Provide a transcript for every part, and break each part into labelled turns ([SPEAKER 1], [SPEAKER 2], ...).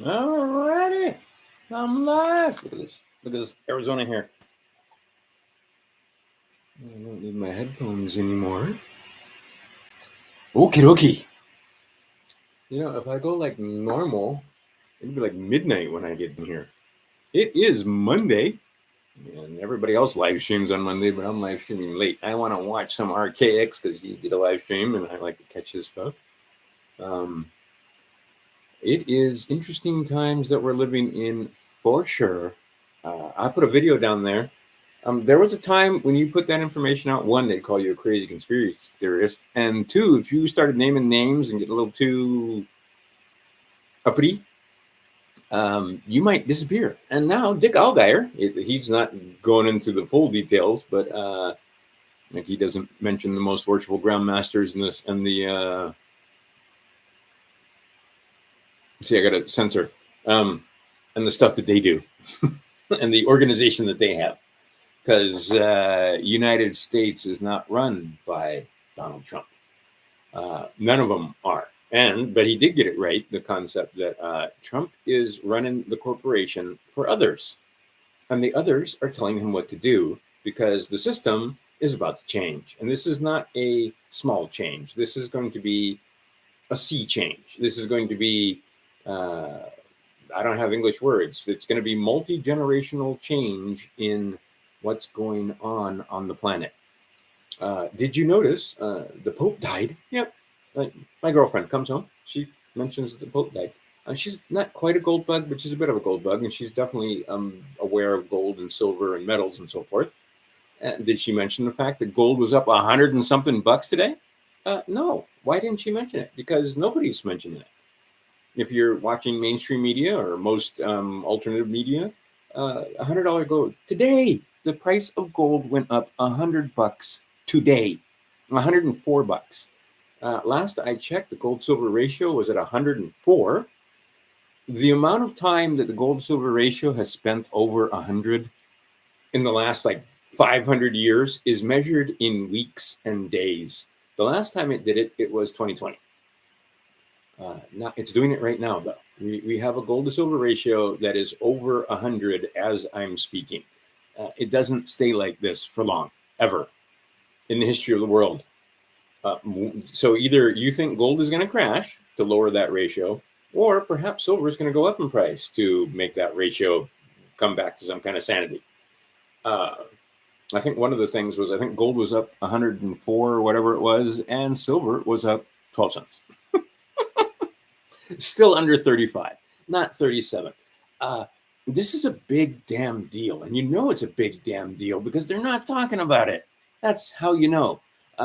[SPEAKER 1] All righty. I'm live. Look at this. Look at this Arizona here. I don't need my headphones anymore. Okie dokie. If I go like normal, it'll be like midnight when I get in here. It is Monday, and everybody else live streams on Monday, but I'm live streaming late. I want to watch some RKX because he did a live stream, and I like to catch his stuff. It is interesting times that we're living in for sure. I put a video down there. There was a time when you put that information out, one, they'd call you a crazy conspiracy theorist. And two, if you started naming names and get a little too uppity, you might disappear. And now Dick Allgeier, he's not going into the full details, but like he doesn't mention the most worshipful grandmasters in this and the see, I got to censor and the stuff that they do and the organization that they have. Because United States is not run by Donald Trump. None of them are. But he did get it right, the concept that Trump is running the corporation for others. And the others are telling him what to do because the system is about to change. And this is not a small change. This is going to be a sea change. This is going to be, I don't have English words. It's going to be multi-generational change in what's going on the planet. Did you notice the Pope died? Yep. My girlfriend comes home. She mentions that the Pope died. She's not quite a gold bug, but she's a bit of a gold bug, and she's definitely aware of gold and silver and metals and so forth. Did she mention the fact that gold was up 100 and something bucks today? No. Why didn't she mention it? Because nobody's mentioning it. If you're watching mainstream media or most alternative media, $100 gold today. The price of gold went up $100 today, $104. Last I checked, the gold silver ratio was at 104. The amount of time that the gold silver ratio has spent over 100 in the last 500 years is measured in weeks and days. The last time it did it, it was 2020. Now it's doing it right now, though. We have a gold to silver ratio that is over 100 as I'm speaking. It doesn't stay like this for long, ever, in the history of the world. So either you think gold is going to crash to lower that ratio, or perhaps silver is going to go up in price to make that ratio come back to some kind of sanity. I think one of the things was I think gold was up 104 or whatever it was, and silver was up 12 cents. Still under 35, not 37. This is a big damn deal. And it's a big damn deal because they're not talking about it. That's how you know.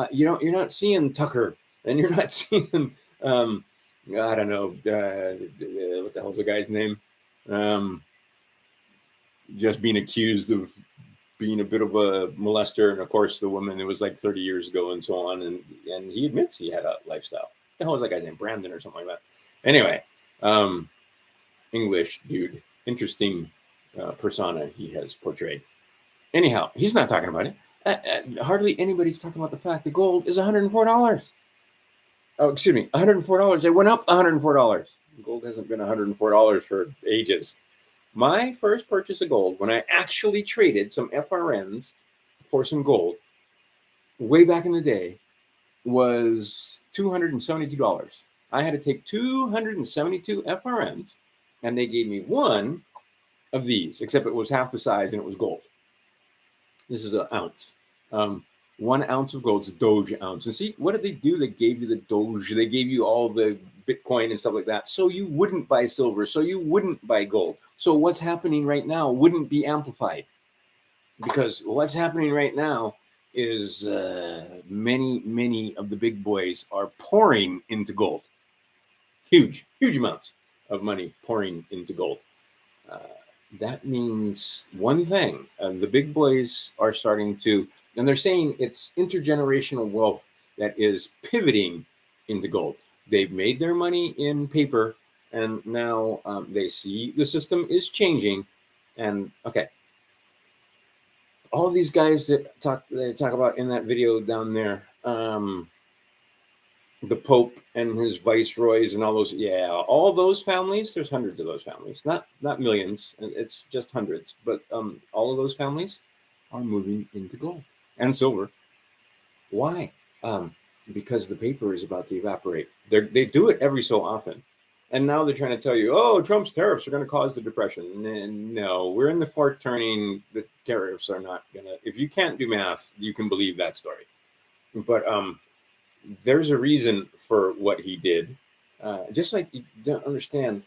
[SPEAKER 1] You're not seeing Tucker and you're not seeing, I don't know, what the hell's the guy's name? Just being accused of being a bit of a molester. And of course, the woman, it was like 30 years ago and so on. And he admits he had a lifestyle. What the hell was that guy's name? Brandon or something like that. Anyway, English dude, interesting persona he has portrayed. Anyhow, he's not talking about it. Hardly anybody's talking about the fact that gold is $104. Oh, excuse me, $104. It went up $104. Gold hasn't been $104 for ages. My first purchase of gold, when I actually traded some FRNs for some gold, way back in the day, was $272. I had to take 272 FRNs, and they gave me one of these, except it was half the size and it was gold. This is an ounce. 1 ounce of gold is a Doge ounce. And see, what did they do? They gave you the Doge. They gave you all the Bitcoin and stuff like that. So you wouldn't buy silver. So you wouldn't buy gold. So what's happening right now wouldn't be amplified. Because what's happening right now is many of the big boys are pouring into gold. Huge amounts of money pouring into gold. That means one thing. The big boys are starting to, and they're saying it's intergenerational wealth that is pivoting into gold. They've made their money in paper, and now they see the system is changing. And okay, all these guys that they talk about in that video down there, the Pope and his viceroys and all those. Yeah, all those families. There's hundreds of those families, not millions. It's just hundreds. But all of those families are moving into gold and silver. Why? Um, because the paper is about to evaporate. They do it every so often. And now they're trying to tell you, oh, Trump's tariffs are going to cause the depression. And no, we're in the fourth turning. The tariffs are not going to. If you can't do math, you can believe that story. But there's a reason for what he did. Just like you don't understand,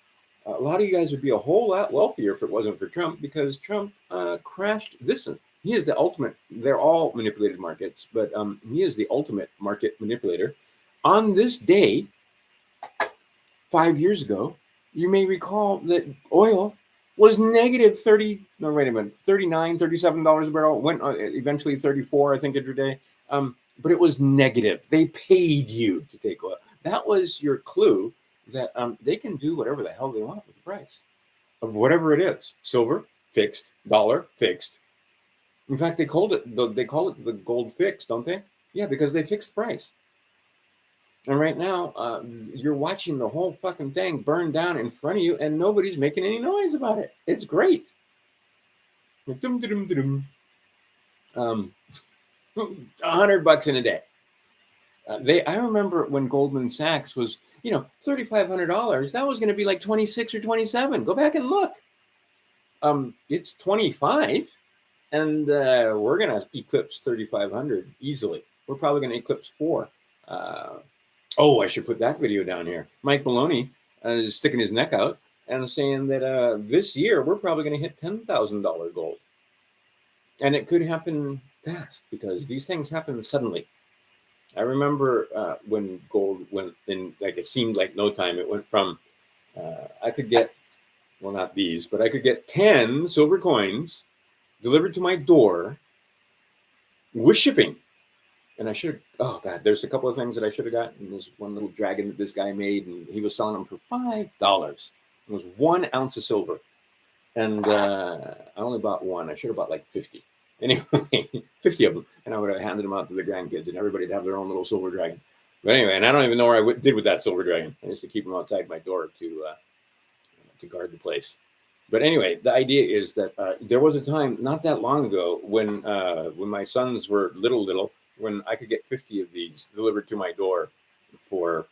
[SPEAKER 1] a lot of you guys would be a whole lot wealthier if it wasn't for Trump, because Trump crashed this. He is the ultimate. They're all manipulated markets, but he is the ultimate market manipulator. On this day, 5 years ago, you may recall that oil was negative 30, no, wait a minute, $39, $37 a barrel, went eventually 34, I think, intraday. But it was negative. They paid you to take oil. That was your clue that they can do whatever the hell they want with the price of whatever it is. Silver, fixed. Dollar, fixed. In fact, they call it the gold fix, don't they? Yeah, because they fixed the price. And right now, you're watching the whole fucking thing burn down in front of you, and nobody's making any noise about it. It's great. $100 in a day. I remember when Goldman Sachs was, $3,500. That was going to be like 26 or 27. Go back and look. It's 25, and we're going to eclipse 3,500 easily. We're probably going to eclipse 4. I should put that video down here. Mike Maloney is sticking his neck out and saying that this year we're probably going to hit $10,000 gold. And it could happen fast because these things happen suddenly. I remember when gold went in, like it seemed like no time. It went from, I could get, well, not these, but I could get 10 silver coins delivered to my door with shipping. And I should have, oh God, there's a couple of things that I should have gotten. There's one little dragon that this guy made, and he was selling them for $5. It was 1 ounce of silver. And I only bought one. I should have bought like 50. Anyway, 50 of them. And I would have handed them out to the grandkids, and everybody would have their own little silver dragon. But anyway, and I don't even know where I did with that silver dragon. I used to keep them outside my door to guard the place. But anyway, the idea is that there was a time not that long ago when my sons were little, when I could get 50 of these delivered to my door for,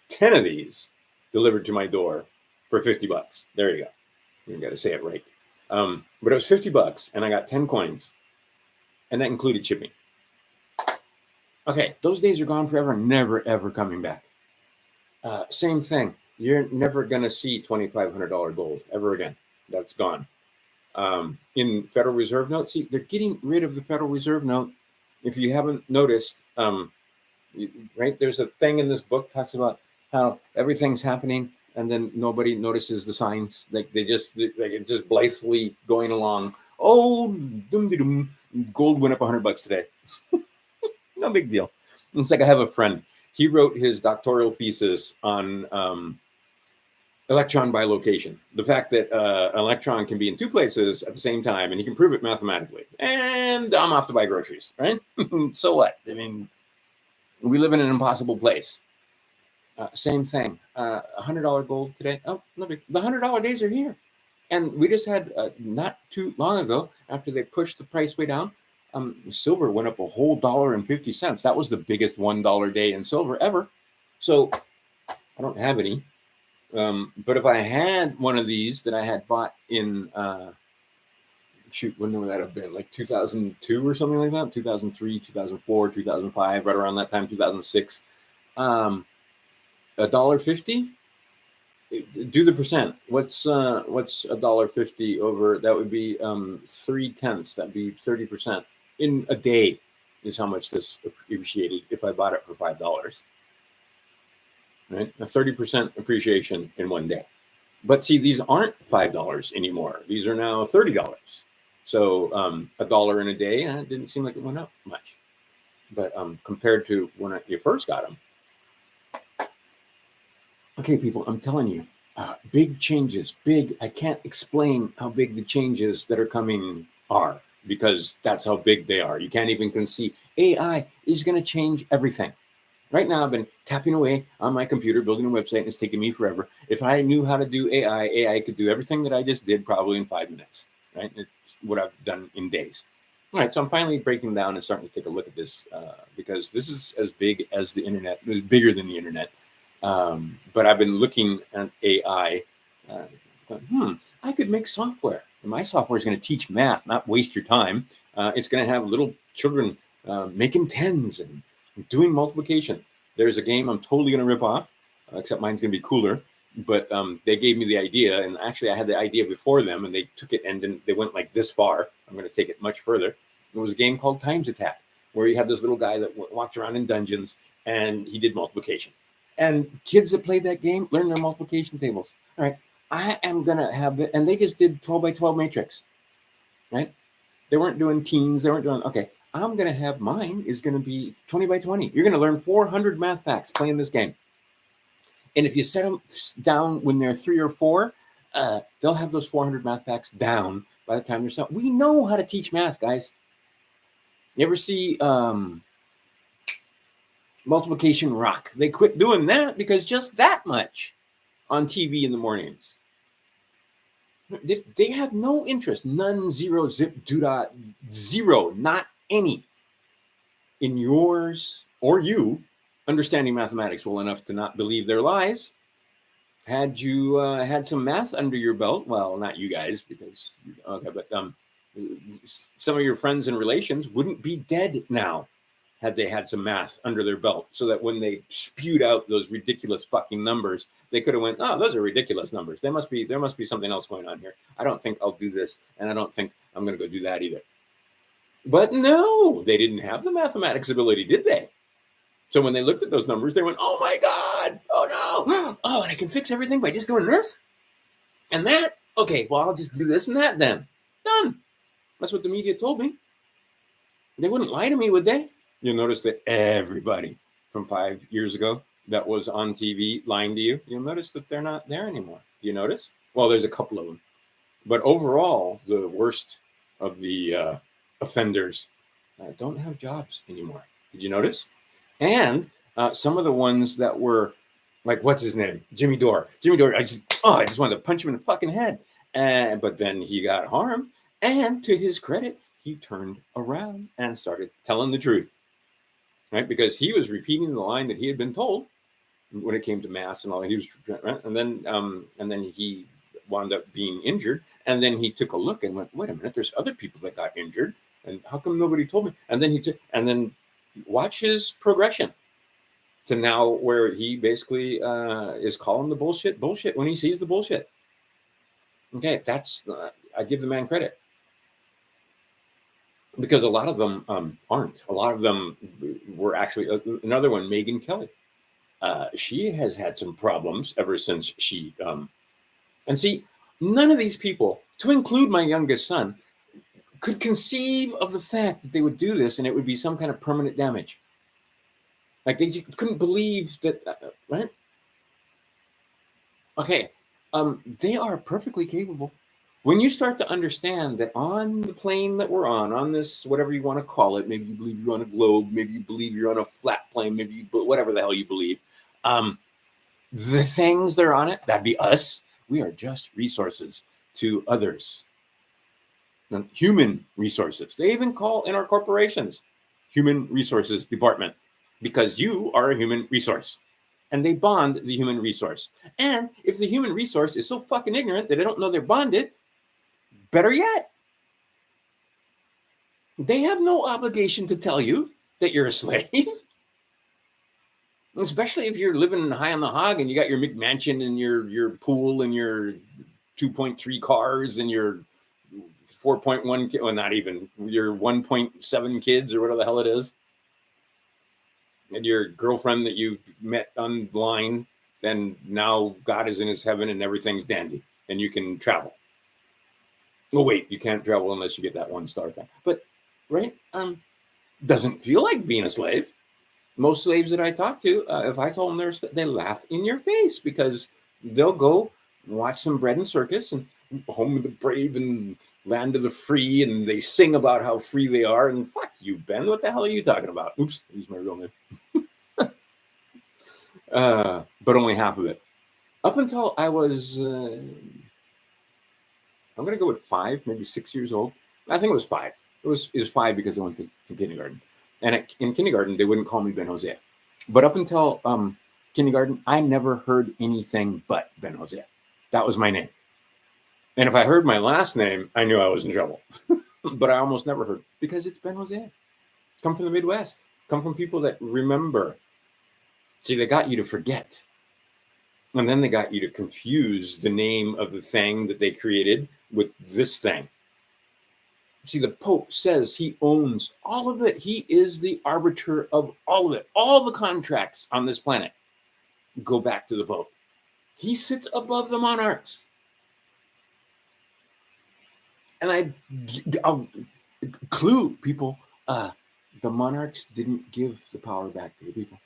[SPEAKER 1] 10 of these delivered to my door for $50. There you go. You got to say it right. But it was $50, and I got 10 coins, and that included shipping. Okay, those days are gone forever, never ever coming back. Same thing. You're never going to see $2,500 gold ever again. That's gone. In Federal Reserve note, see, they're getting rid of the Federal Reserve note. If you haven't noticed, right, there's a thing in this book talks about how everything's happening and then nobody notices the signs. It's just blithely going along. Oh, gold went up $100 today. No big deal. It's like I have a friend. He wrote his doctoral thesis on electron bilocation. The fact that an electron can be in two places at the same time, and he can prove it mathematically. And I'm off to buy groceries, right? So what? I mean, we live in an impossible place. Same thing. $100 gold today. Oh, no big. The $100 days are here. And we just had, not too long ago, after they pushed the price way down, silver went up a whole $1.50. That was the biggest $1 day in silver ever. So I don't have any. But if I had one of these that I had bought in, when would that have been? Like 2002 or something like that? 2003, 2004, 2005, right around that time, 2006. $1.50? Do the percent. What's $1.50 over? That would be 0.3. That'd be 30%. In a day is how much this appreciated if I bought it for $5. Right? A 30% appreciation in one day. But see, these aren't $5 anymore. These are now $30. So $1 in a day, it didn't seem like it went up much. But compared to when you first got them. Okay, people, I'm telling you, big changes, big. I can't explain how big the changes that are coming are. because that's how big they are. You can't even conceive. AI is going to change everything. Right now, I've been tapping away on my computer, building a website, and it's taken me forever. If I knew how to do AI could do everything that I just did probably in 5 minutes, right? It's what I've done in days. All right, so I'm finally breaking down and starting to take a look at this because this is as big as the internet. It was bigger than the internet. But I've been looking at AI. Going, I could make software. And my software is going to teach math, not waste your time. It's going to have little children making tens and doing multiplication. There's a game I'm totally going to rip off, except mine's going to be cooler. But they gave me the idea, and actually I had the idea before them, and they took it and then they went like this far. I'm going to take it much further. It was a game called Times Attack, where you had this little guy that walked around in dungeons, and he did multiplication. And kids that played that game learned their multiplication tables. All right, I am going to have it, and they just did 12 by 12 matrix, right? They weren't doing teens. They weren't doing, okay, I'm going to have mine is going to be 20 by 20. You're going to learn 400 math facts playing this game. And if you set them down when they're 3 or 4, they'll have those 400 math facts down by the time they're 7. We know how to teach math, guys. You ever see Multiplication Rock? They quit doing that because just that much on TV in the mornings. They have no interest, none, zero, zip, doodah, zero, not any, in yours or you understanding mathematics well enough to not believe their lies. Had you had some math under your belt, well, not you guys, because, okay, but some of your friends and relations wouldn't be dead now had they had some math under their belt, so that when they spewed out those ridiculous fucking numbers, they could have went, oh, those are ridiculous numbers. There must be something else going on here. I don't think I'll do this, and I don't think I'm going to go do that either. But no, they didn't have the mathematics ability, did they? So when they looked at those numbers, they went, oh my God, oh no, oh, and I can fix everything by just doing this and that. Okay, well, I'll just do this and that then. Done. That's what the media told me. They wouldn't lie to me, would they? You'll notice that everybody from 5 years ago that was on TV lying to you, you'll notice that they're not there anymore. You notice? Well, there's a couple of them. But overall, the worst of the offenders don't have jobs anymore. Did you notice? And some of the ones that were like, what's his name? Jimmy Dore. I just wanted to punch him in the fucking head. But then he got harmed. And to his credit, he turned around and started telling the truth. Right? Because he was repeating the line that he had been told when it came to mass and all. He was, right? And then he wound up being injured. And then he took a look and went, wait a minute, there's other people that got injured. And how come nobody told me? And then watch his progression to now where he basically is calling the bullshit when he sees the bullshit. Okay, that's I give the man credit, because a lot of them aren't. A lot of them were actually another one, Megyn Kelly. She has had some problems ever since she and see, none of these people, to include my youngest son, could conceive of the fact that they would do this and it would be some kind of permanent damage. Like they couldn't believe that, right? Okay, they are perfectly capable. When you start to understand that on the plane that we're on this, whatever you want to call it, maybe you believe you're on a globe, maybe you believe you're on a flat plane, maybe whatever the hell you believe, the things that are on it, that'd be us. We are just resources to others. Human resources. They even call in our corporations human resources department, because you are a human resource, and they bond the human resource. And if the human resource is so fucking ignorant that they don't know they're bonded, better yet, they have no obligation to tell you that you're a slave. Especially if you're living high on the hog and you got your McMansion and your pool and your 2.3 cars and your 4.1, well, not even, your 1.7 kids or whatever the hell it is. And your girlfriend that you met online, and now God is in his heaven and everything's dandy and you can travel. Oh, wait, you can't travel unless you get that 1-star thing. But, right, doesn't feel like being a slave. Most slaves that I talk to, if I told them they laugh in your face, because they'll go watch some Bread and Circus and Home of the Brave and land of the free, and they sing about how free they are. And fuck you, Ben. What the hell are you talking about? Oops, use my real name. But only half of it. Up until I was, I'm going to go with 5, maybe 6 years old. I think it was 5. It was 5 because I went to kindergarten. And in kindergarten, they wouldn't call me Ben Jose. But up until kindergarten, I never heard anything but Ben Jose. That was my name. And if I heard my last name, I knew I was in trouble. But I almost never heard, because it's Ben Jose. Come from the Midwest. Come from people that remember. See, they got you to forget. And then they got you to confuse the name of the thing that they created with this thing. See, the Pope says he owns all of it. He is the arbiter of all of it. All the contracts on this planet go back to the Pope. He sits above the monarchs. And I'll clue people, the monarchs didn't give the power back to the people.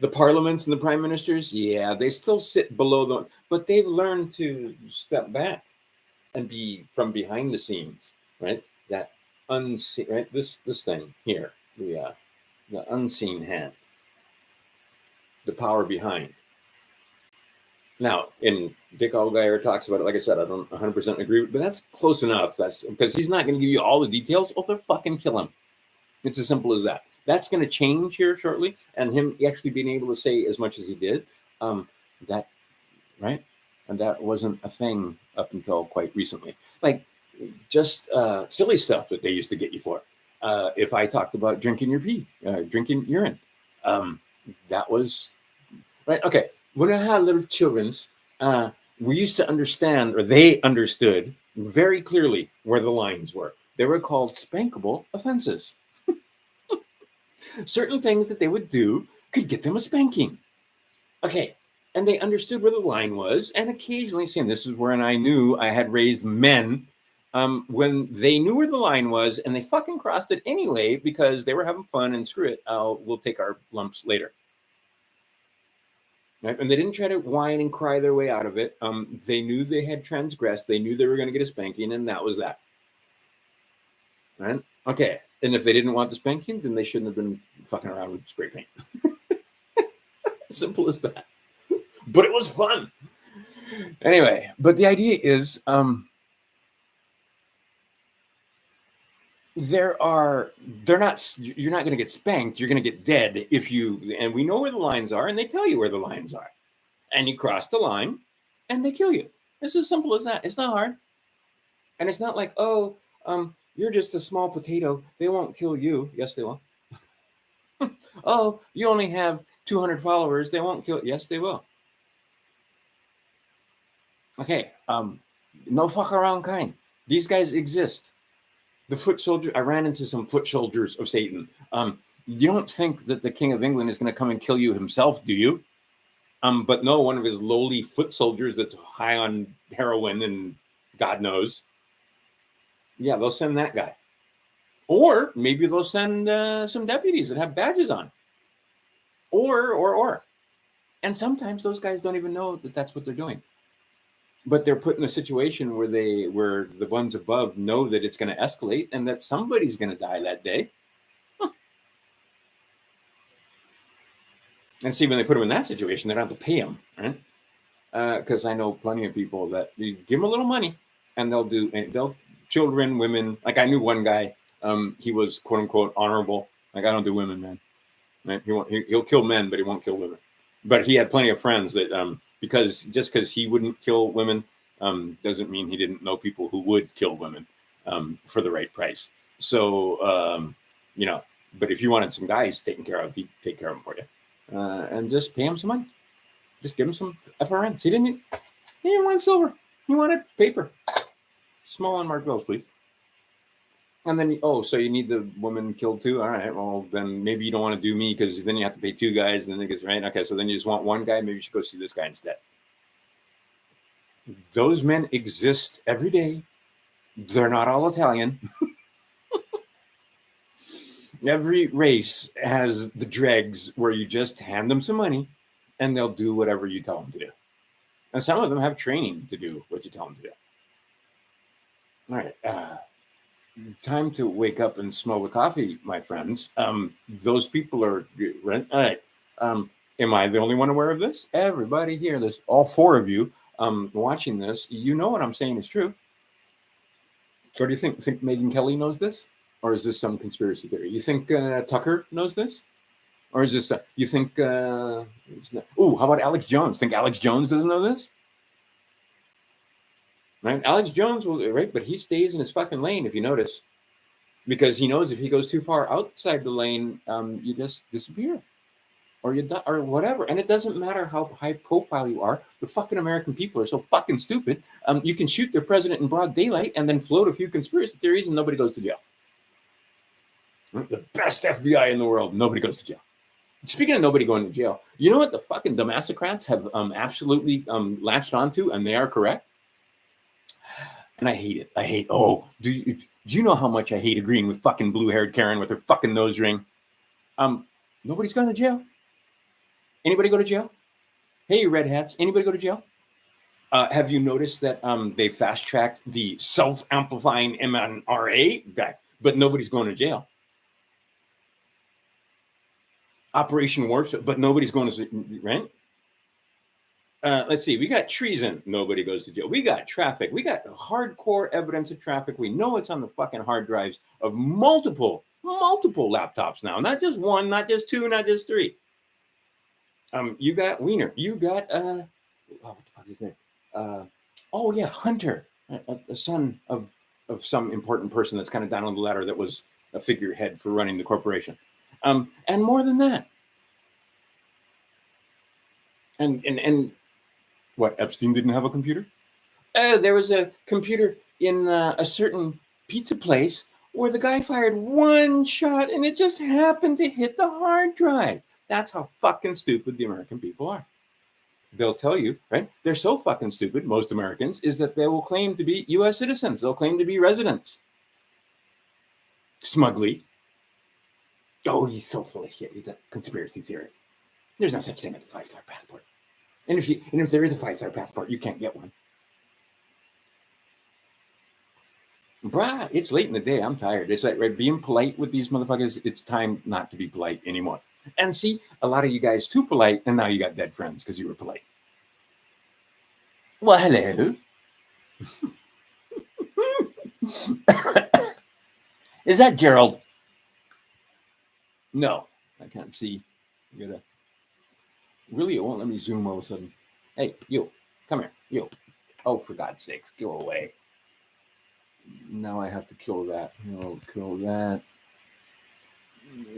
[SPEAKER 1] The parliaments and the prime ministers, yeah, they still sit below them, but they've learned to step back and be from behind the scenes, right? That unseen, right? This thing here, the unseen hand, the power behind. Now, in Dick Allgaier talks about it. Like I said, I don't 100% agree, but that's close enough. That's because he's not going to give you all the details. Oh, they'll fucking kill him. It's as simple as that. That's going to change here shortly, and him actually being able to say as much as he did, that, right? And that wasn't a thing up until quite recently. Like just silly stuff that they used to get you for. If I talked about drinking your pee, drinking urine, that was right. Okay, when I had little children's, we used to understand, or they understood very clearly where the lines were. They were called spankable offenses. Certain things that they would do could get them a spanking. Okay, and they understood where the line was, and occasionally, see, and this is when I knew I had raised men, when they knew where the line was, and they fucking crossed it anyway because they were having fun, and screw it, we'll take our lumps later. Right? And they didn't try to whine and cry their way out of it. They knew they had transgressed. They knew they were going to get a spanking, and that was that. Right? Okay. And if they didn't want the spanking, then they shouldn't have been fucking around with spray paint. Simple as that. But it was fun. Anyway, but the idea is you're not going to get spanked. You're going to get dead if you, and we know where the lines are, and they tell you where the lines are. And you cross the line and they kill you. It's as simple as that. It's not hard. And it's not like, oh, you're just a small potato. They won't kill you. Yes, they will. Oh, you only have 200 followers. They won't kill. Yes, they will. Okay. No fuck around kind. These guys exist. The foot soldier. I ran into some foot soldiers of Satan. You don't think that the King of England is going to come and kill you himself, do you? But no, one of his lowly foot soldiers that's high on heroin and God knows. Yeah, they'll send that guy. Or maybe they'll send some deputies that have badges on. Or. And sometimes those guys don't even know that that's what they're doing. But they're put in a situation where the ones above know that it's going to escalate and that somebody's going to die that day. And see, when they put them in that situation, they don't have to pay them, right? Because I know plenty of people that you give them a little money and they'll children, women. Like I knew one guy, he was quote unquote honorable. Like I don't do women, man. Right? He'll kill men, but he won't kill women. But he had plenty of friends that because he wouldn't kill women doesn't mean he didn't know people who would kill women for the right price. So but if you wanted some guys taken care of, he'd take care of them for you. And just pay him some money. Just give him some FRNs. He didn't want silver. He wanted paper. Small unmarked bills, please. And then, so you need the woman killed too? All right, well, then maybe you don't want to do me because then you have to pay 2 guys and then it gets right. Okay, so then you just want 1 guy. Maybe you should go see this guy instead. Those men exist every day. They're not all Italian. Every race has the dregs where you just hand them some money and they'll do whatever you tell them to do. And some of them have training to do what you tell them to do. All right. Time to wake up and smell the coffee, my friends. Those people are right. All right. Am I the only one aware of this? Everybody here, there's all four of you watching this. You know what I'm saying is true. So, do you think Megyn Kelly knows this, or is this some conspiracy theory? You think Tucker knows this, or is this? You think? How about Alex Jones? Think Alex Jones doesn't know this? Right, Alex Jones will, right, but he stays in his fucking lane if you notice, because he knows if he goes too far outside the lane, you just disappear, or you die, or whatever. And it doesn't matter how high profile you are. The fucking American people are so fucking stupid. You can shoot their president in broad daylight and then float a few conspiracy theories, and nobody goes to jail. The best FBI in the world, nobody goes to jail. Speaking of nobody going to jail, you know what the fucking Democrats have absolutely latched onto, and they are correct. And I hate it. Do you know how much I hate agreeing with fucking blue-haired Karen with her fucking nose ring? Nobody's going to jail. Anybody go to jail? Hey, red hats. Anybody go to jail? Have you noticed that they fast-tracked the self-amplifying mRNA back, but nobody's going to jail? Operation Warp, but nobody's going to, right? Let's see. We got treason. Nobody goes to jail. We got traffic. We got hardcore evidence of traffic. We know it's on the fucking hard drives of multiple laptops now. Not just one, not just two, not just three. You got Wiener. You got what the fuck is his name? Hunter, a son of some important person that's kind of down on the ladder that was a figurehead for running the corporation. And more than that. And what, Epstein didn't have a computer? There was a computer in a certain pizza place where the guy fired one shot and it just happened to hit the hard drive. That's how fucking stupid the American people are. They'll tell you, right? They're so fucking stupid, most Americans, is that they will claim to be U.S. citizens. They'll claim to be residents. Smugly. Oh, he's so full of shit. He's a conspiracy theorist. There's no such thing as a 5-star passport. And if there is a 5-star passport, you can't get one. Brah, it's late in the day. I'm tired. It's like, right, being polite with these motherfuckers, it's time not to be polite anymore. And see, a lot of you guys too polite, and now you got dead friends because you were polite. Well, hello. Is that Gerald? No, I can't see. You gotta. Really, it won't let me zoom all of a sudden. Hey, you, come here. You. Oh, for God's sakes, go away. Now I have to kill that. I'll kill that.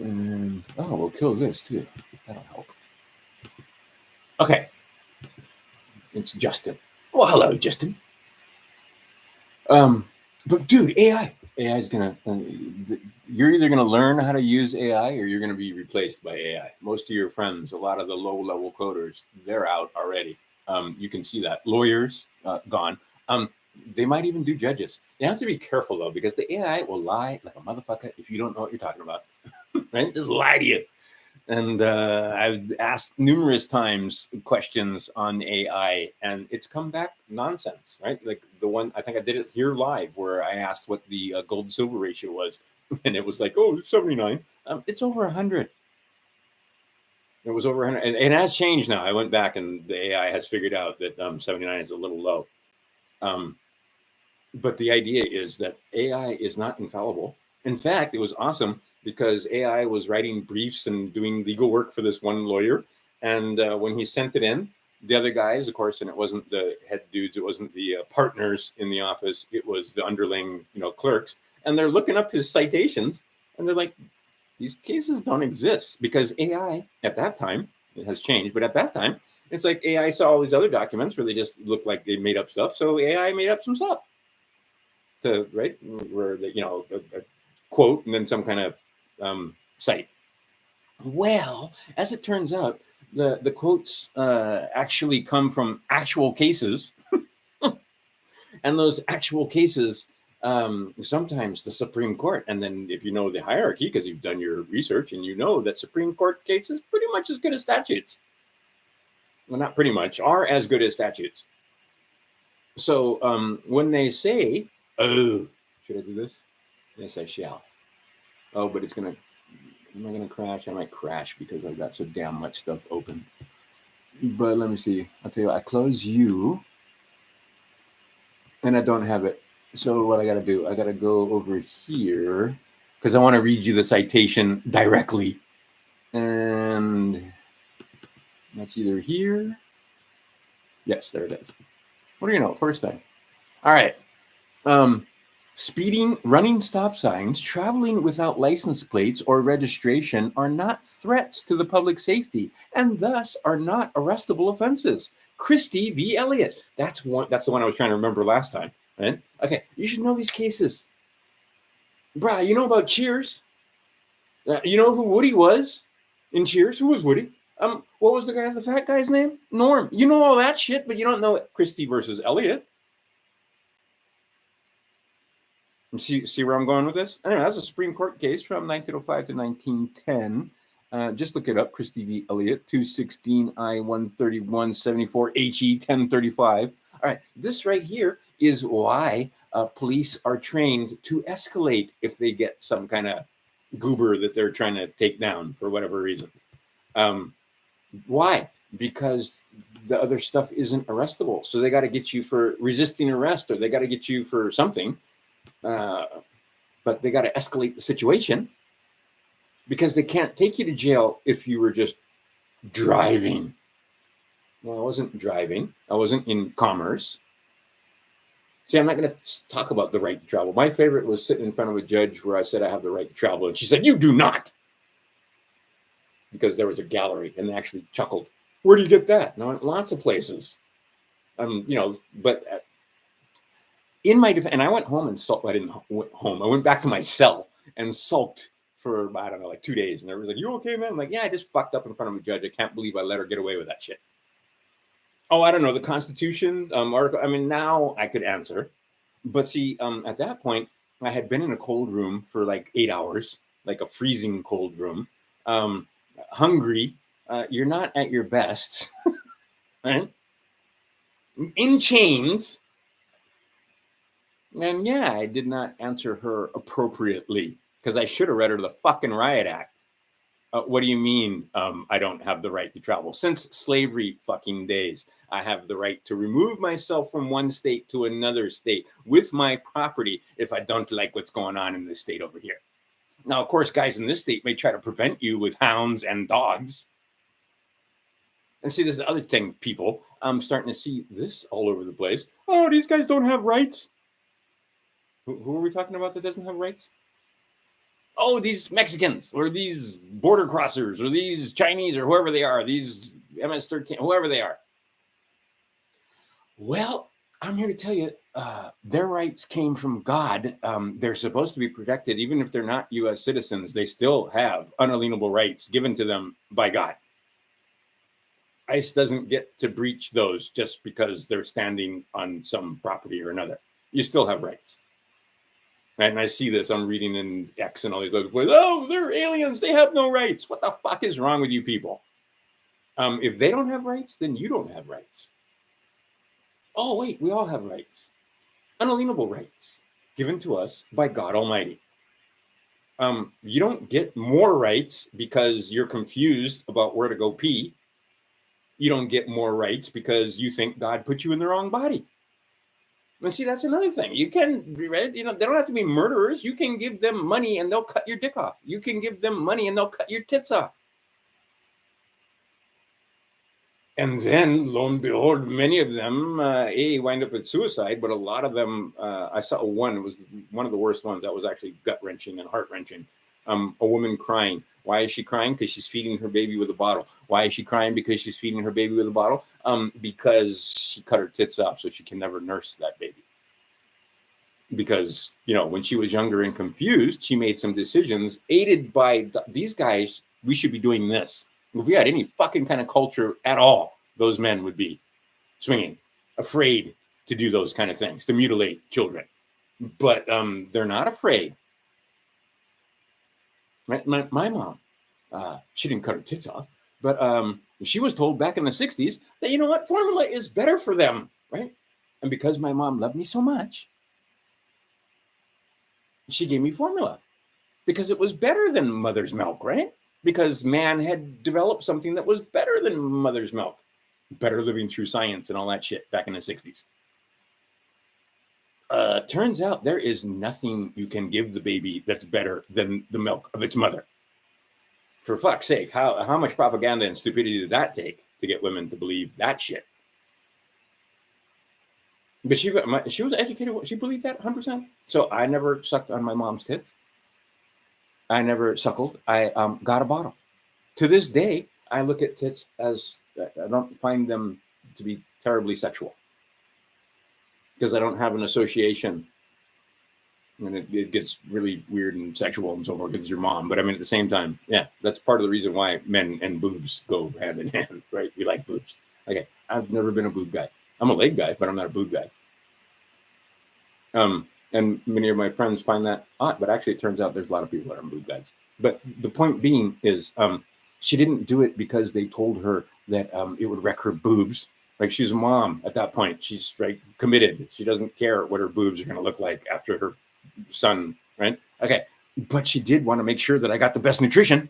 [SPEAKER 1] And, we'll kill this too. That'll help. Okay. It's Justin. Well, hello, Justin. But dude, AI is gonna. You're either gonna learn how to use AI or you're gonna be replaced by AI. Most of your friends, a lot of the low-level coders, they're out already. You can see that. Lawyers, gone. They might even do judges. You have to be careful though, because the AI will lie like a motherfucker if you don't know what you're talking about. Right? Just lie to you. And I've asked numerous times questions on AI, and it's come back nonsense, right? Like the one, I think I did it here live, where I asked what the gold-silver ratio was, and it was like, oh, it's 79. It's over 100. It was over 100, and it has changed now. I went back, and the AI has figured out that 79 is a little low. But the idea is that AI is not infallible. In fact, it was awesome because AI was writing briefs and doing legal work for this one lawyer. And when he sent it in, the other guys, of course, and it wasn't the head dudes, it wasn't the partners in the office, it was the underling, clerks. And they're looking up his citations, and they're like, these cases don't exist, because AI at that time, it has changed, but at that time, it's like AI saw all these other documents where they just looked like they made up stuff. So AI made up some stuff where a quote and then some kind of site. Well, as it turns out, the quotes actually come from actual cases. And those actual cases, sometimes the Supreme Court, and then if you know the hierarchy, because you've done your research and you know that Supreme Court cases pretty much as good as statutes. well, not pretty much, are as good as statutes. So when they say, oh, should I do this? Yes, I shall. Oh, but it's going to, am I going to crash? I might crash because I've got so damn much stuff open. But let me see. I'll tell you what, I close you and I don't have it. So what I got to do, I got to go over here because I want to read you the citation directly. And that's either here. Yes, there it is. What do you know? First thing. All right. Speeding, running stop signs, traveling without license plates or registration are not threats to the public safety and thus are not arrestable offenses. Christie v. Elliott. That's the one I was trying to remember last time. Right? Okay, you should know these cases. Bruh, you know about Cheers? You know who Woody was in Cheers? Who was Woody? What was the fat guy's name? Norm. You know all that shit, but you don't know Christie versus Elliott. See where I'm going with this? Anyway, that's a Supreme Court case from 1905 to 1910. Just look it up, Christie v. Elliott, 216 I 131 74 HE 1035. All right, this right here is why police are trained to escalate if they get some kind of goober that they're trying to take down for whatever reason. Why? Because the other stuff isn't arrestable. So they got to get you for resisting arrest, or they got to get you for something. But they got to escalate the situation because they can't take you to jail if you were just driving. Well, I wasn't driving. I wasn't in commerce. See, I'm not going to talk about the right to travel. My favorite was sitting in front of a judge where I said I have the right to travel, and she said, "You do not," because there was a gallery, and they actually chuckled. Where do you get that? And I went, lots of places. But in my defense, and I went home and sulked. I didn't went home. I went back to my cell and sulked for, I don't know, like 2 days. And everyone's like, "You okay, man?" I'm like, "Yeah, I just fucked up in front of a judge. I can't believe I let her get away with that shit." Oh, I don't know, the Constitution article. I mean, now I could answer. But see, at that point, I had been in a cold room for like 8 hours, like a freezing cold room. Hungry. You're not at your best. Right? In chains. And yeah, I did not answer her appropriately because I should have read her the fucking Riot Act. What do you mean I don't have the right to travel? Since slavery fucking days, I have the right to remove myself from one state to another state with my property if I don't like what's going on in this state over here. Now, of course, guys in this state may try to prevent you with hounds and dogs. And see, this is the other thing, people. I'm starting to see this all over the place. Oh, these guys don't have rights. Who are we talking about that doesn't have rights? Oh, these Mexicans or these border crossers or these Chinese or whoever they are, these MS-13, whoever they are. Well, I'm here to tell you, their rights came from God. They're supposed to be protected. Even if they're not U.S. citizens, they still have unalienable rights given to them by God. ICE doesn't get to breach those just because they're standing on some property or another. You still have rights. And I see this, I'm reading in X and all these other places. Oh, they're aliens. They have no rights. What the fuck is wrong with you people? If they don't have rights, then you don't have rights. Oh, wait, we all have rights. Unalienable rights given to us by God Almighty. You don't get more rights because you're confused about where to go pee. You don't get more rights because you think God put you in the wrong body. And see, that's another thing. You can, right? They don't have to be murderers. You can give them money and they'll cut your dick off. You can give them money and they'll cut your tits off. And then, lo and behold, many of them, wind up with suicide, but a lot of them, I saw one, it was one of the worst ones. That was actually gut-wrenching and heart-wrenching. A woman crying. Why is she crying? Because she's feeding her baby with a bottle. Why is she crying? Because she's feeding her baby with a bottle? Because she cut her tits off so she can never nurse that baby. Because, when she was younger and confused, she made some decisions aided by these guys. We should be doing this. If we had any fucking kind of culture at all, those men would be swinging, afraid to do those kind of things, to mutilate children. But they're not afraid. My mom, she didn't cut her tits off. But she was told back in the 60s that, you know what, formula is better for them, right? And because my mom loved me so much, she gave me formula because it was better than mother's milk, right? Because man had developed something that was better than mother's milk. Better living through science and all that shit back in the 60s. Turns out there is nothing you can give the baby that's better than the milk of its mother. For fuck's sake, how much propaganda and stupidity did that take to get women to believe that shit? But she was educated. She believed that 100%. So I never sucked on my mom's tits. I never suckled. I got a bottle. To this day, I look at tits as, I don't find them to be terribly sexual because I don't have an association. And it gets really weird and sexual and so forth because it's your mom. But I mean, at the same time, yeah, that's part of the reason why men and boobs go hand in hand, right? We like boobs. Okay, I've never been a boob guy. I'm a leg guy, but I'm not a boob guy. And many of my friends find that odd, but actually it turns out there's a lot of people that are boob guys. But the point being is she didn't do it because they told her that it would wreck her boobs. Like, she's a mom at that point. She's committed. She doesn't care what her boobs are going to look like after her son, right? Okay. But she did want to make sure that I got the best nutrition.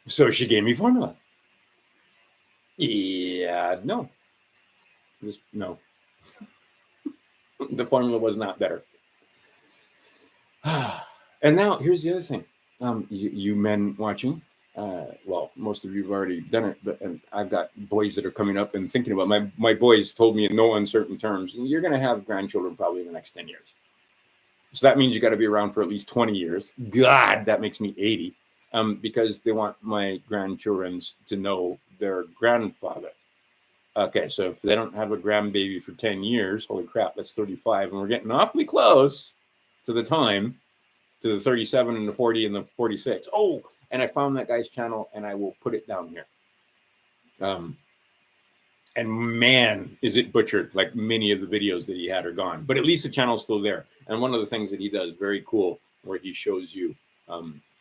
[SPEAKER 1] So she gave me formula. Yeah, no. Just no. The formula was not better. And now here's the other thing. You men watching, well, most of you have already done it, but and I've got boys that are coming up and thinking about my boys told me in no uncertain terms, you're going to have grandchildren probably in the next 10 years. So that means you got to be around for at least 20 years. God, that makes me 80. Because they want my grandchildren to know their grandfather. Okay, so if they don't have a grandbaby for 10 years, holy crap, that's 35. And we're getting awfully close to the time, to the 37 and the 40 and the 46. Oh, and I found that guy's channel and I will put it down here. And man, is it butchered. Like, many of the videos that he had are gone. But at least the channel's still there. And one of the things that he does, very cool, where he shows you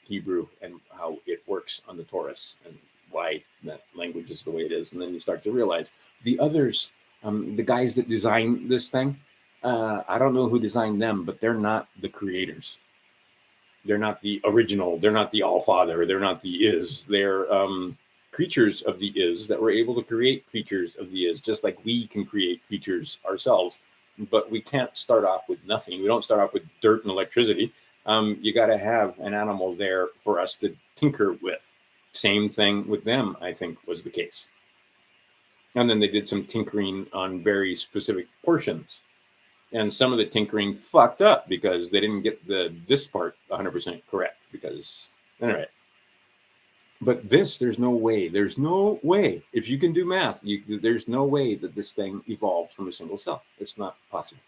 [SPEAKER 1] Hebrew and how it works on the Taurus and why that language is the way it is. And then you start to realize the others, the guys that designed this thing, I don't know who designed them, but they're not the creators. They're not the original. They're not the All-Father. They're not the Is. They're creatures of the Is that were able to create creatures of the Is, just like we can create creatures ourselves. But we can't start off with nothing. We don't start off with dirt and electricity. You got to have an animal there for us to tinker with. Same thing with them, I think, was the case. And then they did some tinkering on very specific portions. And some of the tinkering fucked up because they didn't get this part 100% correct. Because, anyway. But there's no way. There's no way. If you can do math, there's no way that this thing evolved from a single cell. It's not possible.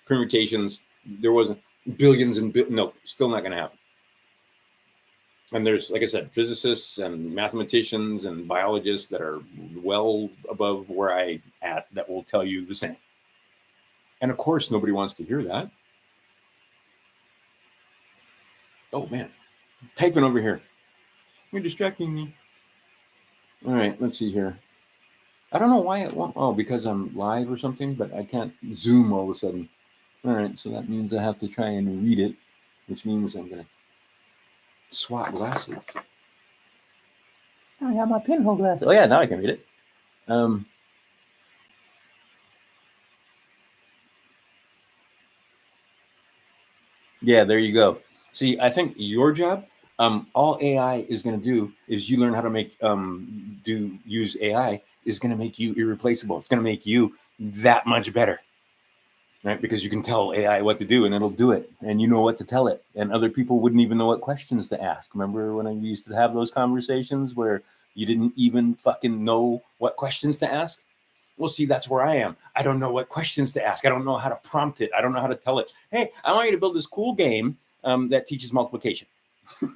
[SPEAKER 1] Permutations, there wasn't billions and no, still not going to happen. And there's, like I said, physicists and mathematicians and biologists that are well above where I at that will tell you the same. And of course, nobody wants to hear that. Oh man, typing over here. You're distracting me. All right, let's see here. I don't know why it won't. Oh, because I'm live or something, but I can't zoom all of a sudden. All right, so that means I have to try and read it, which means I'm going to swap glasses. I got my pinhole glasses. Oh, yeah, now I can read it. Yeah, there you go. See, I think your job, all AI is going to do is you learn how to make, use AI is going to make you irreplaceable. It's going to make you that much better. Right? Because you can tell AI what to do and it'll do it. And you know what to tell it. And other people wouldn't even know what questions to ask. Remember when I used to have those conversations where you didn't even fucking know what questions to ask? Well, see, that's where I am. I don't know what questions to ask. I don't know how to prompt it. I don't know how to tell it, hey, I want you to build this cool game that teaches multiplication. And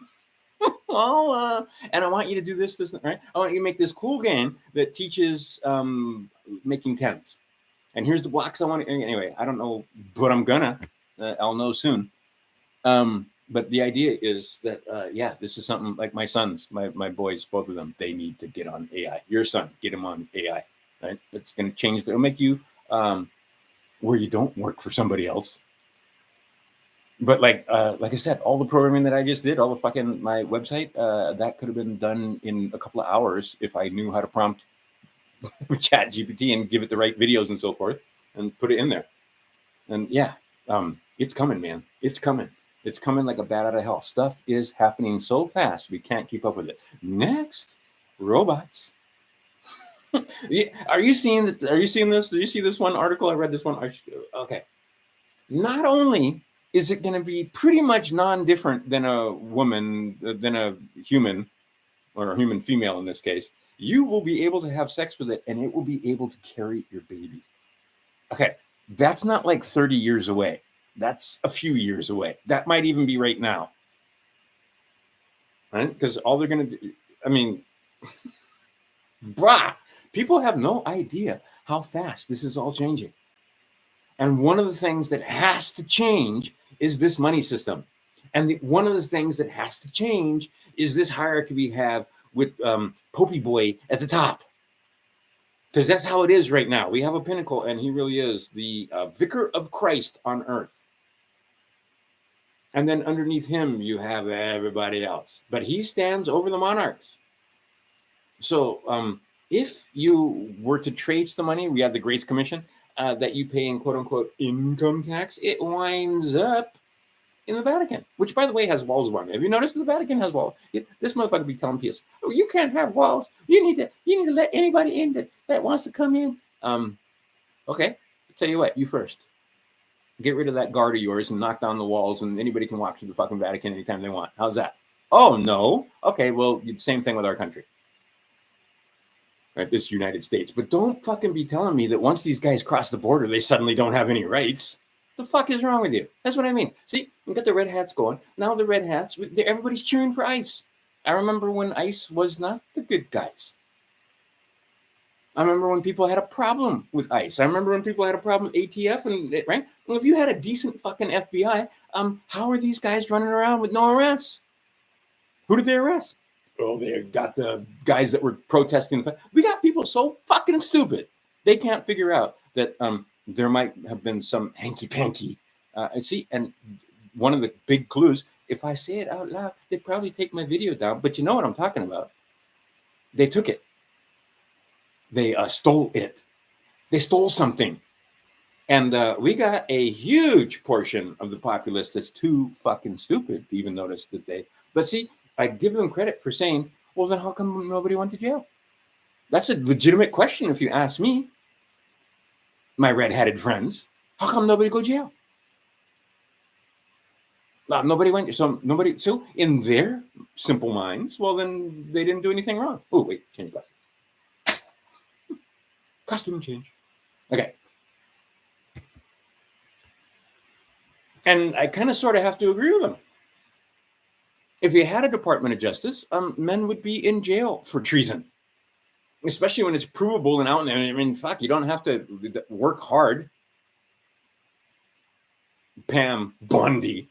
[SPEAKER 1] I want you to do this, right? I want you to make this cool game that teaches making tens. And here's the blocks I want to, anyway, I don't know, but I'm gonna, I'll know soon. But the idea is that, yeah, this is something like my sons, my boys, both of them, they need to get on AI. Your son, get him on AI, right? It's going to change. It'll make you where you don't work for somebody else. But like I said, all the programming that I just did, all the fucking my website, that could have been done in a couple of hours if I knew how to prompt Chat GPT and give it the right videos and so forth, and put it in there. And yeah, it's coming, man. It's coming. It's coming like a bat out of hell. Stuff is happening so fast we can't keep up with it. Next, robots. Are you seeing that? Are you seeing this? Did you see this one article? I read this one. Okay. Not only is it going to be pretty much non-different than a woman, than a human, or a human female in this case, you will be able to have sex with it and it will be able to carry your baby. Okay, that's not like 30 years away. That's a few years away. That might even be right now. Right? Because all they're going to do, I mean, people have no idea how fast this is all changing. And one of the things that has to change is this money system. And one of the things that has to change is this hierarchy we have with Popey Boy at the top. Because that's how it is right now. We have a pinnacle, and he really is the vicar of Christ on earth. And then underneath him, you have everybody else. But he stands over the monarchs. So if you were to trace the money, we have the Grace Commission, that you pay in quote-unquote income tax, it winds up in the Vatican, which, by the way, has walls around it. Have you noticed the Vatican has walls? This motherfucker be telling people, "Oh, you can't have walls. You need to let anybody in that wants to come in." Okay, I'll tell you what. You first. Get rid of that guard of yours and knock down the walls, and anybody can walk through the fucking Vatican anytime they want. How's that? Oh no. Okay, well, same thing with our country. Right, this United States. But don't fucking be telling me that once these guys cross the border, they suddenly don't have any rights. The fuck is wrong with you? That's what I mean. See, you got the red hats going. Now the red hats, everybody's cheering for ICE. I remember when ICE was not the good guys. I remember when people had a problem with ICE. I remember when people had a problem with ATF, and right? Well, if you had a decent fucking FBI, how are these guys running around with no arrests? Who did they arrest? Oh, they got the guys that were protesting. We got people so fucking stupid. They can't figure out that there might have been some hanky-panky. And one of the big clues, if I say it out loud, they'd probably take my video down. But you know what I'm talking about. They took it. They stole it. They stole something. And we got a huge portion of the populace that's too fucking stupid to even notice that they... But see, I give them credit for saying, well, then how come nobody went to jail? That's a legitimate question if you ask me, my red-hatted friends. How come nobody go to jail? Nobody went. So in their simple minds, well, then they didn't do anything wrong. Oh, wait, change glasses. Costume change. Okay. And I kind of sort of have to agree with them. If you had a Department of Justice, men would be in jail for treason, especially when it's provable and out there. I mean, fuck, you don't have to work hard. Pam Bondi.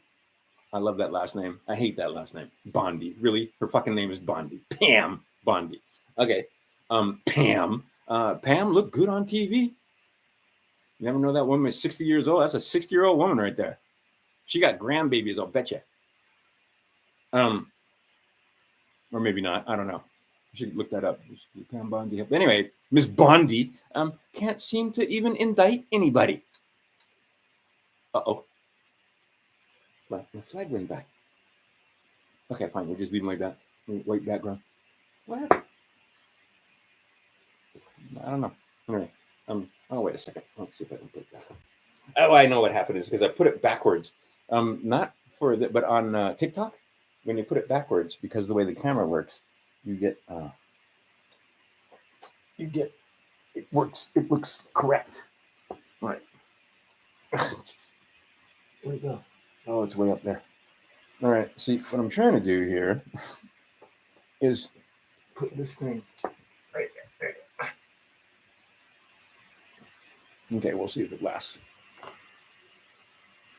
[SPEAKER 1] I love that last name. I hate that last name. Bondi. Really? Her fucking name is Bondi. Pam Bondi. Okay. Pam. Pam looked good on TV. You never know that woman is 60 years old. That's a 60-year-old woman right there. She got grandbabies, I'll bet you. Or maybe not. I don't know. I should look that up. Pam Bondi. Anyway, Miss Bondi can't seem to even indict anybody. Uh-oh. My flag went back. Okay, fine. We'll just leave them like that. White background. What happened? I don't know. Anyway, oh, wait a second. Let's see if I can put that. Oh, I know what happened is because I put it backwards. Not for the, but on TikTok, when you put it backwards, because the way the camera works, you get it works. It looks correct. All right. Where'd it go? Oh, it's way up there. All right. See, what I'm trying to do here is put this thing right there. Okay, we'll see if it lasts.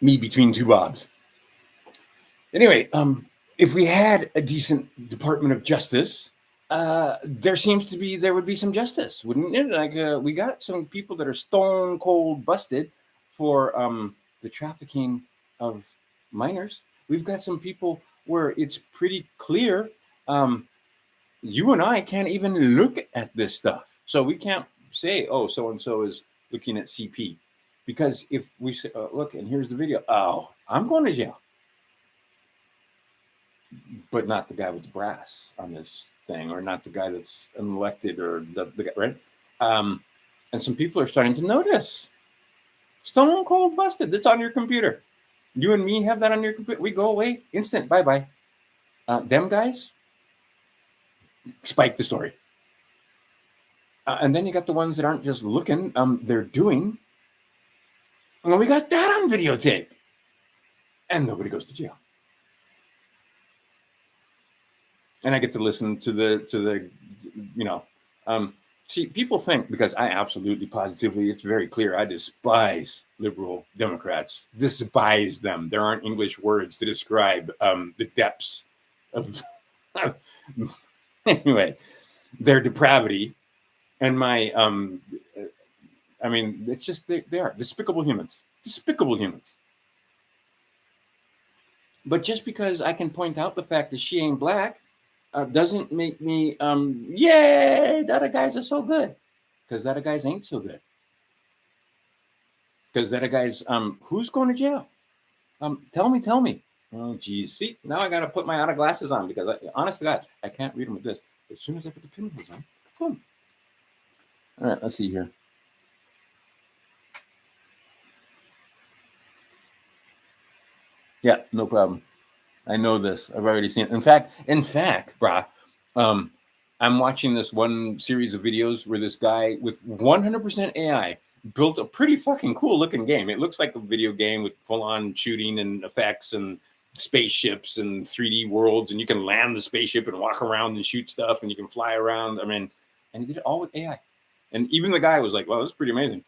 [SPEAKER 1] Me between two bobs. Anyway, if we had a decent Department of Justice, there would be some justice, wouldn't it? Like we got some people that are stone cold busted for the trafficking of minors. We've got some people where it's pretty clear. You and I can't even look at this stuff, so we can't say, "Oh, so and so is looking at CP," because if we say, "Look, and here's the video," oh, I'm going to jail. But not the guy with the brass on this thing, or not the guy that's unelected, or the guy, right? And some people are starting to notice. Stone cold busted. That's on your computer. You and me have that on your computer. We go away instant. Bye bye. Them guys spike the story. And then you got the ones that aren't just looking, they're doing. Well, we got that on videotape. And nobody goes to jail. And I get to listen to the see, people think, because I absolutely positively, it's very clear, I despise liberal Democrats, despise them. There aren't English words to describe the depths of, anyway, their depravity. And my, I mean, it's just, they are despicable humans, But just because I can point out the fact that she ain't black, doesn't make me, yay, that guys are so good. Because that guys ain't so good. Because that guys, who's going to jail? Tell me. Oh, geez. See, now I got to put my outer glasses on because, honest to God, I can't read them with this. As soon as I put the pinholes on, boom. All right, let's see here. Yeah, no problem. I know this. I've already seen it. In fact, brah, I'm watching this one series of videos where this guy with 100% AI built a pretty fucking cool looking game. It looks like a video game with full on shooting and effects and spaceships and 3D worlds, and you can land the spaceship and walk around and shoot stuff, and you can fly around. I mean, and he did it all with AI. And even the guy was like, "Well, this is pretty amazing."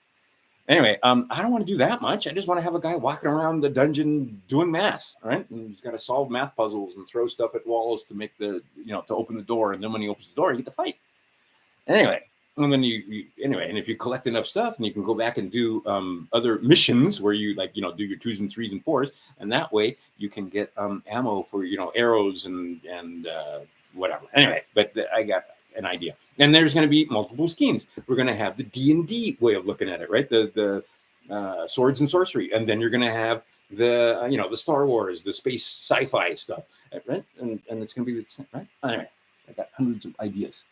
[SPEAKER 1] Anyway, I don't want to do that much. I just want to have a guy walking around the dungeon doing math, right? And he's got to solve math puzzles and throw stuff at walls to make to open the door. And then when he opens the door, you get to fight. Anyway, and then and if you collect enough stuff, and you can go back and do other missions where you do your 2s and 3s and 4s, and that way you can get ammo for arrows and whatever. Anyway, but I got an idea. And there's going to be multiple schemes. We're going to have the D&D way of looking at it, right? The swords and sorcery, and then you're going to have the the Star Wars, the space sci-fi stuff, right? And it's going to be the same, right? Anyway, I got hundreds of ideas.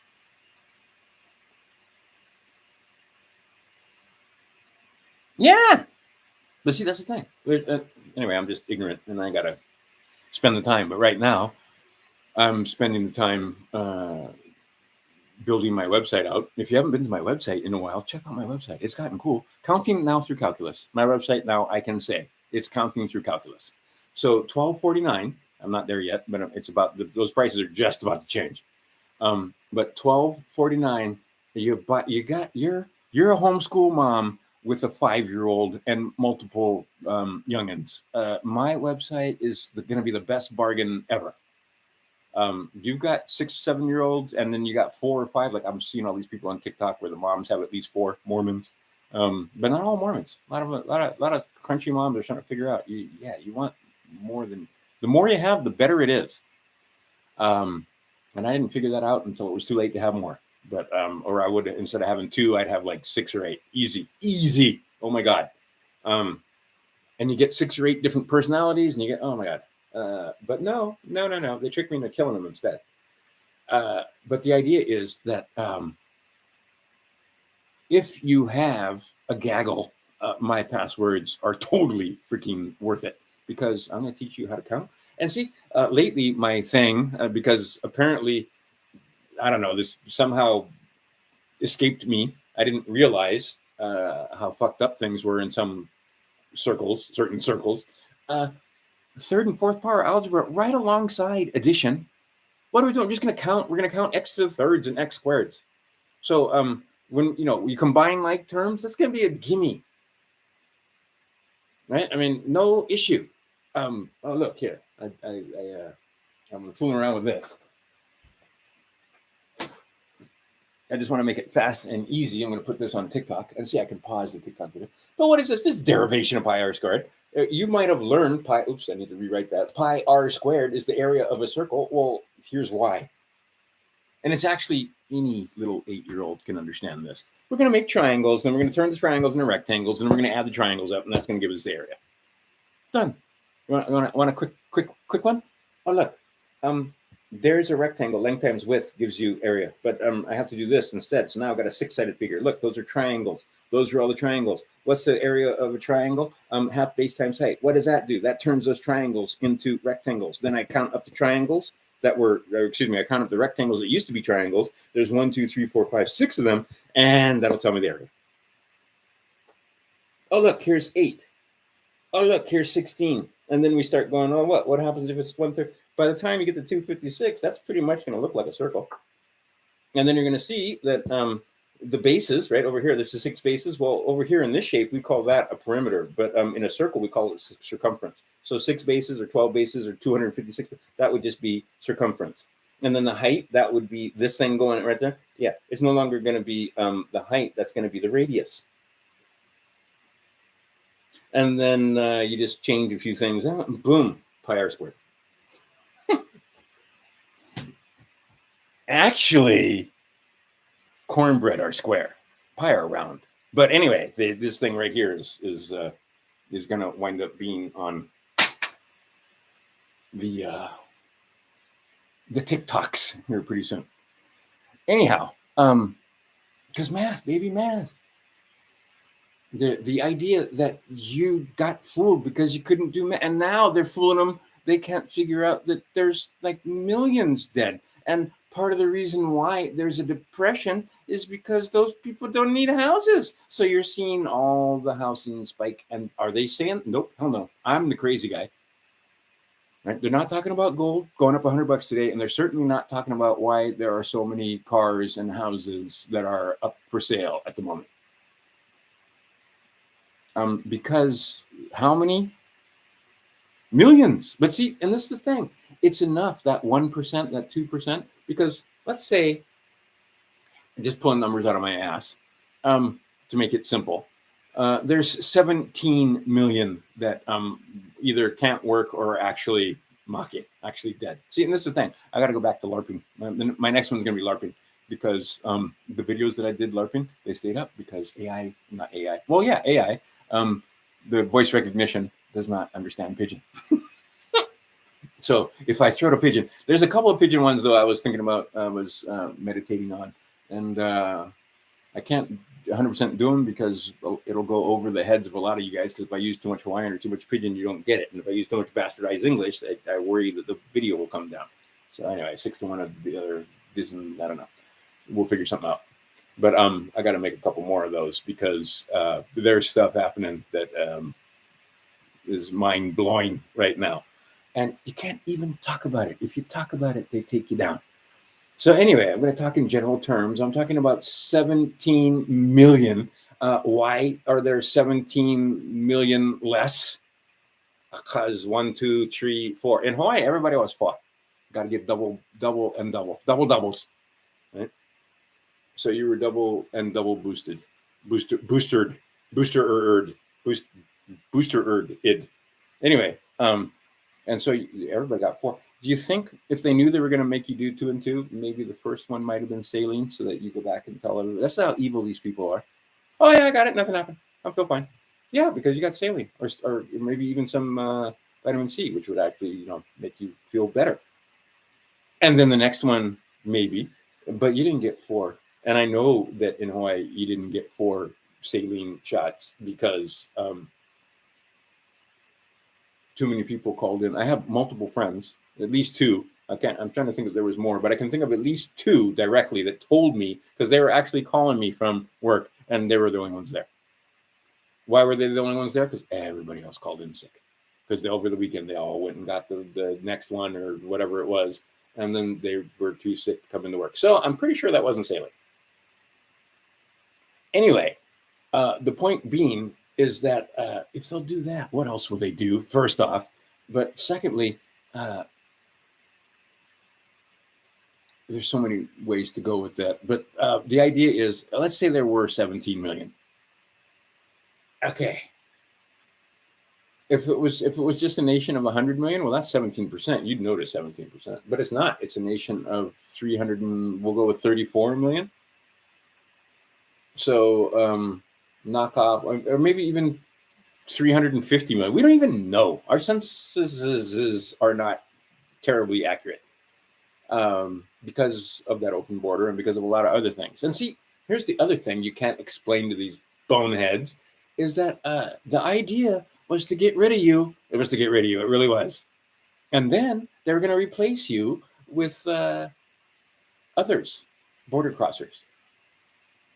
[SPEAKER 1] Yeah, but see, that's the thing. Anyway, I'm just ignorant, and I got to spend the time. But right now, I'm spending the time building my website out. If you haven't been to my website in a while, check out my website. It's gotten cool. Counting now through calculus. My website now, I can say it's counting through calculus. So $12.49. I'm not there yet, but it's about those prices are just about to change. But $12.49. You're a homeschool mom with a 5-year-old and multiple youngins. My website is going to be the best bargain ever. You've got 6 or 7-year-olds, and then you got 4 or 5. Like I'm seeing all these people on TikTok where the moms have at least 4 Mormons, but not all Mormons. A lot of crunchy moms are trying to figure out. You want more than the more you have, the better it is. And I didn't figure that out until it was too late to have more. But or I would, instead of having 2, I'd have like 6 or 8. Easy. Oh my God. And you get 6 or 8 different personalities, and you get, oh my God. But no. They tricked me into killing them instead. But the idea is that if you have a gaggle, my passwords are totally freaking worth it, because I'm going to teach you how to count. And see, lately my thing, because apparently, I don't know, this somehow escaped me. I didn't realize how fucked up things were in certain circles. Third and fourth power algebra right alongside addition. What are we doing? We're just going to count. We're going to count x to the thirds and x squareds. So when you combine like terms, that's going to be a gimme, right? I mean, no issue. Oh, look here. I'm fooling around with this. I just want to make it fast and easy. I'm going to put this on TikTok and see. I can pause the TikTok video. But what is this? This is derivation of pi r squared. You might have learned pi. Oops, I need to rewrite that. Pi r squared is the area of a circle. Well, here's why. And it's actually any little 8-year-old can understand this. We're going to make triangles, and we're going to turn the triangles into rectangles, and we're going to add the triangles up, and that's going to give us the area. Done. You want a quick one? Oh, look. There's a rectangle. Length times width gives you area. But I have to do this instead. So now I've got a 6-sided figure. Look, those are triangles. Those are all the triangles. What's the area of a triangle? Half base times height. What does that do? That turns those triangles into rectangles. Then I count up the triangles that were, I count up the rectangles that used to be triangles. There's 1, 2, 3, 4, 5, 6 of them. And that'll tell me the area. Oh, look, here's 8. Oh, look, here's 16. And then we start going, oh, what happens if it's 1/3? By the time you get to 256, that's pretty much going to look like a circle. And then you're going to see that the bases, right over here, this is 6 bases. Well, over here in this shape, we call that a perimeter. But in a circle, we call it circumference. So 6 bases or 12 bases or 256, that would just be circumference. And then the height, that would be this thing going right there. Yeah, it's no longer going to be the height. That's going to be the radius. And then you just change a few things out, and boom, pi r squared. Actually, cornbread are square, pi are round. But anyway, this thing right here is going to wind up being on the TikToks here pretty soon. Anyhow, because math, baby, math. The idea that you got fooled because you couldn't do math, and now they're fooling them. They can't figure out that there's like millions dead. And part of the reason why there's a depression is because those people don't need houses. So you're seeing all the housing spike. And are they saying, nope, hell no, I'm the crazy guy. Right? They're not talking about gold going up $100 today. And they're certainly not talking about why there are so many cars and houses that are up for sale at the moment. Because how many? Millions. But see, and this is the thing. It's enough, that 1%, that 2%, because let's say, just pulling numbers out of my ass, to make it simple, there's 17 million that either can't work or actually actually dead. See, and this is the thing. I got to go back to LARPing. My next one's going to be LARPing, because the videos that I did LARPing, they stayed up because AI, the voice recognition does not understand pigeon. So if I throw a pigeon, there's a couple of pigeon ones though I was thinking about, meditating on, and I can't 100% do them because it'll go over the heads of a lot of you guys, because if I use too much Hawaiian or too much pigeon, you don't get it. And if I use too much bastardized English, I worry that the video will come down. So anyway, 6-1 of the other Disney, I don't know. We'll figure something out. But I got to make a couple more of those, because there's stuff happening that is mind blowing right now. And you can't even talk about it. If you talk about it, they take you down. So anyway, I'm going to talk in general terms. I'm talking about 17 million. Why are there 17 million less? Because 1, 2, 3, 4. In Hawaii, everybody was 4. Got to get double doubles. Right? So you were double and double boosted. Booster id. Anyway, and so everybody got 4. Do you think if they knew they were going to make you do 2 and 2, maybe the first one might have been saline, so that you go back and tell everybody? That's how evil these people are. Oh yeah, I got it. Nothing happened. I feel fine. Yeah, because you got saline, or maybe even some vitamin C, which would actually make you feel better. And then the next one, maybe, but you didn't get 4. And I know that in Hawaii you didn't get 4 saline shots because too many people called in. I have multiple friends, at least 2. I'm trying to think if there was more, but I can think of at least 2 directly that told me, because they were actually calling me from work, and they were the only ones there. Why were they the only ones there? Because everybody else called in sick. Because over the weekend they all went and got the next one or whatever it was, and then they were too sick to come into work. So I'm pretty sure that wasn't saline. Anyway, the point being is that if they'll do that, what else will they do? First off, but secondly, there's so many ways to go with that. But the idea is, let's say there were 17 million. Okay. If it was just a nation of 100 million, well, that's 17%. You'd notice 17%, but it's not. It's a nation of 300 and we'll go with 34 million. So knock off, or maybe even 350 million. We don't even know. Our censuses are not terribly accurate because of that open border and because of a lot of other things. And see, here's the other thing you can't explain to these boneheads is that the idea was to get rid of you. It was to get rid of you. It really was. And then they were going to replace you with others, border crossers.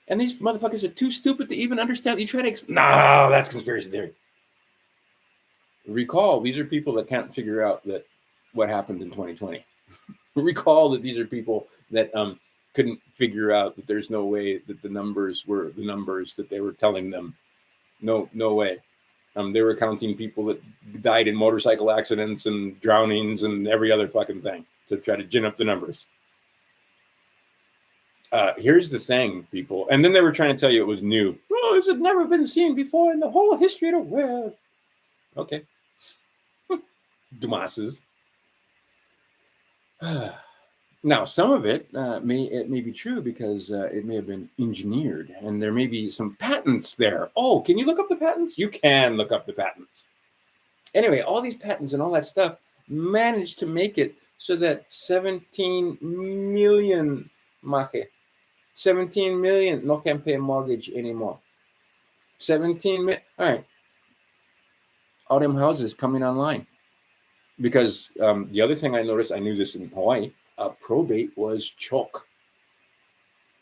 [SPEAKER 1] And these motherfuckers are too stupid to even understand. You try to no, that's conspiracy theory. Recall, these are people that can't figure out that what happened in 2020. Recall that these are people that couldn't figure out that there's no way that the numbers were the numbers that they were telling them. No way. They were counting people that died in motorcycle accidents and drownings and every other fucking thing to try to gin up the numbers. Here's the thing, people. And then they were trying to tell you it was new. Oh, this had never been seen before in the whole history of the world. Okay. Dumasses. Now, some of it may be true because it may have been engineered and there may be some patents there. Oh, can you look up the patents? You can look up the patents. Anyway, all these patents and all that stuff managed to make it so that 17 million 17 million no can pay mortgage anymore. 17 million. All right. All them houses coming online. Because the other thing I noticed, I knew this in Hawaii, probate was choke.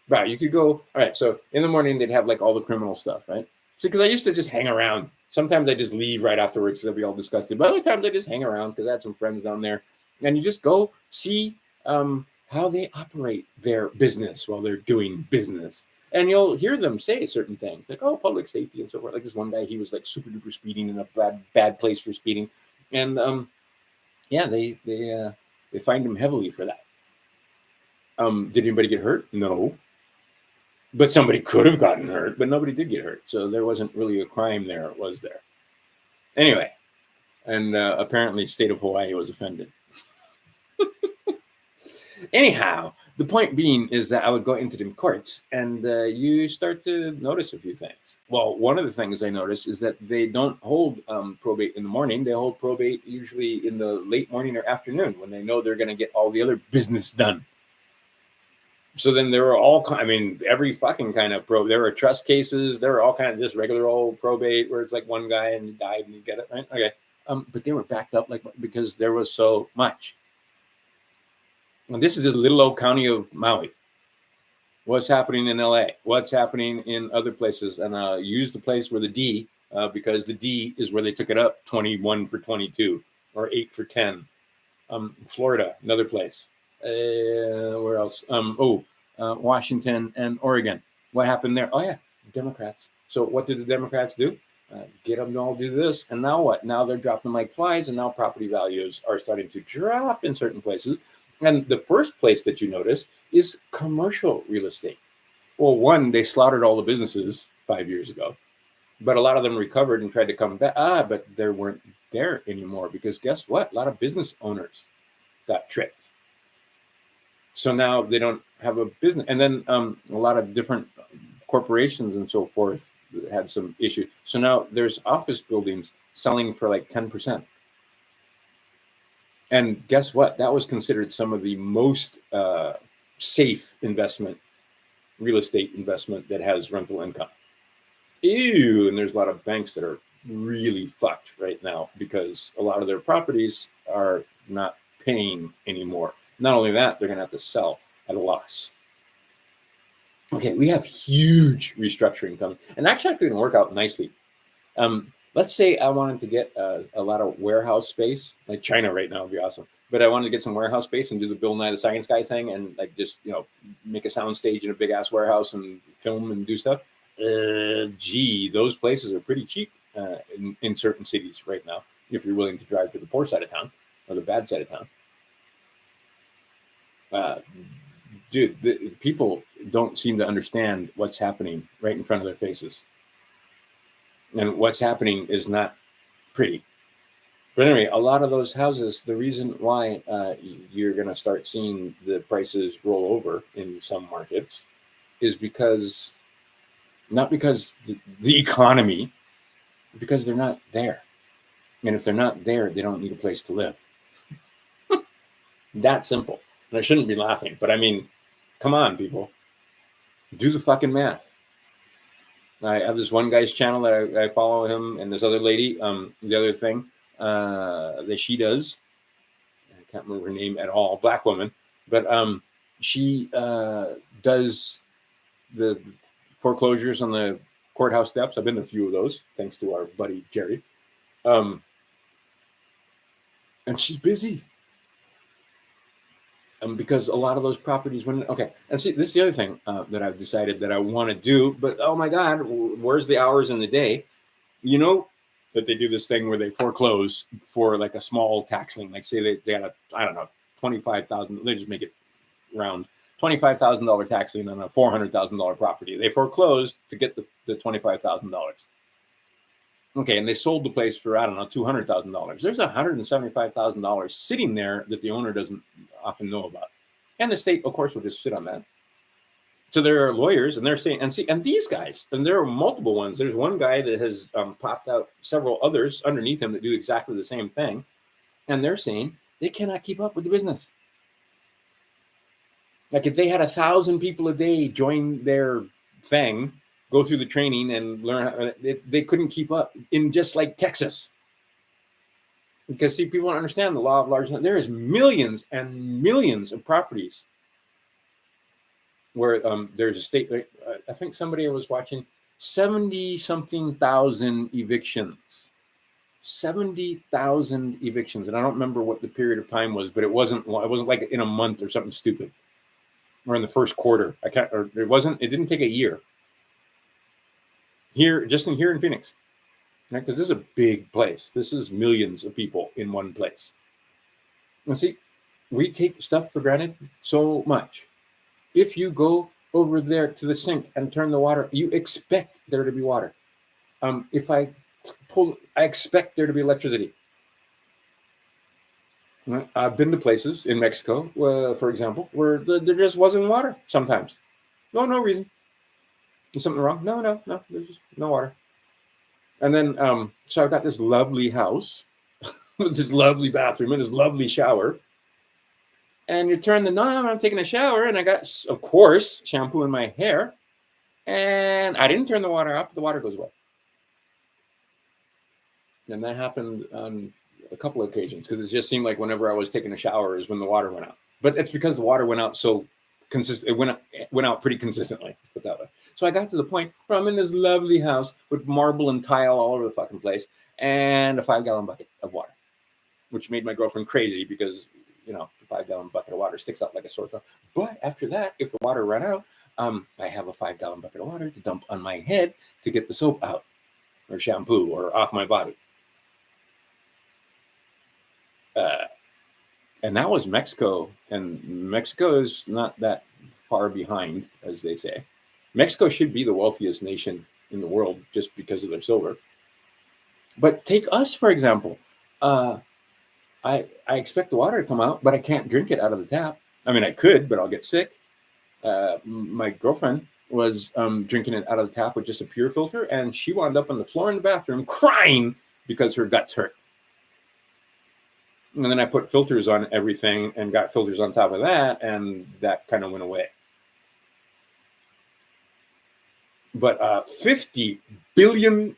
[SPEAKER 1] Right, you could go, all right, so in the morning they'd have like all the criminal stuff, right? So because I used to just hang around. Sometimes I just leave right afterwards because I'd be all disgusted. But other times I just hang around because I had some friends down there. And you just go see how they operate their business while they're doing business. And you'll hear them say certain things like, oh, public safety and so forth. Like this one guy, he was like super duper speeding in a bad place for speeding. And yeah, they fined him heavily for that. Did anybody get hurt? No. But somebody could have gotten hurt, but nobody did get hurt. So there wasn't really a crime there, was there? Anyway, and apparently state of Hawaii was offended. Anyhow, the point being is that I would go into them courts and you start to notice a few things. Well, one of the things I noticed is that they don't hold probate in the morning. They hold probate usually in the late morning or afternoon when they know they're going to get all the other business done. So then there were all, every fucking kind of probate. There were trust cases. There were all kind of just regular old probate where it's like one guy and he died and you get it, right? Okay. But they were backed up because there was so much. And this is just little old county of Maui. What's happening in LA? What's happening in other places? And use the place where the D, because the D is where they took it up 21 for 22 or 8 for 10. Florida, another place. Where else? Washington and Oregon. What happened there? Oh, yeah, Democrats. So what did the Democrats do? Get them to all do this. And now what? Now they're dropping like flies, and now property values are starting to drop in certain places. And the first place that you notice is commercial real estate. Well, one, they slaughtered all the businesses 5 years ago, but a lot of them recovered and tried to come back. But they weren't there anymore because guess what? A lot of business owners got tricked. So now they don't have a business. And then a lot of different corporations and so forth had some issues. So now there's office buildings selling for like 10%. And guess what? That was considered some of the most safe real estate investment that has rental income. Ew, and there's a lot of banks that are really fucked right now because a lot of their properties are not paying anymore. Not only that, they're going to have to sell at a loss. Okay, we have huge restructuring coming. And actually, it's going to work out nicely. Let's say I wanted to get a lot of warehouse space, like China right now would be awesome. But I wanted to get some warehouse space and do the Bill Nye the Science Guy thing and like just, make a sound stage in a big ass warehouse and film and do stuff. Those places are pretty cheap in certain cities right now, if you're willing to drive to the poor side of town. or the bad side of town. Dude, people don't seem to understand what's happening right in front of their faces. And what's happening is not pretty. But anyway, a lot of those houses, the reason why you're going to start seeing the prices roll over in some markets is because, not because the economy, because they're not there. And if they're not there, they don't need a place to live. That simple. And I shouldn't be laughing, but I mean, come on, people. Do the fucking math. I have this one guy's channel that I follow him, and this other lady, the other thing that she does, I can't remember her name at all, black woman, but she does the foreclosures on the courthouse steps. I've been to a few of those, thanks to our buddy Jerry. And she's busy. Because a lot of those properties went okay. And see, this is the other thing that I've decided that I want to do. But oh my God, where's the hours in the day? You know that they do this thing where they foreclose for like a small tax lien. Like say they had a, I don't know, 25,000. They just make it round, $25,000 tax lien on a $400,000 property. They foreclosed to get the $25,000. Okay, and they sold the place for, I don't know, $200,000. There's $175,000 sitting there that the owner doesn't often know about. And the state, of course, will just sit on that. So there are lawyers, and they're saying, and these guys, and there are multiple ones. There's one guy that has popped out several others underneath him that do exactly the same thing. And they're saying they cannot keep up with the business. Like if they had 1,000 people a day join their thing, go through the training and learn, they couldn't keep up in just like Texas. Because see, people don't understand the law of large numbers. There is millions and millions of properties where there's a state, I think somebody was watching 70-something thousand evictions. 70,000 evictions. And I don't remember what the period of time was, but it wasn't like in a month or something stupid. Or in the first quarter. It didn't take a year. Here in Phoenix, right? Because this is a big place. This is millions of people in one place. And see, we take stuff for granted so much. If you go over there to the sink and turn the water, you expect there to be water. If I expect there to be electricity. I've been to places in Mexico, for example, where there just wasn't water sometimes. No reason. Is something wrong? No. There's just no water. And then, so I've got this lovely house with this lovely bathroom and this lovely shower. And you turn the knob, I'm taking a shower, and I got, of course, shampoo in my hair. And I didn't turn the water up, the water goes away. And that happened on a couple of occasions because it just seemed like whenever I was taking a shower is when the water went out. But it's because the water went out so consistent. It went out pretty consistently, put that way. So I got to the point where I'm in this lovely house with marble and tile all over the fucking place and a 5-gallon bucket of water, which made my girlfriend crazy because, you know, the 5-gallon bucket of water sticks out like a sore thumb. But after that, if the water ran out, I have a 5-gallon bucket of water to dump on my head to get the soap out or shampoo or off my body. And that was Mexico, and Mexico is not that far behind, as they say. Mexico should be the wealthiest nation in the world just because of their silver. But take us, for example. I expect the water to come out, but I can't drink it out of the tap. I mean, I could, but I'll get sick. My girlfriend was drinking it out of the tap with just a pure filter, and she wound up on the floor in the bathroom crying because her guts hurt. And then I put filters on everything and got filters on top of that, and that kind of went away. But $50 billion,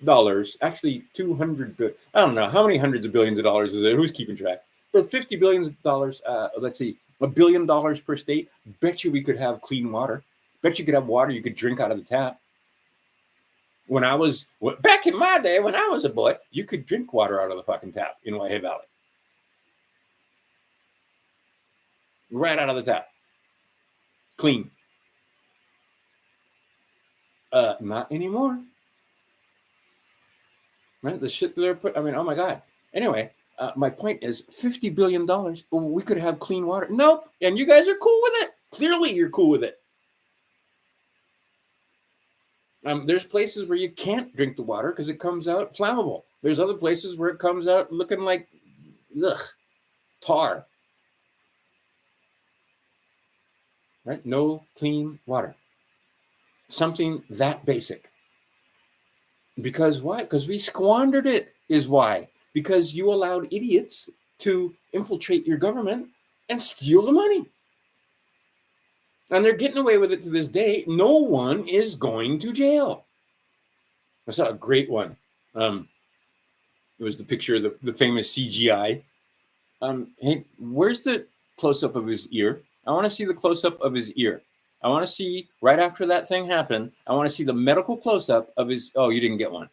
[SPEAKER 1] actually 200 billion. I don't know how many hundreds of billions of dollars is it? Who's keeping track? But $50 billion, let's see, $1 billion per state. Bet you we could have clean water. Bet you could have water you could drink out of the tap. When I was, back in my day, when I was a boy, you could drink water out of the fucking tap in Whitehead Valley. Right out of the tap. Clean. Not anymore. Right? The shit they're put, I mean, oh my God. Anyway, My point is $50 billion. We could have clean water. Nope. And you guys are cool with it. Clearly, you're cool with it. There's places where you can't drink the water because it comes out flammable. There's other places where it comes out looking like tar. Right? No clean water. Something that basic. Because why? Because we squandered it is why. Because you allowed idiots to infiltrate your government and steal the money. And they're getting away with it to this day. No one is going to jail. I saw a great one. It was the picture of the famous CGI. Hey, where's the close-up of his ear? I want to see the close-up of his ear. I want to see, right after that thing happened, I want to see the medical close-up of his... Oh, you didn't get one.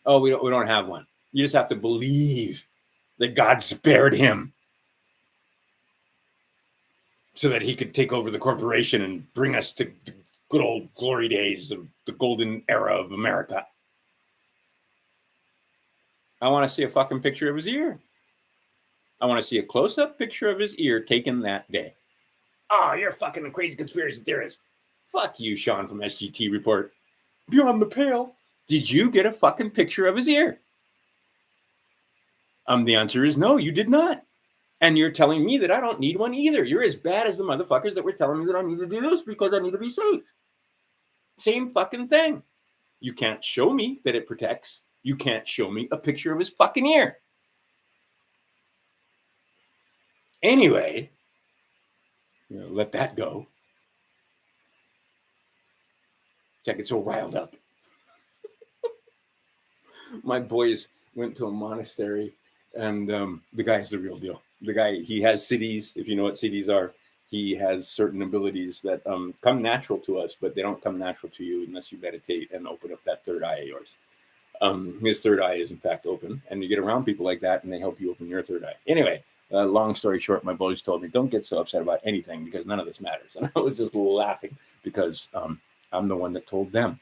[SPEAKER 1] Oh, we don't have one. You just have to believe that God spared him so that he could take over the corporation and bring us to the good old glory days of the golden era of America. I want to see a fucking picture of his ear. I want to see a close-up picture of his ear taken that day. Oh, you're a fucking crazy conspiracy theorist. Fuck you, Sean from SGT Report. Beyond the pale. Did you get a fucking picture of his ear? The answer is no, you did not. And you're telling me that I don't need one either. You're as bad as the motherfuckers that were telling me that I need to do this because I need to be safe. Same fucking thing. You can't show me that it protects. You can't show me a picture of his fucking ear. Anyway, let that go. I get so riled up. My boys went to a monastery, and the guy's the real deal. The guy, he has siddhis. If you know what siddhis are, he has certain abilities that come natural to us, but they don't come natural to you unless you meditate and open up that third eye of yours. His third eye is in fact open, and you get around people like that, and they help you open your third eye. Anyway, long story short, my boys told me, don't get so upset about anything because none of this matters. And I was just laughing because I'm the one that told them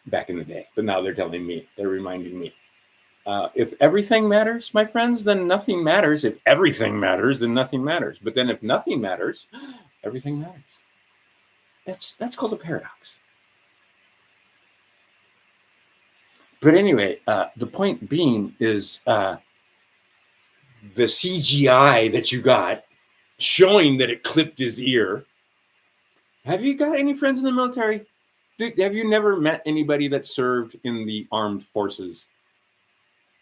[SPEAKER 1] back in the day. But now they're telling me, they're reminding me. If everything matters, my friends, then nothing matters. If everything matters, then nothing matters. But then if nothing matters, everything matters. That's called a paradox. But anyway, the point being is the CGI that you got showing that it clipped his ear. Have you got any friends in the military? Have you never met anybody that served in the armed forces?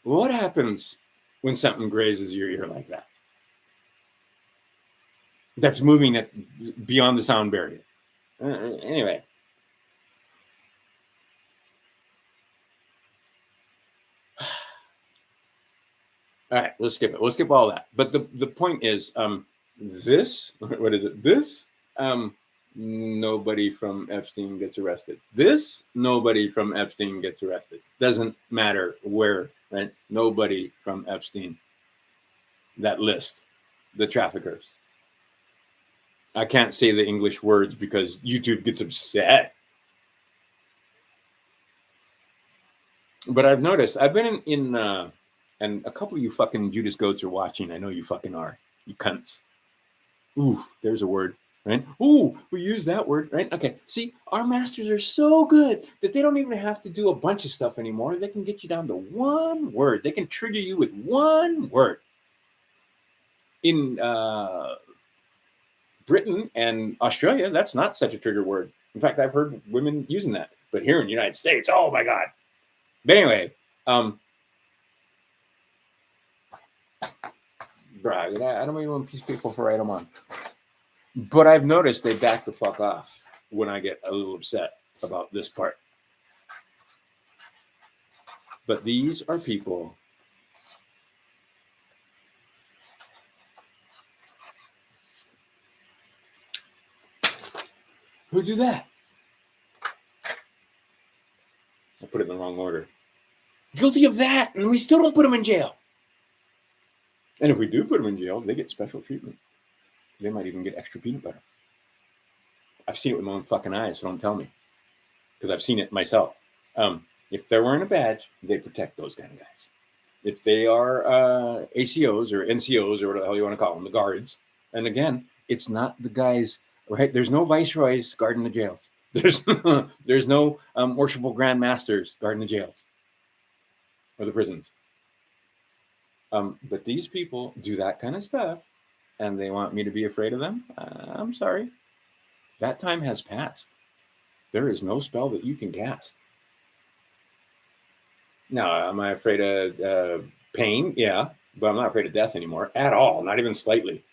[SPEAKER 1] What happens when something grazes your ear like that? That's moving it beyond the sound barrier. Anyway. All right, let's skip it. We'll skip all that. But the point is, this, what is it? This, nobody from Epstein gets arrested. This, nobody from Epstein gets arrested. Doesn't matter where, right? Nobody from Epstein. That list, the traffickers. I can't say the English words because YouTube gets upset. But I've noticed, I've been in and a couple of you fucking Judas goats are watching. I know you fucking are. You cunts. Ooh, there's a word, right? Ooh, we use that word, right? Okay. See, our masters are so good that they don't even have to do a bunch of stuff anymore. They can get you down to one word. They can trigger you with one word. In Britain and Australia, that's not such a trigger word. In fact, I've heard women using that. But here in the United States, oh my God. But anyway, brag. I don't even want these people to write them on. But I've noticed they back the fuck off when I get a little upset about this part. But these are people who do that. I put it in the wrong order. Guilty of that, and we still don't put them in jail. And if we do put them in jail, they get special treatment. They might even get extra peanut butter. I've seen it with my own fucking eyes, so don't tell me. Because I've seen it myself. If they're wearing a badge, they protect those kind of guys. if they are ACOs or NCOs or whatever the hell you want to call them, the guards. And again, it's not the guys, right? There's no viceroys guarding the jails. There's no worshipful grand masters guarding the jails or the prisons. But these people do that kind of stuff, and they want me to be afraid of them. I'm sorry. That time has passed. There is no spell that you can cast. Now, am I afraid of pain? Yeah, but I'm not afraid of death anymore at all, not even slightly.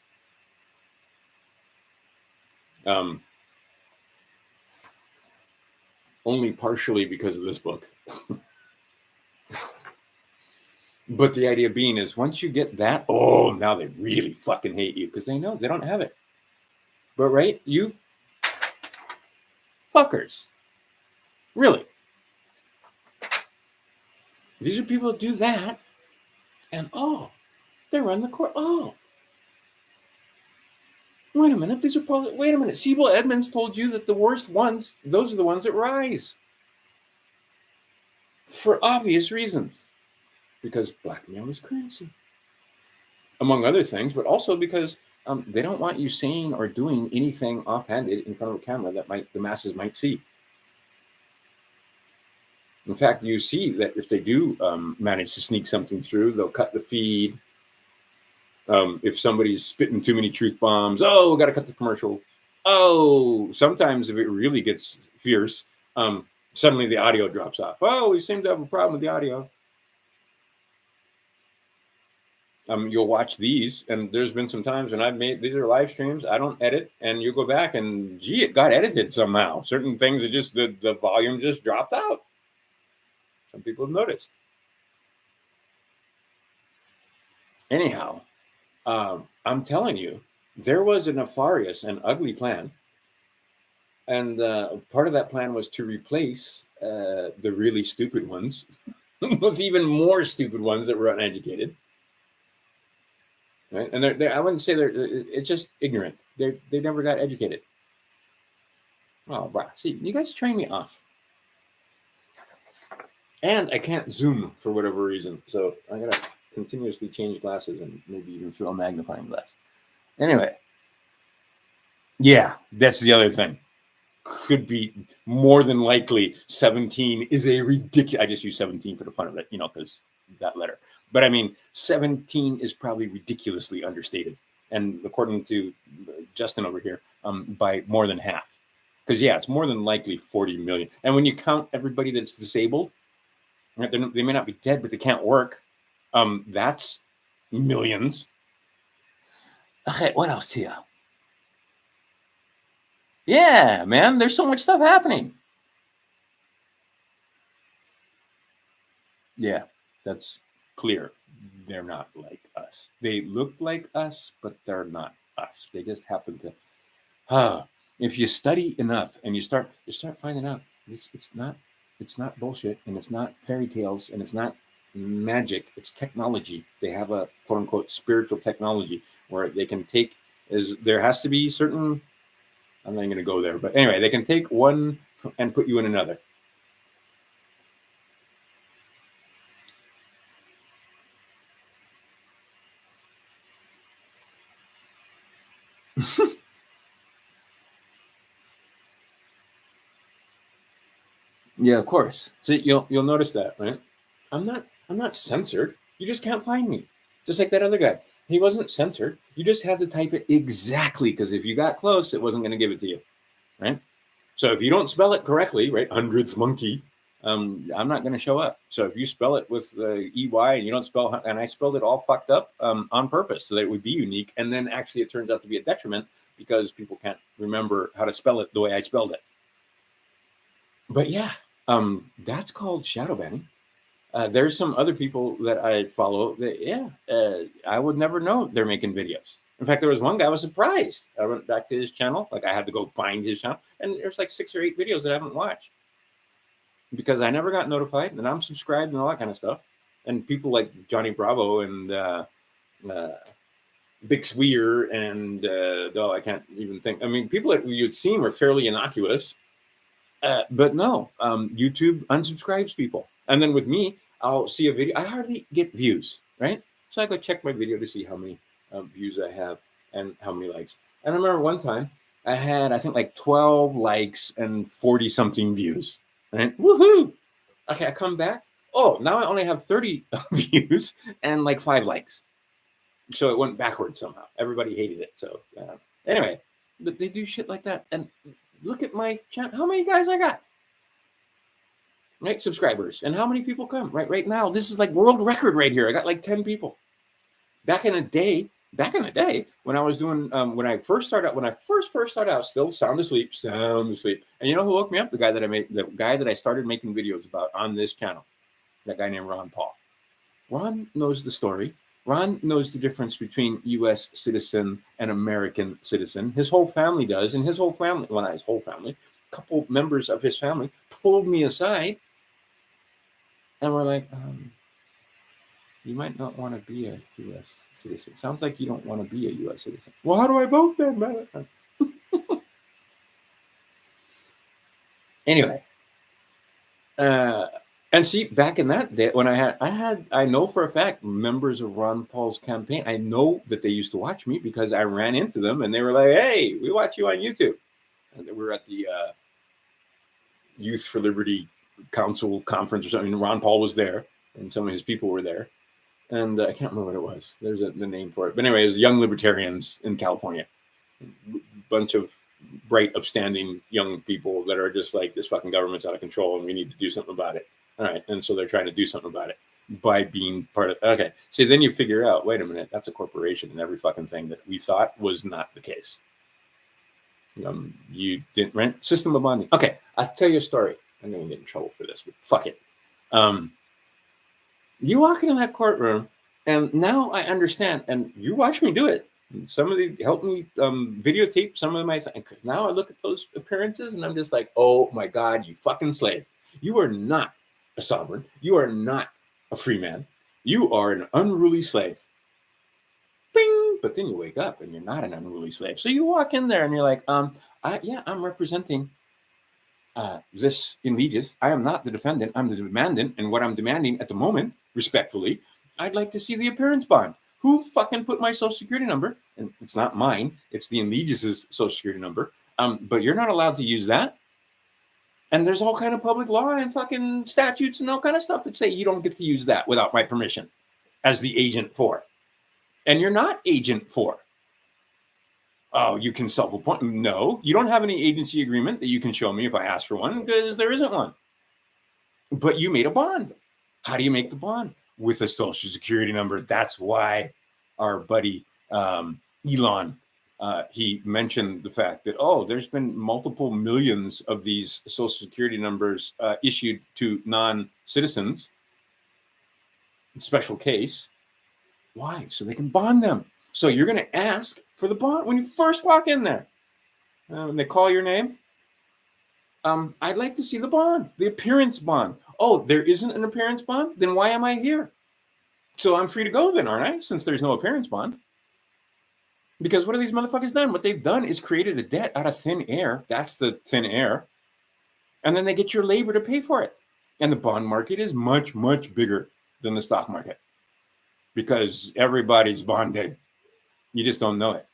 [SPEAKER 1] Only partially because of this book. But the idea being is once you get that, oh, now they really fucking hate you because they know they don't have it. But right, you fuckers. Really. These are people that do that, and oh, they run the court. Oh, wait a minute. These are wait a minute. Siebel Edmonds told you that the worst ones, those are the ones that rise. For obvious reasons. Because blackmail is currency. Among other things, but also because they don't want you saying or doing anything offhanded in front of a camera that the masses might see. In fact, you see that if they do manage to sneak something through, they'll cut the feed. If somebody's spitting too many truth bombs, oh, we got to cut the commercial. Oh, sometimes if it really gets fierce, suddenly the audio drops off. Oh, we seem to have a problem with the audio. You'll watch these, and there's been some times when I've made, these are live streams, I don't edit, and you go back and, gee, it got edited somehow. Certain things, it just, the volume just dropped out. Some people have noticed. Anyhow, I'm telling you, there was a nefarious and ugly plan. And part of that plan was to replace the really stupid ones with even more stupid ones that were uneducated. Right? And I wouldn't say it's just ignorant. They never got educated. Oh, wow. See, you guys train me off. And I can't zoom for whatever reason. So I got to continuously change glasses and maybe even throw a magnifying glass. Anyway. Yeah, that's the other thing. Could be more than likely 17 is a ridiculous. I just use 17 for the fun of it, because that letter. But I mean, 17 is probably ridiculously understated. And according to Justin over here, by more than half. Because, yeah, it's more than likely 40 million. And when you count everybody that's disabled, right, they may not be dead, but they can't work. That's millions. Okay, what else here? Yeah, man, there's so much stuff happening. Yeah, that's clear. They're not like us. They look like us, but they're not us. They just happen to. If you study enough and you start finding out it's not bullshit, and it's not fairy tales, and it's not magic. It's technology. They have a quote unquote spiritual technology where they can take. There has to be certain. I'm not going to go there, but anyway, they can take one and put you in another. Yeah, of course. So you'll notice that, right? I'm not censored. You just can't find me. Just like that other guy. He wasn't censored. You just had to type it exactly, because if you got close, it wasn't going to give it to you, right? So if you don't spell it correctly, right, hundredth monkey, I'm not going to show up. So if you spell it with EY and you don't spell, and I spelled it all fucked up on purpose so that it would be unique, and then actually it turns out to be a detriment because people can't remember how to spell it the way I spelled it. But yeah, that's called shadow banning. There's some other people that I follow that, I would never know they're making videos. In fact, there was one guy I was surprised. I went back to his channel. Like, I had to go find his channel. And there's like 6 or 8 videos that I haven't watched because I never got notified, and I'm subscribed and all that kind of stuff. And people like Johnny Bravo and Big Sweer and, I can't even think. I mean, people that you'd seen were fairly innocuous. But no, YouTube unsubscribes people. And then with me, I'll see a video. I hardly get views, right? So I go check my video to see how many views I have and how many likes. And I remember one time I had, I think, like 12 likes and 40 something views. Right? Woohoo! Okay, I come back. Oh, now I only have 30 views and like 5 likes. So it went backwards somehow. Everybody hated it. So anyway, but they do shit like that. And look at my channel. How many guys I got? Right, subscribers, and how many people come right now? This is like world record right here. I got like 10 people. Back in the day, when I was doing when I first started out, still sound asleep. And you know who woke me up? The guy that I started making videos about on this channel. That guy named Ron Paul. Ron knows the story. Ron knows the difference between U.S. citizen and American citizen. His whole family does, and his whole family, well, not his whole family, a couple members of his family pulled me aside. And we're like, you might not want to be a U.S. citizen. Sounds like you don't want to be a U.S. citizen. Well, how do I vote then, man? Anyway, and see, back in that day, when I know for a fact members of Ron Paul's campaign. I know that they used to watch me because I ran into them and they were like, "Hey, we watch you on YouTube." And we were at the Youth for Liberty Council conference or something. Ron Paul was there, and some of his people were there, and I can't remember what it was. There's the name for it, but anyway, it was Young Libertarians in California, a bunch of bright, upstanding young people that are just like, this fucking government's out of control, and we need to do something about it. All right, and so they're trying to do something about it by being part of. Okay, so then you figure out, wait a minute, that's a corporation, and every fucking thing that we thought was not the case. You didn't rent system of bonding. Okay, I'll tell you a story. I'm going to get in trouble for this, but fuck it. You walk into that courtroom, and now I understand, and you watch me do it. Somebody helped me videotape some of my. Now I look at those appearances, and I'm just like, oh my God, you fucking slave. You are not a sovereign. You are not a free man. You are an unruly slave. Bing! But then you wake up, and you're not an unruly slave. So you walk in there, and you're like, I'm representing this in legis. I am not the defendant. I'm the demandant. And what I'm demanding at the moment, respectfully, I'd like to see the appearance bond. Who fucking put my social security number? And it's not mine. It's the Allegis's social security number. But you're not allowed to use that. And there's all kind of public law and fucking statutes and all kind of stuff that say you don't get to use that without my permission as the agent for. And you're not agent for. Oh, you can self-appoint. No, you don't have any agency agreement that you can show me if I ask for one, because there isn't one. But you made a bond. How do you make the bond? With a social security number. That's why our buddy Elon, he mentioned the fact that, there's been multiple millions of these social security numbers issued to non-citizens. Special case. Why? So they can bond them. So you're going to ask for the bond when you first walk in there. When they call your name, I'd like to see the bond, the appearance bond. Oh, there isn't an appearance bond? Then why am I here? So I'm free to go then, aren't I? Since there's no appearance bond. Because what have these motherfuckers done? What they've done is created a debt out of thin air. That's the thin air. And then they get your labor to pay for it. And the bond market is much, much bigger than the stock market. Because everybody's bonded. You just don't know it.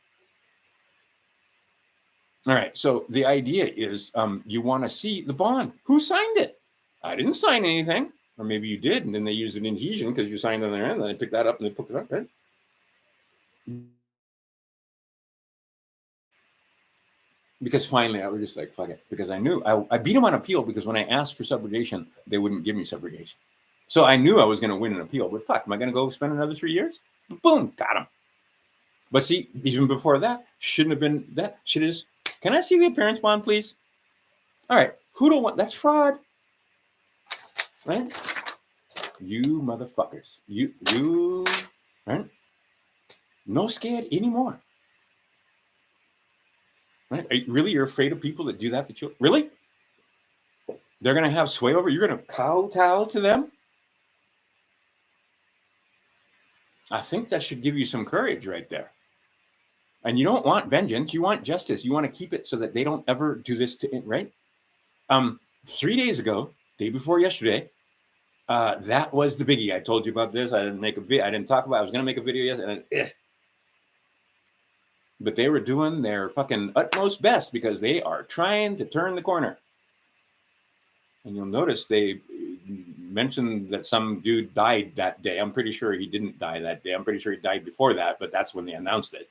[SPEAKER 1] All right. So the idea is you want to see the bond. Who signed it? I didn't sign anything. Or maybe you did, and then they used an adhesion because you signed on their end, and they picked that up and they put it up, right? Because finally I was just like, fuck it. Because I knew I beat them on appeal, because when I asked for subrogation, they wouldn't give me subrogation. So I knew I was going to win an appeal. But fuck, am I going to go spend another 3 years? Boom, got him. But see, even before that, shouldn't have been that. Should have just, can I see the appearance bond, please? All right. Who don't want, that's fraud. Right? You motherfuckers. You, right? No scared anymore. Right? You're afraid of people that do that to children? Really? They're going to have sway over, you're going to kowtow to them? I think that should give you some courage right there. And you don't want vengeance. You want justice. You want to keep it so that they don't ever do this to it, right? 3 days ago, day before yesterday, That was the biggie. I told you about this. I didn't make a video. I didn't talk about it. I was going to make a video yesterday. But they were doing their fucking utmost best because they are trying to turn the corner. And you'll notice they mentioned that some dude died that day. I'm pretty sure he didn't die that day. I'm pretty sure he died before that, but that's when they announced it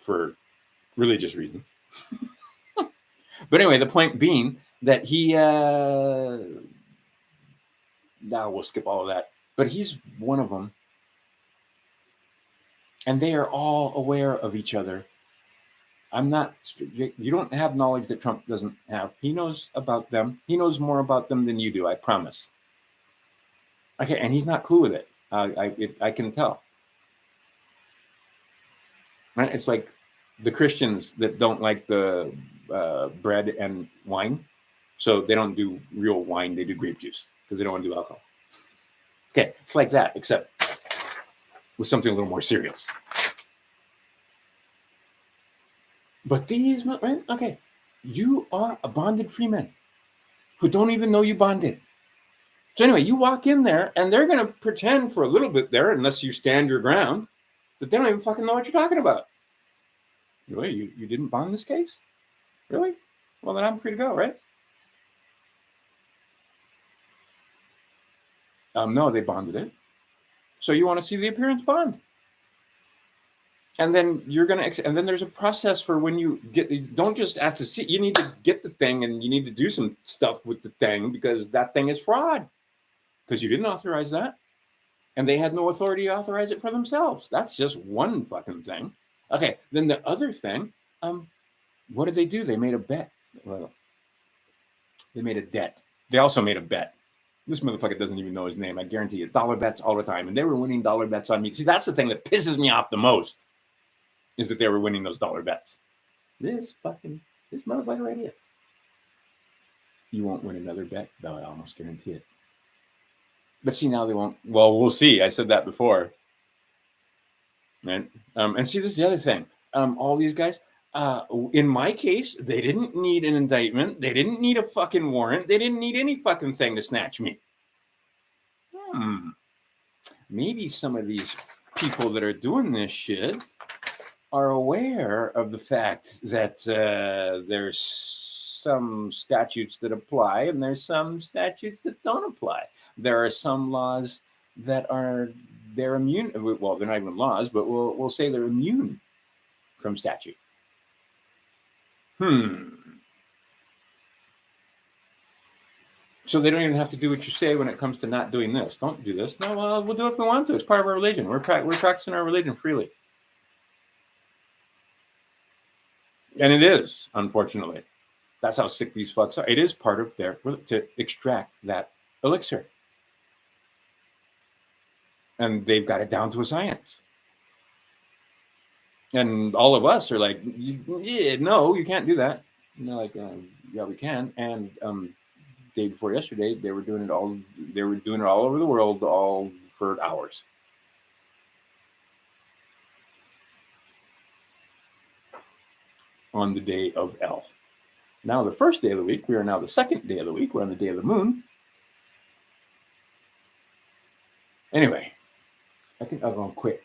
[SPEAKER 1] for religious reasons. But anyway, the point being that he, now we'll skip all of that, but he's one of them. And they are all aware of each other. You don't have knowledge that Trump doesn't have. He knows about them. He knows more about them than you do, I promise. Okay, and he's not cool with it. I can tell. Right? It's like the Christians that don't like the bread and wine. So they don't do real wine, they do grape juice because they don't want to do alcohol. Okay, it's like that, except with something a little more serious. But these, right? Okay, you are a bonded free man who don't even know you bonded. So anyway, you walk in there and they're going to pretend for a little bit there, unless you stand your ground, that they don't even fucking know what you're talking about. Really? You didn't bond this case? Really? Well, then I'm free to go, right? No, they bonded it. So you want to see the appearance bond. And then and then there's a process for when you don't just ask to see, you need to get the thing and you need to do some stuff with the thing because that thing is fraud because you didn't authorize that. And they had no authority to authorize it for themselves. That's just one fucking thing. Okay, then the other thing, what did they do? They made a bet. Well, they made a debt. They also made a bet. This motherfucker doesn't even know his name. I guarantee you, dollar bets all the time. And they were winning dollar bets on me. See, that's the thing that pisses me off the most, is that they were winning those dollar bets. This motherfucker right here. You won't win another bet. No, I almost guarantee it. But see, now they won't. Well, we'll see. I said that before. Right? And see, this is the other thing. All these guys, in my case, they didn't need an indictment. They didn't need a fucking warrant. They didn't need any fucking thing to snatch me. Maybe some of these people that are doing this shit are aware of the fact that there's some statutes that apply and there's some statutes that don't apply. There are some laws that they're immune. Well, they're not even laws, but we'll say they're immune from statute. So they don't even have to do what you say when it comes to not doing this. Don't do this. No, well, we'll do it if we want to. It's part of our religion. We're practicing our religion freely. And it is, unfortunately. That's how sick these fucks are. It is part of to extract that elixir. And they've got it down to a science. And all of us are like, no, you can't do that. And they're like, yeah, we can. And day before yesterday, they were doing it all over the world, all for hours. On the day of El. Now the first day of the week, we are now the second day of the week. We're on the day of the moon. Anyway, I think I'll go quit.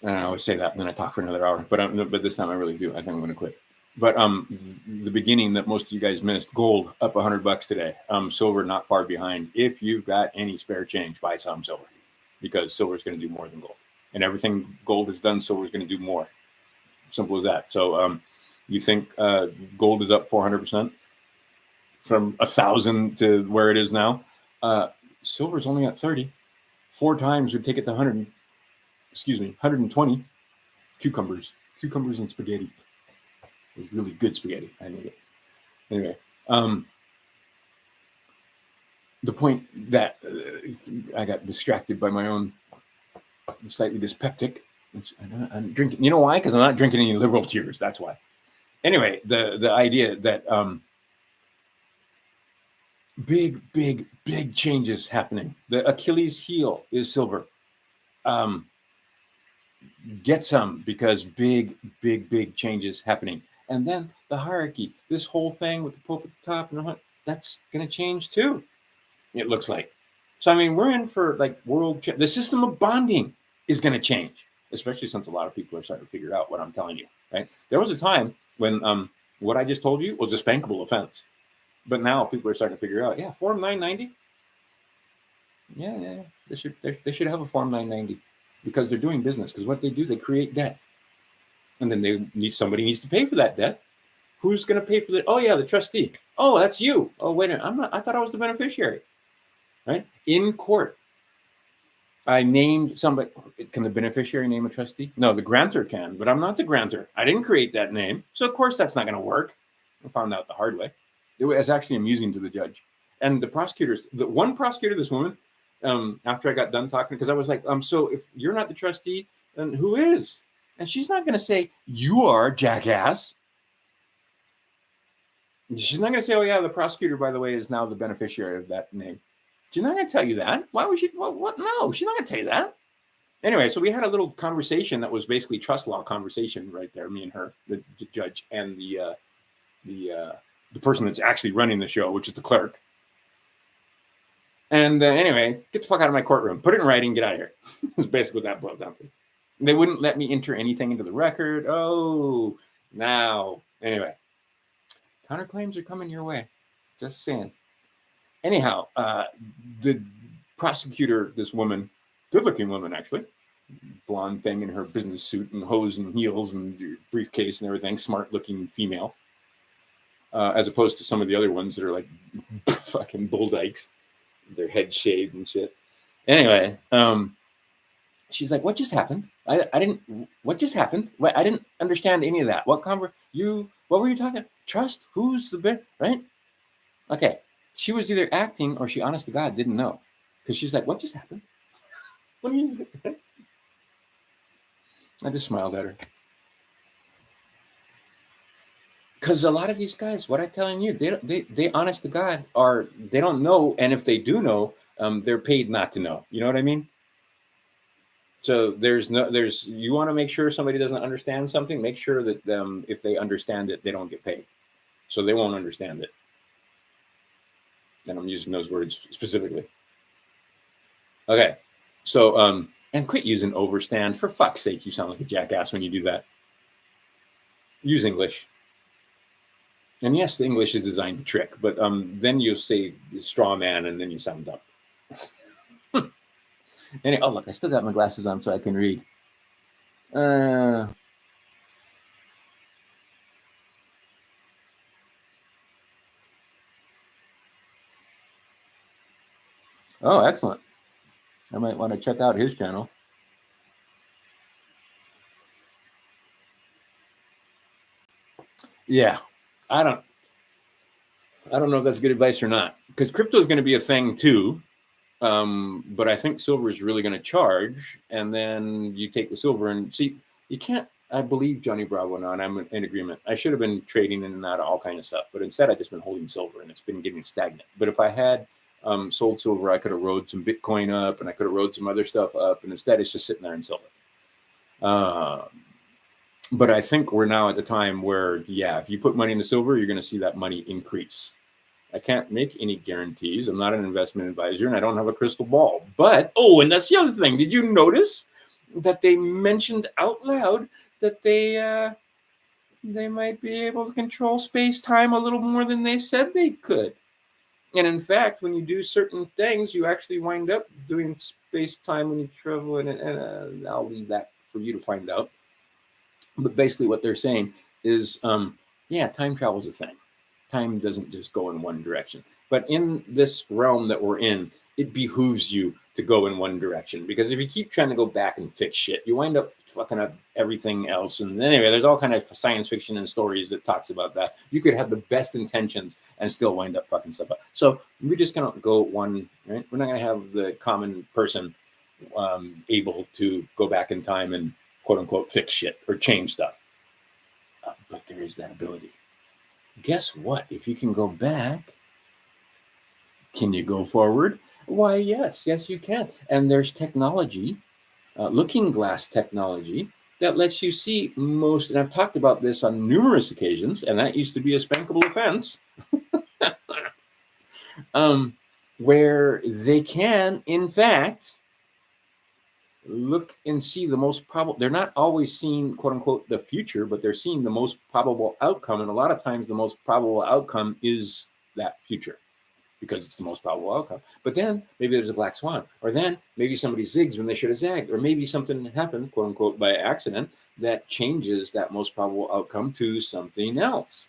[SPEAKER 1] And I always say that, and then I talk for another hour. But this time I really do. I think I'm going to quit. But the beginning that most of you guys missed, gold up $100 today. Silver not far behind. If you've got any spare change, buy some silver, because silver is going to do more than gold. And everything gold has done, silver is going to do more. Simple as that. So you think gold is up 400% from 1,000 to where it is now? Silver is only at 30. 4 times would take it to 120. Cucumbers and spaghetti. It was really good spaghetti. I made it. Anyway, the point that I got distracted by my own slightly dyspeptic. I'm drinking. You know why? Because I'm not drinking any liberal tears. That's why. Anyway, the idea that big changes happening. The Achilles heel is silver. Get some, because big changes happening. And then the hierarchy, this whole thing with the Pope at the top, and that's going to change too. It looks like. So I mean, we're in for like the system of bonding is going to change, especially since a lot of people are starting to figure out what I'm telling you. Right? There was a time when what I just told you was a spankable offense, but now people are starting to figure out, yeah, Form 990. Yeah. They should have a Form 990 because they're doing business. Because what they do, they create debt, and then somebody needs to pay for that debt. Who's going to pay for that? Oh yeah, the trustee. Oh, that's you. Oh wait a minute, I'm not. I thought I was the beneficiary. Right? In court, I named somebody. Can the beneficiary name a trustee? No, the grantor can, but I'm not the grantor. I didn't create that name. So, of course, that's not going to work. I found out the hard way. It was actually amusing to the judge. And the prosecutors, the one prosecutor, this woman, after I got done talking, because I was like, so if you're not the trustee, then who is? And she's not going to say, you are, jackass. She's not going to say, oh, yeah, the prosecutor, by the way, is now the beneficiary of that name. She's not going to tell you that. Why would she? What? No, she's not going to tell you that. Anyway, so we had a little conversation that was basically trust law conversation right there, me and her, the judge, and the person that's actually running the show, which is the clerk. And anyway, get the fuck out of my courtroom. Put it in writing. Get out of here. That's basically what that boiled down to. They wouldn't let me enter anything into the record. Oh, now. Anyway, counterclaims are coming your way. Just saying. Anyhow, the prosecutor, this woman, good-looking woman, actually, blonde thing in her business suit and hose and heels and briefcase and everything, smart-looking female, as opposed to some of the other ones that are like fucking bull dykes, their head shaved and shit. Anyway, she's like, "What just happened? I didn't. What just happened? I didn't understand any of that. What were you talking? Trust? Who's the bit? Right? Okay." She was either acting or she, honest to God, didn't know. Because she's like, what just happened? What are you? I just smiled at her. Because a lot of these guys, what I'm telling you, they honest to God, they don't know. And if they do know, they're paid not to know. You know what I mean? So you want to make sure somebody doesn't understand something, make sure that if they understand it, they don't get paid. So they won't understand it. And I'm using those words specifically. Okay. So, and quit using overstand. For fuck's sake, you sound like a jackass when you do that. Use English. And yes, the English is designed to trick, but then you say straw man and then you sound dumb. Anyway, oh, look, I still got my glasses on so I can read. Oh, excellent. I might want to check out his channel. Yeah, I don't know if that's good advice or not, because crypto is going to be a thing too. But I think silver is really going to charge, and then you take the silver and see, you can't, I believe Johnny Bravo now, and I'm in agreement. I should have been trading in and out of all kinds of stuff, but instead I just been holding silver and it's been getting stagnant. But if I had sold silver, I could have rode some Bitcoin up and I could have rode some other stuff up, and instead it's just sitting there in silver. But I think we're now at the time where, yeah, if you put money into silver, you're going to see that money increase. I can't make any guarantees. I'm not an investment advisor and I don't have a crystal ball. But, and that's the other thing. Did you notice that they mentioned out loud that they might be able to control space-time a little more than they said they could? And in fact, when you do certain things, you actually wind up doing space-time when you travel. And I'll leave that for you to find out. But basically what they're saying is, time travel is a thing. Time doesn't just go in one direction. But in this realm that we're in, it behooves you to go in one direction. Because if you keep trying to go back and fix shit, you wind up fucking up everything else. And anyway, there's all kind of science fiction and stories that talks about that. You could have the best intentions and still wind up fucking stuff up. So we're just going to go one, right? We're not going to have the common person able to go back in time and quote unquote fix shit or change stuff. But there is that ability. Guess what? If you can go back, can you go forward? Why, yes, you can. And there's technology, looking glass technology, that lets you see most, and I've talked about this on numerous occasions, and that used to be a spankable offense, where they can, in fact, look and see the most probable. They're not always seeing, quote unquote, the future, but they're seeing the most probable outcome. And a lot of times the most probable outcome is that future because it's the most probable outcome. But then maybe there's a black swan, or then maybe somebody zigs when they should have zagged, or maybe something happened, quote unquote, by accident that changes that most probable outcome to something else.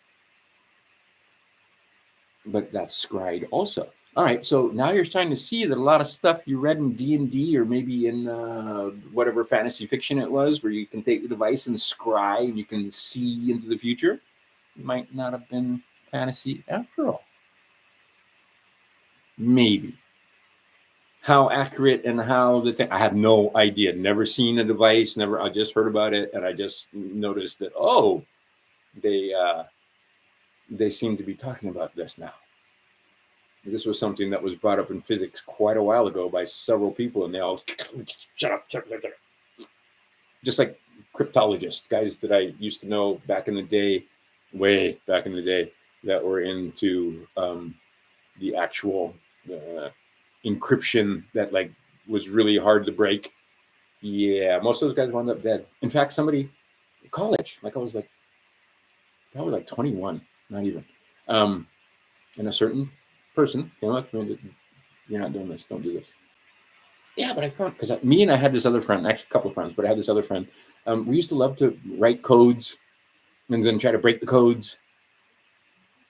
[SPEAKER 1] But that's scryed also. All right, so now you're starting to see that a lot of stuff you read in D&D or maybe in whatever fantasy fiction it was, where you can take the device and scry and you can see into the future, might not have been fantasy after all. Maybe. How accurate and how the thing, I have no idea. Never seen a device, I just heard about it, and I just noticed that, oh, they seem to be talking about this now. This was something that was brought up in physics quite a while ago by several people, and they all shut up. Just like cryptologists, guys that I used to know back in the day, way back in the day, that were into the actual encryption that like was really hard to break. Yeah, most of those guys wound up dead. In fact, somebody in college, like I was like probably like 21, not even, and a certain person came up to me, you're not doing this, don't do this. Yeah, but I found, because me and I had this other friend, actually a couple of friends, but I had this other friend. We used to love to write codes and then try to break the codes.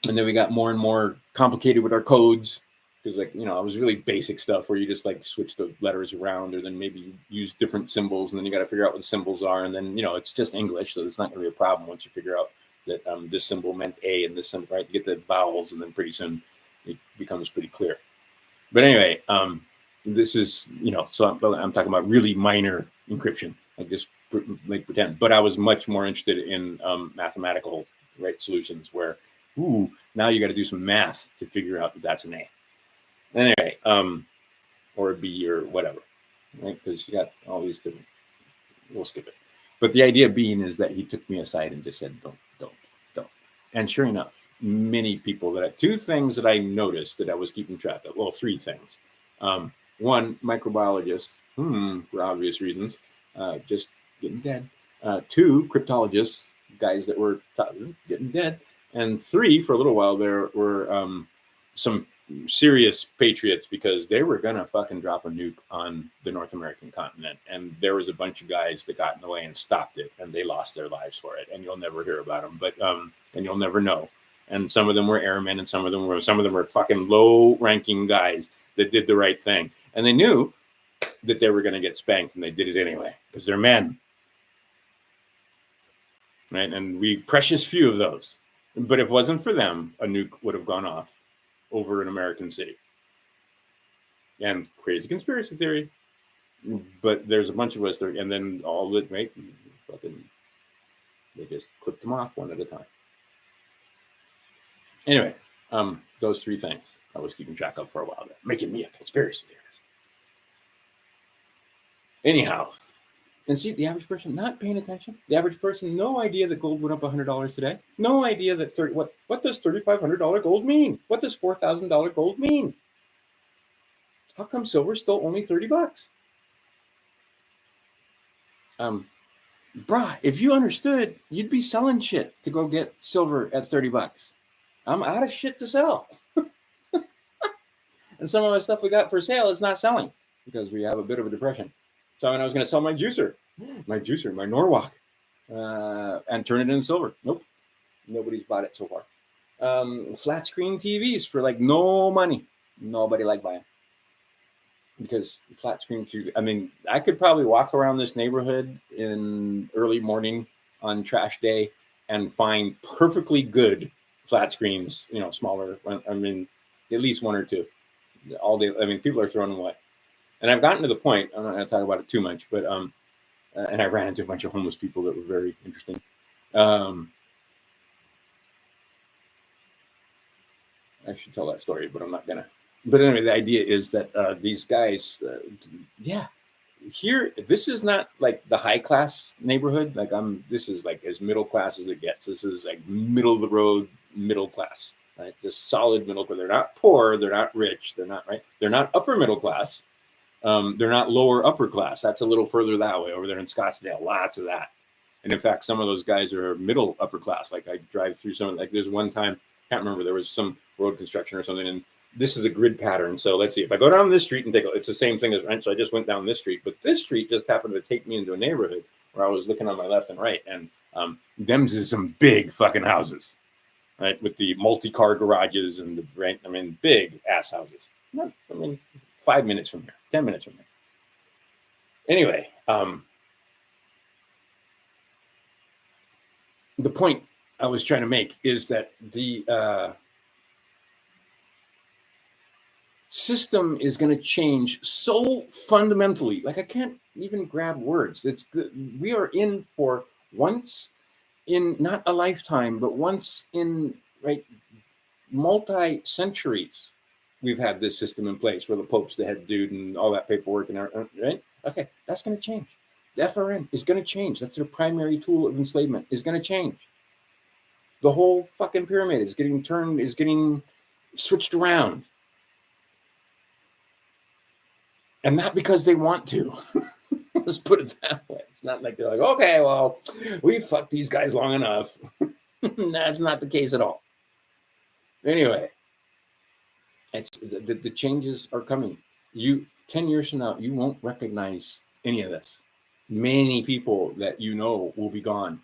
[SPEAKER 1] And then we got more and more complicated with our codes because, like, you know, it was really basic stuff where you just like switch the letters around, or then maybe use different symbols, and then you got to figure out what the symbols are. And then, you know, it's just English, so it's not going to be a problem once you figure out that this symbol meant A and this symbol, right? You get the vowels, and then pretty soon it becomes pretty clear. But anyway, this is, you know, so I'm talking about really minor encryption, like just like pretend. But I was much more interested in mathematical, right, solutions where, now you got to do some math to figure out that that's an A. Anyway, or a B or whatever, right? Because you got all these different. We'll skip it. But the idea being is that he took me aside and just said, "Don't." And sure enough, many people two things that I noticed that I was keeping track of. Well, three things. One, microbiologists, for obvious reasons, just getting dead. Two, cryptologists, guys that were getting dead. And three, for a little while, there were some serious patriots because they were going to fucking drop a nuke on the North American continent. And there was a bunch of guys that got in the way and stopped it, and they lost their lives for it. And you'll never hear about them, but and you'll never know. And some of them were airmen, and some of them were fucking low-ranking guys that did the right thing. And they knew that they were going to get spanked, and they did it anyway because they're men. Right? And we precious few of those. But if it wasn't for them, a nuke would have gone off over an American city. And crazy conspiracy theory. But there's a bunch of us there, and then all of it, right? Fucking, they just clipped them off one at a time. Anyway, those three things I was keeping track of for a while there, making me a conspiracy theorist. Anyhow, and see, the average person not paying attention. The average person, no idea that gold went up $100 today. No idea that what does $3,500 gold mean? What does $4,000 gold mean? How come silver's still only $30? Brah, if you understood, you'd be selling shit to go get silver at $30. I'm out of shit to sell. And some of the stuff we got for sale is not selling because we have a bit of a depression. So I was going to sell my juicer, my Norwalk, and turn it into silver. Nope. Nobody's bought it so far. Flat screen TVs for like no money. Nobody like buying. Because flat screen TV, I mean, I could probably walk around this neighborhood in early morning on trash day and find perfectly good flat screens, you know, smaller. I mean, at least one or two all day. I mean, people are throwing them away. And I've gotten to the point, I'm not going to talk about it too much, but, and I ran into a bunch of homeless people that were very interesting. I should tell that story, but I'm not going to. But anyway, the idea is that these guys, here, this is not like the high class neighborhood. Like this is like as middle class as it gets. This is like middle of the road, middle class, right? Just solid middle class. They're not poor. They're not rich. They're not right. They're not upper middle class. They're not lower upper class. That's a little further that way over there in Scottsdale. Lots of that. And in fact, some of those guys are middle upper class. Like I drive through some, like there's one time, can't remember, there was some road construction or something, and this is a grid pattern. So let's see, if I go down this street and it's the same thing as rent. So I just went down this street, but this street just happened to take me into a neighborhood where I was looking on my left and right, and them's is some big fucking houses, right, with the multi-car garages and the right. I mean, big ass houses. Not, I mean, 5 minutes from here, 10 minutes from here. Anyway, the point I was trying to make is that the system is going to change so fundamentally. Like I can't even grab words. We are in for once in not a lifetime, but once in multi centuries. We've had this system in place where the Pope's the head dude and all that paperwork and right. Okay, that's going to change. The FRN is going to change. That's their primary tool of enslavement. Is going to change. The whole fucking pyramid is getting switched around. And not because they want to. Let's put it that way. It's not like they're like, okay, well, we fucked these guys long enough. That's not the case at all. Anyway, it's the changes are coming. 10 years from now, you won't recognize any of this. Many people that you know will be gone,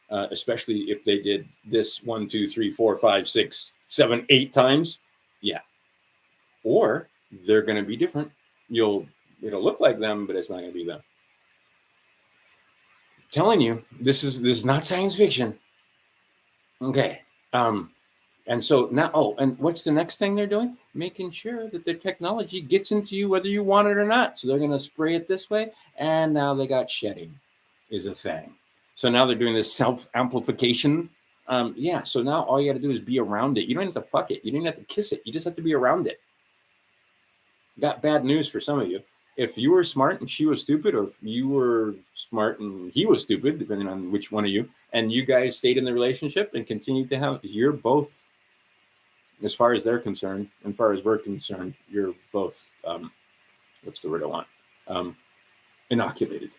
[SPEAKER 1] especially if they did this 1, 2, 3, 4, 5, 6, 7, 8 times. Yeah. Or they're going to be different. It'll look like them, but it's not going to be them. I'm telling you, this is not science fiction. Okay. And so now, and what's the next thing they're doing? Making sure that their technology gets into you whether you want it or not. So they're going to spray it this way. And now they got shedding is a thing. So now they're doing this self-amplification. Yeah, so now all you got to do is be around it. You don't have to fuck it. You don't have to kiss it. You just have to be around it. Got bad news for some of you. If you were smart and she was stupid, or if you were smart and he was stupid, depending on which one of you, and you guys stayed in the relationship and continued to have, you're both, as far as they're concerned, and as far as we're concerned, you're both, what's the word I want? Inoculated.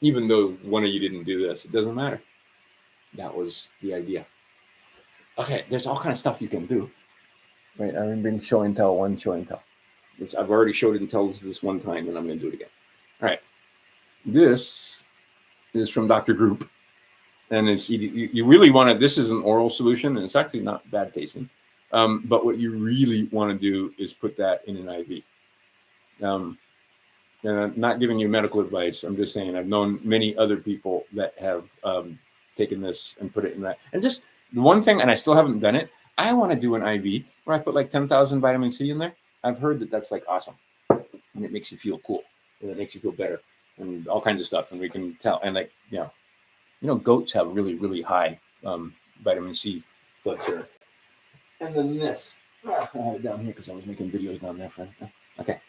[SPEAKER 1] Even though one of you didn't do this, it doesn't matter. That was the idea. Okay, there's all kind of stuff you can do. Right, I've been show and tell, one show and tell. I've already showed and tells this one time, and I'm going to do it again. All right, this is from Dr. Group, and it's you really want to. This is an oral solution, and it's actually not bad tasting. But what you really want to do is put that in an IV. And I'm not giving you medical advice. I'm just saying I've known many other people that have taken this and put it in that. And just the one thing, and I still haven't done it. I want to do an IV where I put like 10,000 vitamin C in there. I've heard that that's like awesome, and it makes you feel cool, and it makes you feel better, and all kinds of stuff. And we can tell, and like goats have really, really high vitamin C blood serum. And then this, I have it down here because I was making videos down there. Okay,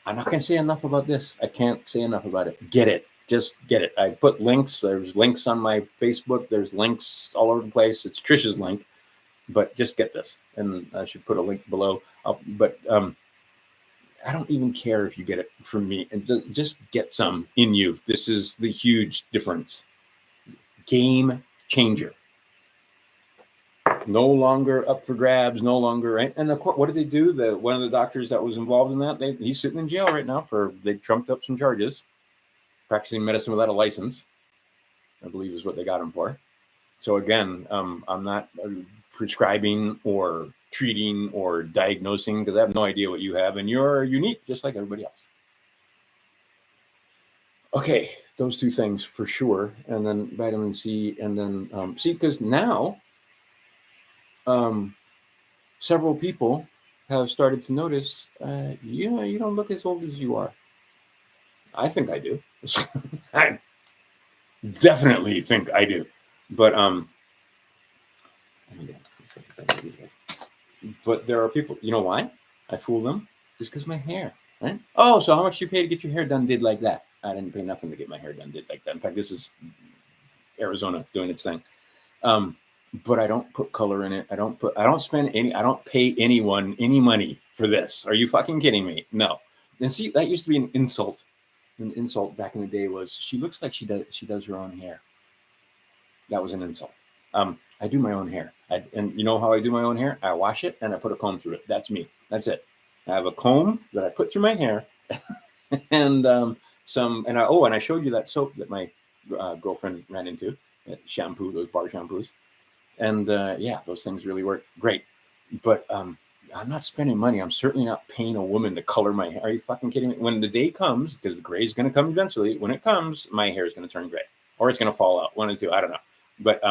[SPEAKER 1] I'm not gonna say enough about this. I can't say enough about it. Get it. Just get it. I put links. There's links on my Facebook. There's links all over the place. It's Trisha's link. But just get this, and I should put a link below. But I don't even care if you get it from me, and just get some in you. This is the huge difference. Game changer. No longer up for grabs. No longer right. And of course, what did they do? One of the doctors that was involved in that, he's sitting in jail right now they trumped up some charges, practicing medicine without a license, I believe is what they got him for. So again, I'm not prescribing or treating or diagnosing because I have no idea what you have, and you're unique just like everybody else. Okay, those two things for sure, and then vitamin C, and then see, because now several people have started to notice, you don't look as old as you are. I think I do. I definitely think I do, but but there are people, you know why I fool them? It's because my hair. Right? Oh, so how much you pay to get your hair done did like that? I didn't pay nothing to get my hair done did like that. In fact, this is Arizona doing its thing. Um, but I don't put color in it. I don't spend any, I don't pay anyone any money for this. Are you fucking kidding me? No. And see, that used to be an insult. An insult back in the day was she looks like she does her own hair. That was an insult. I do my own hair. And you know how I do my own hair? I wash it and I put a comb through it. That's me. That's it. I have a comb that I put through my hair, and and I showed you that soap that my girlfriend ran into, that shampoo, those bar shampoos, and yeah, those things really work great. But I'm not spending money. I'm certainly not paying a woman to color my hair. Are you fucking kidding me? When the day comes, because the gray is going to come eventually, when it comes, my hair is going to turn gray, or it's going to fall out. One of the two. I don't know. But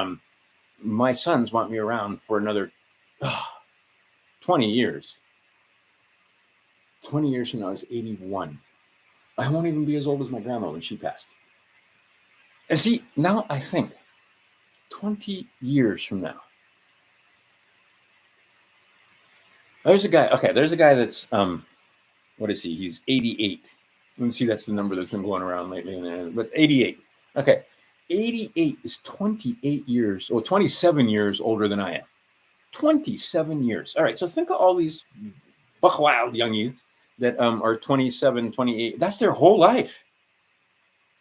[SPEAKER 1] my sons want me around for another 20 years. 20 years from now, I was 81. I won't even be as old as my grandma when she passed. And see, now I think 20 years from now, there's a guy that's, what is he? He's 88. Let's see, that's the number that's been going around lately. But 88. Okay. 88 is 28 years, or 27 years older than I am. 27 years. All right. So think of all these buck wild youngies that are 27, 28. That's their whole life.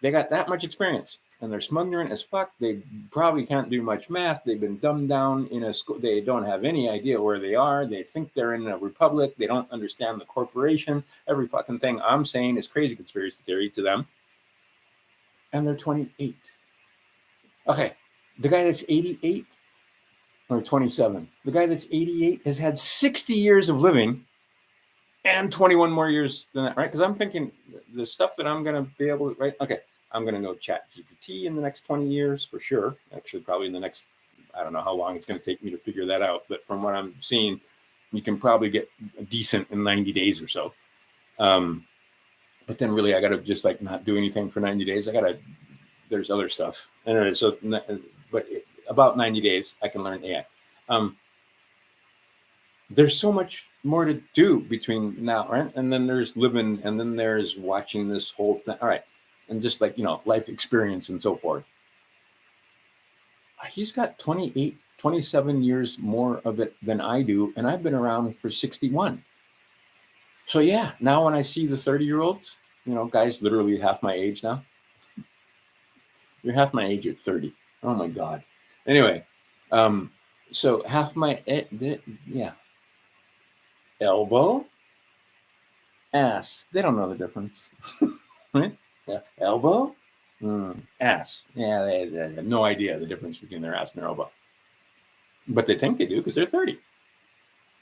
[SPEAKER 1] They got that much experience, and they're smuggling as fuck. They probably can't do much math. They've been dumbed down in a school. They don't have any idea where they are. They think they're in a republic. They don't understand the corporation. Every fucking thing I'm saying is crazy conspiracy theory to them. And they're 28. Okay, the guy that's 88 or 27, the guy that's 88 has had 60 years of living and 21 more years than that, right? Because I'm thinking the stuff that I'm going to be able to, right? Okay, I'm going to know ChatGPT in the next 20 years for sure. Actually, probably in the next, I don't know how long it's going to take me to figure that out. But from what I'm seeing, you can probably get decent in 90 days or so. But then really, I got to just like not do anything for 90 days. There's other stuff. Anyway, so, but about 90 days, I can learn AI. There's so much more to do between now, right? And then there's living, and then there's watching this whole thing. All right. And just like, life experience and so forth. He's got 28, 27 years more of it than I do. And I've been around for 61. So yeah, now when I see the 30-year-olds, guys literally half my age now. You're half my age at 30. Oh my God. Anyway, so half my, yeah. Elbow, ass. They don't know the difference. Right? Yeah. Elbow, ass. Yeah, they have no idea the difference between their ass and their elbow. But they think they do because they're 30.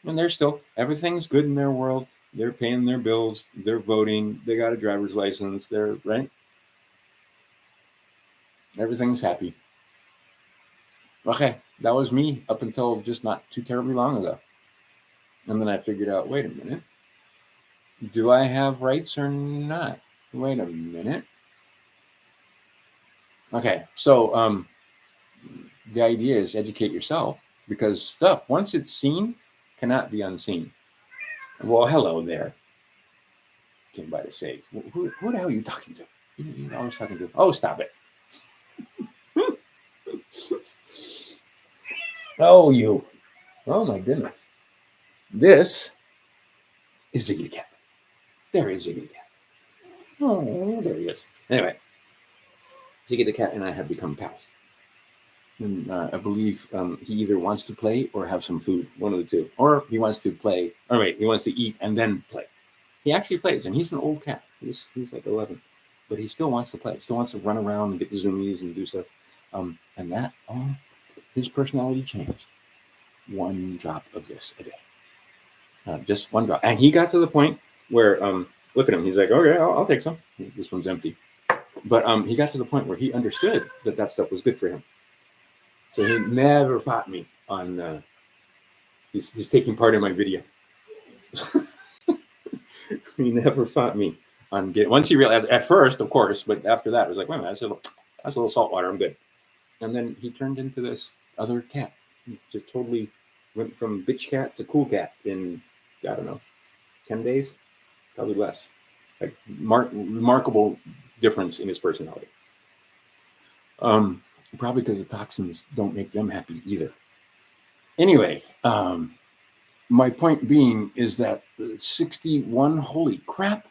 [SPEAKER 1] And they're still, everything's good in their world. They're paying their bills. They're voting. They got a driver's license. They're, right? Everything's happy. Okay, that was me up until just not too terribly long ago. And then I figured out, wait a minute. Do I have rights or not? Wait a minute. Okay, so the idea is educate yourself, because stuff, once it's seen, cannot be unseen. Well, hello there. Came by to say, who the hell are you talking to? You're always talking to. Oh, stop it. Oh, you. Oh, my goodness. This is Ziggy the Cat. There is Ziggy the Cat. Oh, there he is. Anyway, Ziggy the Cat and I have become pals. And I believe he either wants to play or have some food, one of the two. Or he wants to play, or wait, he wants to eat and then play. He actually plays, and he's an old cat. He's like 11. But he still wants to play. He still wants to run around and get the zoomies and do stuff. And that, his personality changed. One drop of this a day. Just one drop. And he got to the point where, look at him. He's like, okay, I'll take some. This one's empty. But he got to the point where he understood that stuff was good for him. So he never fought me on, he's taking part in my video. He never fought me on getting, once he realized, at first, of course, but after that, it was like, wait a minute, that's a little salt water, I'm good. And then he turned into this other cat. He just totally went from bitch cat to cool cat in, I don't know, 10 days. probably less. Like remarkable difference in his personality. Probably because the toxins don't make them happy either. Anyway, my point being is that 61, holy crap,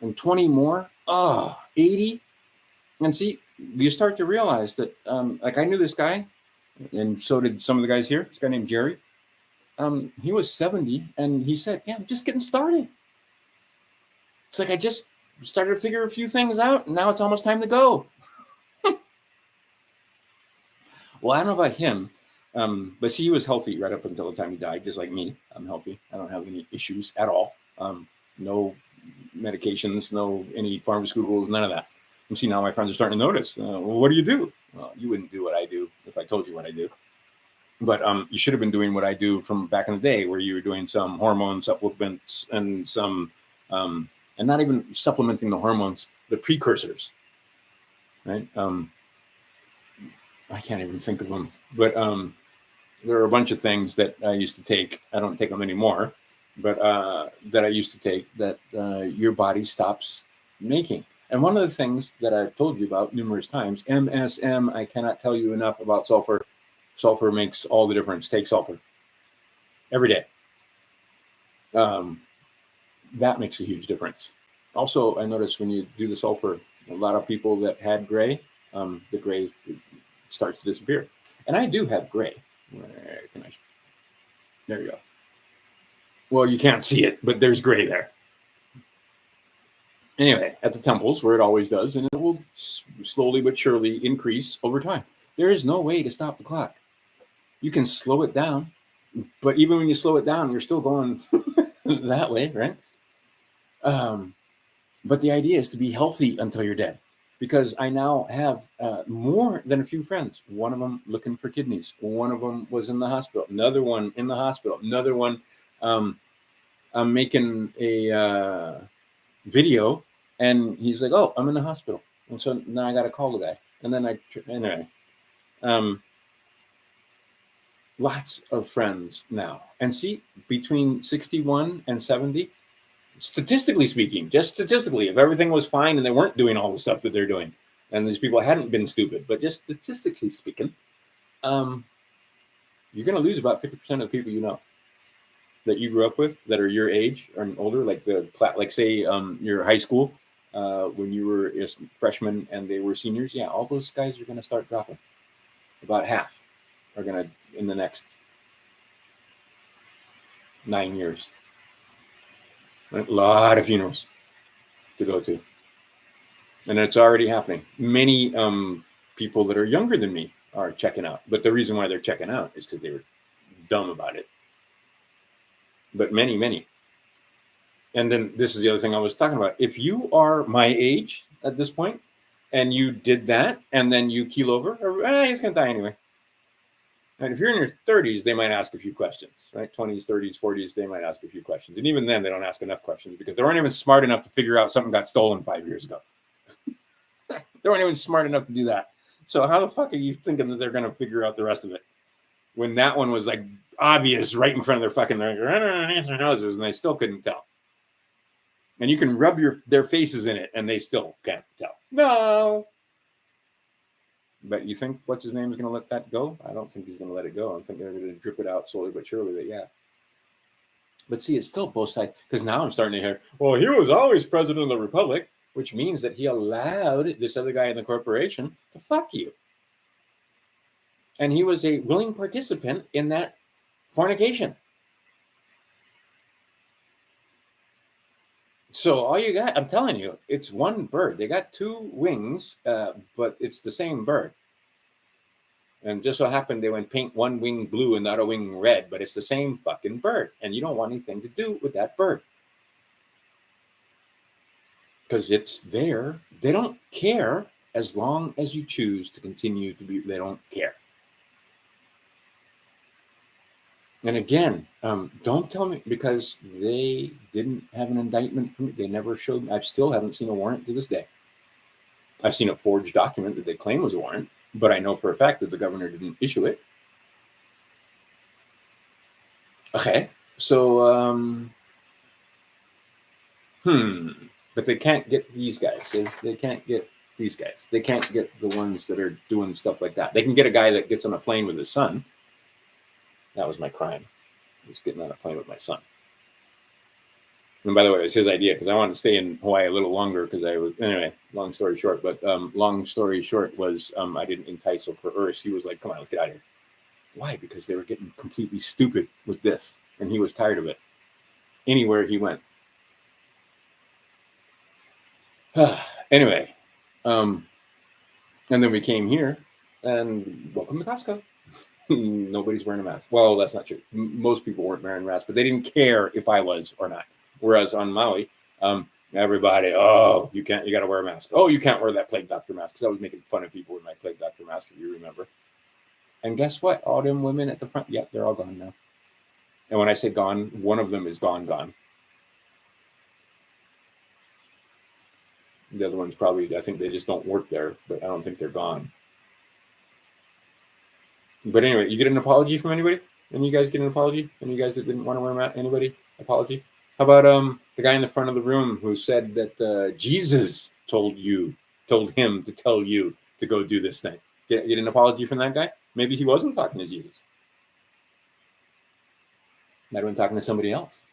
[SPEAKER 1] and 20 more, 80. And see, you start to realize that, like I knew this guy, and so did some of the guys here. This guy named Jerry. He was 70, and he said, "Yeah, I'm just getting started. It's like I just started to figure a few things out, and now it's almost time to go." Well, I don't know about him, but see, he was healthy right up until the time he died, just like me. I'm healthy. I don't have any issues at all. No medications, no any pharmaceuticals, none of that. And see, now my friends are starting to notice. Well, what do you do? Well, you wouldn't do what I do if I told you what I do. But you should have been doing what I do from back in the day, where you were doing some hormone supplements and some, and not even supplementing the hormones, the precursors, right? I can't even think of them, but there are a bunch of things that I used to take. I don't take them anymore, but that I used to take that your body stops making. And one of the things that I've told you about numerous times, MSM, I cannot tell you enough about sulfur. Sulfur makes all the difference. Take sulfur every day. That makes a huge difference. Also, I noticed when you do the sulfur, a lot of people that had gray, the gray starts to disappear. And I do have gray. There you go. Well, you can't see it, but there's gray there. Anyway, at the temples, where it always does, and it will slowly but surely increase over time. There is no way to stop the clock. You can slow it down, but even when you slow it down, you're still going that way, right? But the idea is to be healthy until you're dead, because I now have more than a few friends. One of them looking for kidneys. One of them was in the hospital. Another one in the hospital. Another one, I'm making a video, and he's like, "Oh, I'm in the hospital," and so now I got to call the guy, and then anyway. Lots of friends now. And see, between 61 and 70, statistically speaking, just statistically, if everything was fine and they weren't doing all the stuff that they're doing, and these people hadn't been stupid, but just statistically speaking, you're going to lose about 50% of the people you know that you grew up with that are your age or older, like say your high school when you were a freshman and they were seniors. Yeah, all those guys are going to start dropping. About half are going to in the next 9 years. A lot of funerals to go to. And it's already happening. Many people that are younger than me are checking out. But the reason why they're checking out is because they were dumb about it. But many. And then this is the other thing I was talking about. If you are my age at this point, and you did that, and then you keel over, he's going to die anyway. And if you're in your 30s, they might ask a few questions, right? 20s, 30s, 40s, they might ask a few questions. And even then, they don't ask enough questions because they weren't even smart enough to figure out something got stolen 5 years ago. They weren't even smart enough to do that. So how the fuck are you thinking that they're going to figure out the rest of it? When that one was like obvious right in front of their fucking noses, and they still couldn't tell. And you can rub their faces in it, and they still can't tell. No. But you think what's his name is going to let that go? I don't think he's going to let it go. I think they're going to drip it out slowly but surely. That yeah. But see, it's still both sides, because now I'm starting to hear, well, he was always president of the republic, which means that he allowed this other guy in the corporation to fuck you. And he was a willing participant in that fornication. So all you got, I'm telling you, it's one bird. They got two wings, but it's the same bird. And just so happened they went paint one wing blue and the other wing red, but it's the same fucking bird. And you don't want anything to do with that bird. Because it's there. They don't care as long as you choose to continue to be, they don't care. And again, don't tell me, because they didn't have an indictment for me. They never showed me. I still haven't seen a warrant to this day. I've seen a forged document that they claim was a warrant, but I know for a fact that the governor didn't issue it. Okay, so But they can't get these guys. They can't get these guys. They can't get the ones that are doing stuff like that. They can get a guy that gets on a plane with his son. That was my crime. I was getting on a plane with my son. And by the way, it was his idea because I wanted to stay in Hawaii a little longer because I was, anyway, long story short. But long story short was I didn't entice her for Urs. He was like, come on, let's get out of here. Why? Because they were getting completely stupid with this. And he was tired of it. Anywhere he went. Anyway. And then we came here and welcome to Costco. Nobody's wearing a mask. Well, that's not true. Most people weren't wearing masks, but they didn't care if I was or not. Whereas on Maui, everybody, oh, you got to wear a mask. Oh, you can't wear that plague doctor mask. Because I was making fun of people with my plague doctor mask, if you remember. And guess what? All them women at the front, yeah, they're all gone now. And when I say gone, one of them is gone. The other one's probably, I think they just don't work there, but I don't think they're gone. But anyway, you get an apology from anybody? And you guys get an apology? And you guys that didn't want to wear a mask, anybody? Apology? How about the guy in the front of the room who said that Jesus told him to tell you to go do this thing? Get an apology from that guy? Maybe he wasn't talking to Jesus. Might have been talking to somebody else.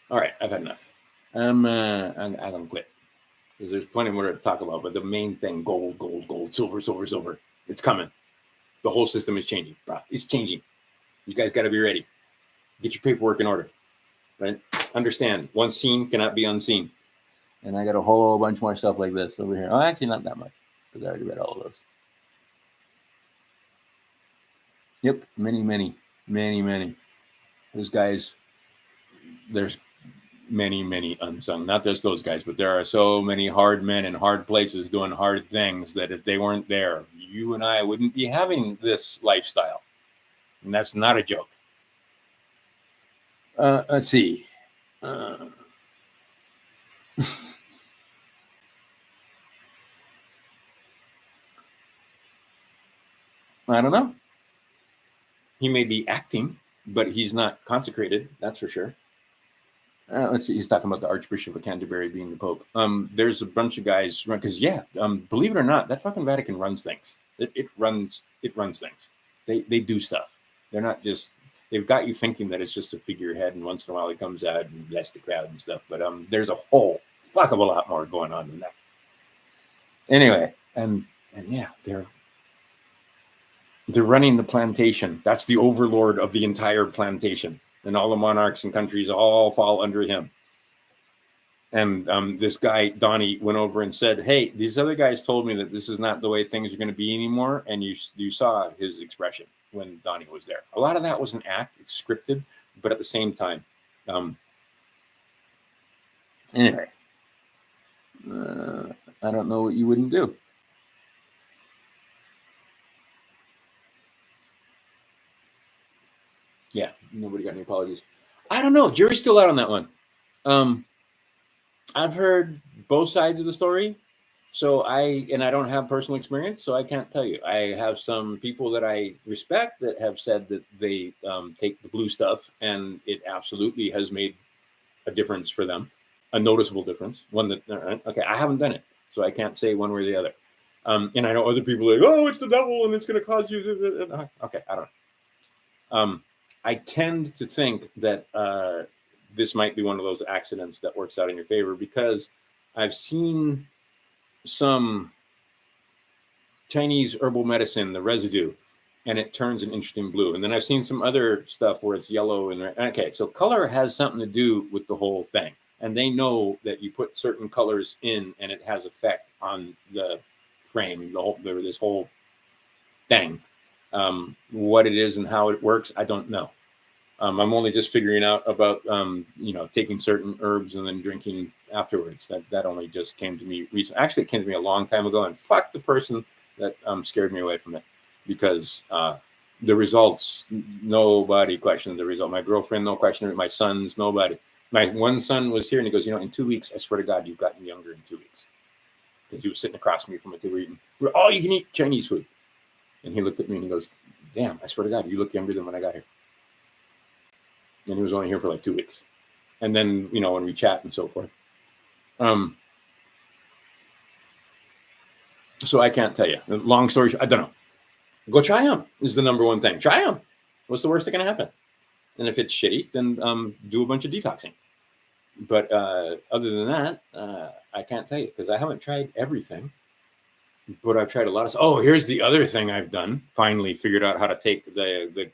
[SPEAKER 1] All right, I've had enough. I'm gonna quit because there's plenty more to talk about. But the main thing: gold, silver. It's coming. The whole system is changing, bro. It's changing. You guys got to be ready. Get your paperwork in order. Right? Understand, one seen cannot be unseen. And I got a whole bunch more stuff like this over here. Oh, actually, not that much because I already read all of those. Yep, many. Those guys, there's many unsung. Not just those guys, but there are so many hard men in hard places doing hard things that if they weren't there, you and I wouldn't be having this lifestyle. And that's not a joke. Let's see. I don't know. He may be acting, but he's not consecrated. That's for sure. Let's see. He's talking about the Archbishop of Canterbury being the Pope. There's a bunch of guys because believe it or not, that fucking Vatican runs things. It runs things. They do stuff. They're not just. They've got you thinking that it's just a figurehead, and once in a while he comes out and bless the crowd and stuff. But there's a whole fuck of a lot more going on than that. Anyway, and yeah, they're running the plantation. That's the overlord of the entire plantation. And all the monarchs and countries all fall under him. And this guy, Donnie, went over and said, hey, these other guys told me that this is not the way things are going to be anymore. And you saw his expression when Donnie was there. A lot of that was an act. It's scripted. But at the same time, anyway, I don't know what you wouldn't do. Yeah, nobody got any apologies. I don't know. Jury's still out on that one. I've heard both sides of the story. So I don't have personal experience, so I can't tell you. I have some people that I respect that have said that they take the blue stuff and it absolutely has made a difference for them, a noticeable difference. One that, okay, I haven't done it, so I can't say one way or the other. And I know other people are like, oh, it's the devil and it's going to cause you. Okay, I don't know. I tend to think that this might be one of those accidents that works out in your favor because I've seen some Chinese herbal medicine, the residue, and it turns an interesting blue. And then I've seen some other stuff where it's yellow and red. Okay, so color has something to do with the whole thing. And they know that you put certain colors in and it has effect on the frame, this whole thing. What it is and how it works, I don't know. I'm only just figuring out about taking certain herbs and then drinking afterwards. That only just came to me recently. Actually, it came to me a long time ago, and fuck the person that scared me away from it because the results, nobody questioned the result. My girlfriend, no question. My sons, nobody. My one son was here, and he goes, in 2 weeks, I swear to God, you've gotten younger in 2 weeks. Because he was sitting across from me from a table eating. We're all you can eat Chinese food. And he looked at me and he goes, damn, I swear to God, you look younger than when I got here. And he was only here for like 2 weeks. and then when we chat and so forth. So I can't tell you. Long story, I don't know. Go try them is the number one thing. Try them. What's the worst that can happen? And if it's shitty, then do a bunch of detoxing. But other than that, I can't tell you because I haven't tried everything. But I've tried a lot of. Oh, here's the other thing I've done. Finally, figured out how to take the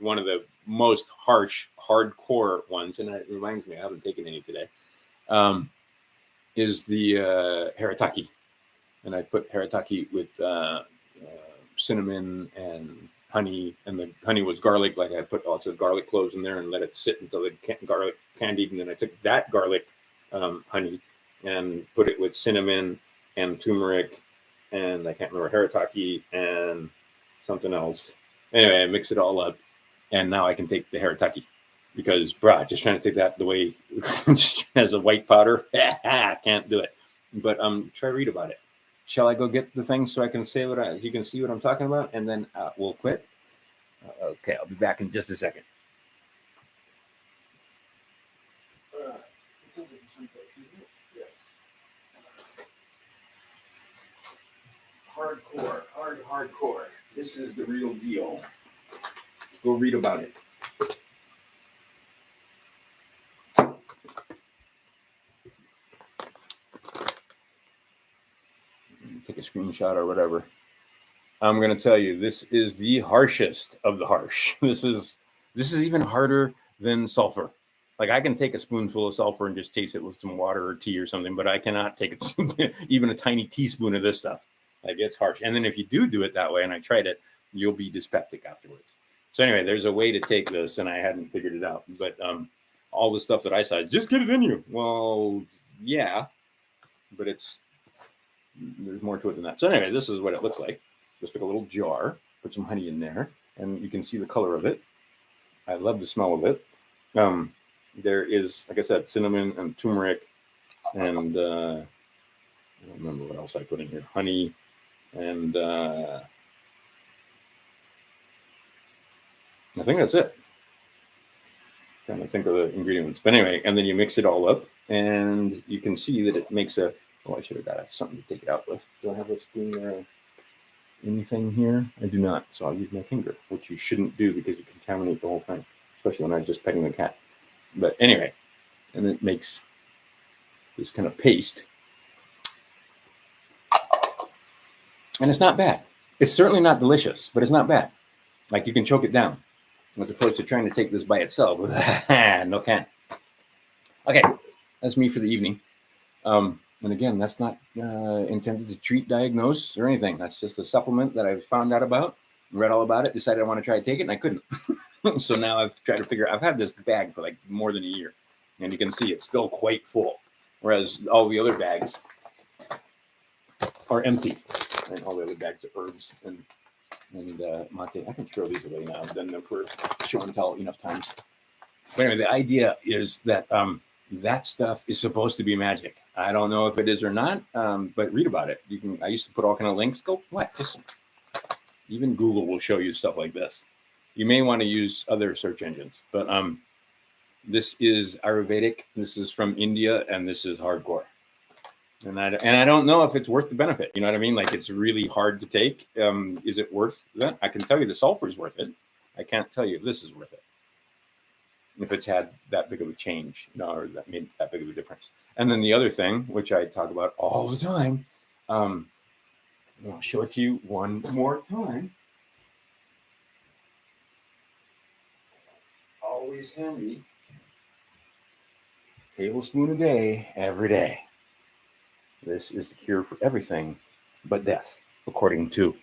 [SPEAKER 1] one of the most harsh, hardcore ones, and it reminds me I haven't taken any today. Is the Harataki, and I put Harataki with cinnamon and honey, and the honey was garlic. Like I put lots of garlic cloves in there and let it sit until it garlic candied, and then I took that garlic honey and put it with cinnamon and turmeric, and I can't remember Harataki and something else. Anyway, I mix it all up, and now I can take the Harataki because, just trying to take that the way just as a white powder, can't do it. But try to read about it. Shall I go get the thing so I can say you can see what I'm talking about, and then we'll quit? Okay, I'll be back in just a second. It's over someplace, isn't it? Yes. Hardcore. This is the real deal. Go read about it. Take a screenshot or whatever. I'm going to tell you, this is the harshest of the harsh. This is even harder than sulfur. Like I can take a spoonful of sulfur and just taste it with some water or tea or something, but I cannot take even a tiny teaspoon of this stuff. Like it's harsh. And then if you do it that way, and I tried it, you'll be dyspeptic afterwards. So anyway, there's a way to take this, and I hadn't figured it out. But all the stuff that I saw, just get it in you. Well, yeah, but there's more to it than that. So anyway, this is what it looks like. Just took a little jar, put some honey in there, and you can see the color of it. I love the smell of it. There is, like I said, cinnamon and turmeric, and I don't remember what else I put in here. Honey, and I think that's it. Trying to think of the ingredients. But anyway, and then you mix it all up, and you can see that it makes a. Oh, I should have got something to take it out with. Do I have a spoon or anything here? I do not, so I'll use my finger, which you shouldn't do because you contaminate the whole thing, especially when I'm just petting the cat. But anyway, and it makes this kind of paste. And it's not bad. It's certainly not delicious, but it's not bad. Like you can choke it down, as opposed to trying to take this by itself. No can. Okay, that's me for the evening. And again, that's not intended to treat, diagnose, or anything. That's just a supplement that I found out about, read all about it, decided I want to try to take it, and I couldn't. So now I've tried to figure out. I've had this bag for like more than a year, and you can see it's still quite full, whereas all the other bags are empty. And all the other bags of herbs and mate. I can throw these away now. I've done them for show and tell enough times. But anyway, the idea is that that stuff is supposed to be magic. I don't know if it is or not, but read about it. I used to put all kind of links. Go what? Even Google will show you stuff like this. You may want to use other search engines, but this is Ayurvedic. This is from India, and this is hardcore. And I don't know if it's worth the benefit. You know what I mean? Like it's really hard to take. Is it worth that? I can tell you the sulfur is worth it. I can't tell you if this is worth it. If it's had that big of a change, or that made that big of a difference. And then the other thing, which I talk about all the time, I'll show it to you one more time. Always handy. Tablespoon a day, every day. This is the cure for everything but death, according to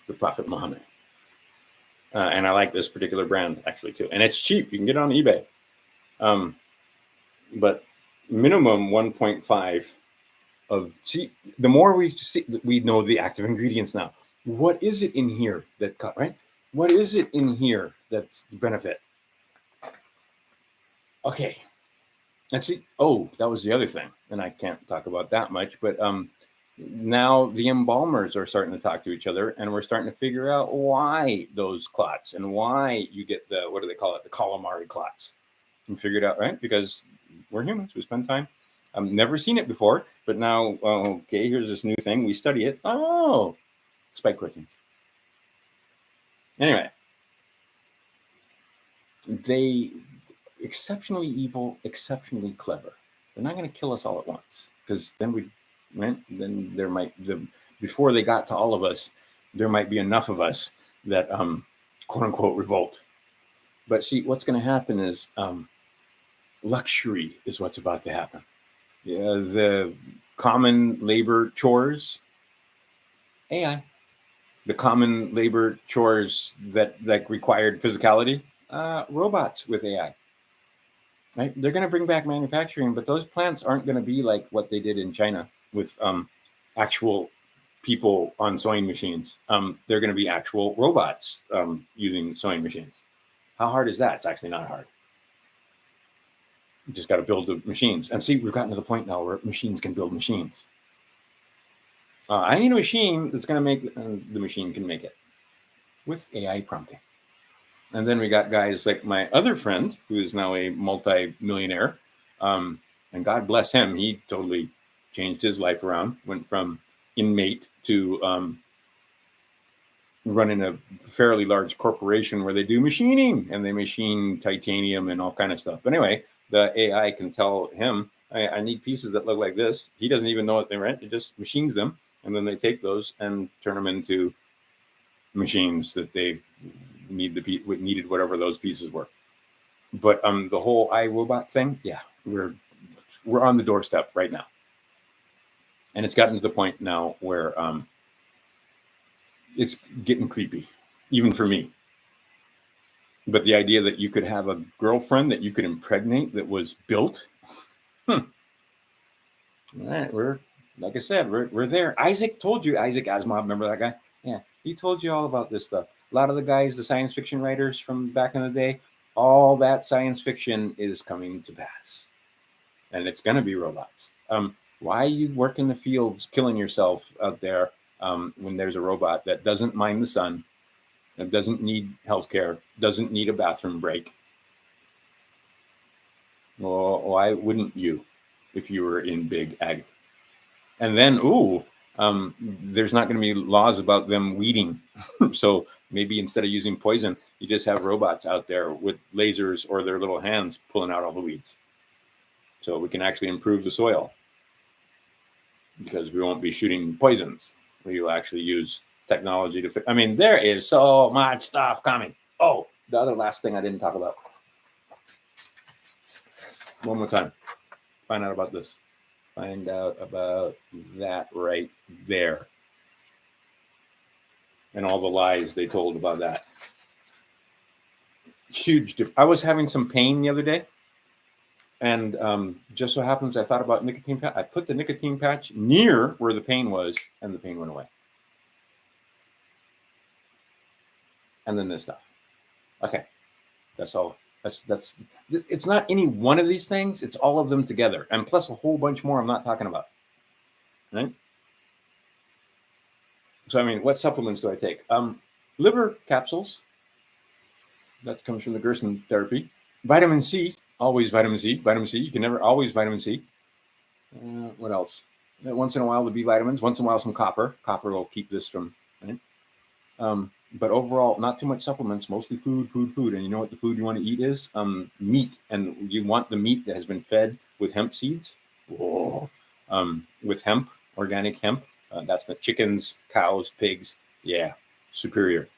[SPEAKER 1] the Prophet Muhammad. And I like this particular brand actually too. And it's cheap. You can get it on eBay. But minimum 1.5 of, see, the more we know the active ingredients now. What is it in here right? What is it in here that's the benefit? Okay. And see, that was the other thing. And I can't talk about that much, but now the embalmers are starting to talk to each other, and we're starting to figure out why those clots and why you get the, what do they call it? The calamari clots. and figure it out, right? Because we're humans. We spend time. I've never seen it before, but now, okay, here's this new thing. We study it. Oh, spike proteins. Anyway, they exceptionally evil, exceptionally clever. They're not going to kill us all at once, because then then there might, before they got to all of us, there might be enough of us that quote unquote revolt. But see, what's going to happen is luxury is what's about to happen. Yeah, the common labor chores, AI. The common labor chores that like required physicality, robots with AI. Right? They're going to bring back manufacturing, but those plants aren't going to be like what they did in China with actual people on sewing machines. They're going to be actual robots using sewing machines. How hard is that? It's actually not hard. You just got to build the machines. And see, we've gotten to the point now where machines can build machines. I need a machine that's going to make, the machine can make it with AI prompting. And then we got guys like my other friend, who is now a multi-millionaire. And God bless him. He totally changed his life around, went from inmate to running a fairly large corporation where they do machining, and they machine titanium and all kind of stuff. But anyway, the AI can tell him, I need pieces that look like this. He doesn't even know what they rent. It just machines them. And then they take those and turn them into machines that they needed whatever those pieces were. But the whole iRobot thing, yeah, we're on the doorstep right now. And it's gotten to the point now where it's getting creepy, even for me. But the idea that you could have a girlfriend that you could impregnate that was built, all right, like I said, we're there. Isaac told you, Isaac Asimov, remember that guy? Yeah, he told you all about this stuff. A lot of the guys, the science fiction writers from back in the day, all that science fiction is coming to pass. And it's going to be robots. Why you work in the fields killing yourself out there when there's a robot that doesn't mind the sun, that doesn't need healthcare, doesn't need a bathroom break? Well, why wouldn't you if you were in big ag? And then, there's not going to be laws about them weeding. So maybe instead of using poison, you just have robots out there with lasers or their little hands pulling out all the weeds. So we can actually improve the soil because we won't be shooting poisons. We will actually use technology to I mean, there is so much stuff coming. Oh, the other last thing I didn't talk about. One more time. Find out about this. Find out about that right there. And all the lies they told about that. Huge difference. I was having some pain the other day. And just so happens I thought about nicotine patch. I put the nicotine patch near where the pain was, and the pain went away. And then this stuff. Okay. That's all. That's it's not any one of these things, it's all of them together, and plus a whole bunch more I'm not talking about. Right? So I mean, what supplements do I take? Liver capsules. That comes from the Gerson therapy. Vitamin C, always vitamin C. Vitamin C, you can never always vitamin C. What else? Once in a while the B vitamins, once in a while some copper. Copper will keep this from, right? But overall, not too much supplements, mostly food. And you know what the food you want to eat is? Meat. And you want the meat that has been fed with hemp seeds. Whoa. With hemp, organic hemp. That's the chickens, cows, pigs. Yeah, superior.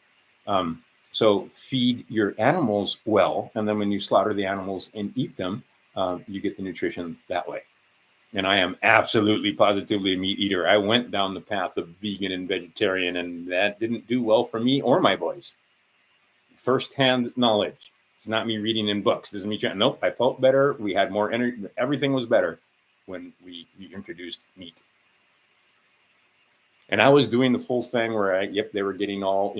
[SPEAKER 1] So feed your animals well. And then when you slaughter the animals and eat them, you get the nutrition that way. And I am absolutely positively a meat eater. I went down the path of vegan and vegetarian, and that didn't do well for me or my boys. First-hand knowledge. It's not me reading in books. Doesn't mean nope. I felt better. We had more energy. Everything was better when we introduced meat. And I was doing the full thing where they were getting all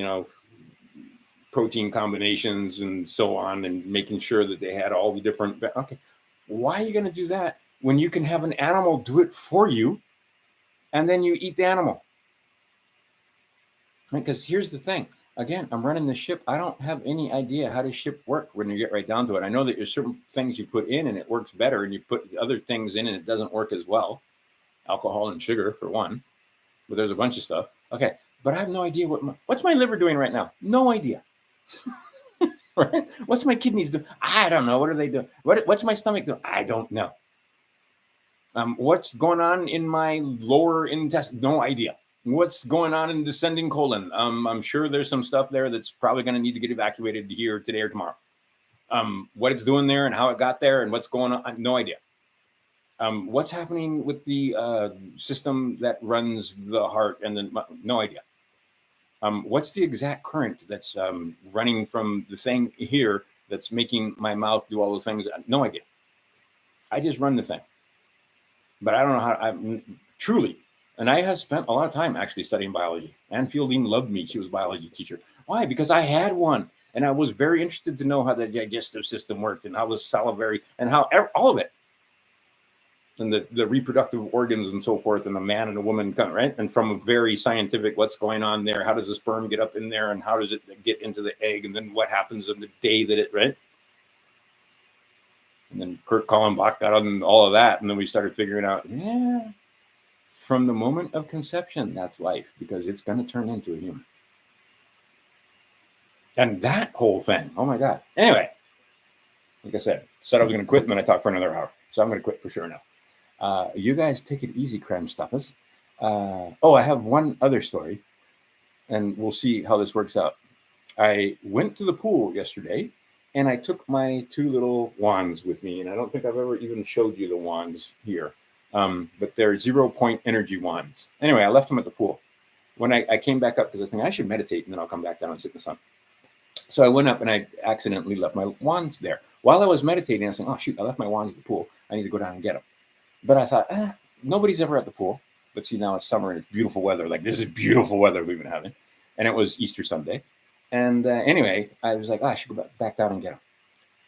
[SPEAKER 1] protein combinations and so on, and making sure that they had all the different. Okay, why are you going to do that when you can have an animal do it for you, and then you eat the animal? Because here's the thing. Again, I'm running the ship. I don't have any idea how does ship work when you get right down to it. I know that there's certain things you put in and it works better, and you put other things in and it doesn't work as well. Alcohol and sugar for one, but there's a bunch of stuff. Okay, but I have no idea what's my liver doing right now. No idea. Right? What's my kidneys doing? I don't know. What are they doing? What's my stomach doing? I don't know. What's going on in my lower intestine? No idea. What's going on in descending colon? I'm sure there's some stuff there that's probably going to need to get evacuated here today or tomorrow. What it's doing there and how it got there and what's going on, no idea. What's happening with the system that runs the heart and then no idea. What's the exact current that's running from the thing here that's making my mouth do all the things? No idea. I just run the thing. But I don't know how I'm truly. And I have spent a lot of time actually studying biology. Anne Fielding loved me. She was a biology teacher. Why? Because I had one. And I was very interested to know how the digestive system worked and how the salivary and how all of it. And the reproductive organs and so forth, and a man and a woman, right? And from a very scientific, what's going on there? How does the sperm get up in there? And how does it get into the egg? And then what happens in the day that it, right? And then Kurt Kallenbach got on all of that. And then we started figuring out, from the moment of conception, that's life, because it's going to turn into a human. And that whole thing, oh my God. Anyway, like I said I was going to quit, and then I talked for another hour. So I'm going to quit for sure now. You guys take it easy, crime stuffers. I have one other story, and we'll see how this works out. I went to the pool yesterday, and I took my two little wands with me, and I don't think I've ever even showed you the wands here, but they're 0-point energy wands. Anyway, I left them at the pool. When I came back up, because I think I should meditate, and then I'll come back down and sit in the sun. So I went up, and I accidentally left my wands there. While I was meditating, I was saying, oh, shoot, I left my wands at the pool. I need to go down and get them. But I thought, nobody's ever at the pool. But see, now it's summer, and it's beautiful weather. Like, this is beautiful weather we've been having. And it was Easter Sunday. And anyway, I was like, I should go back down and get them.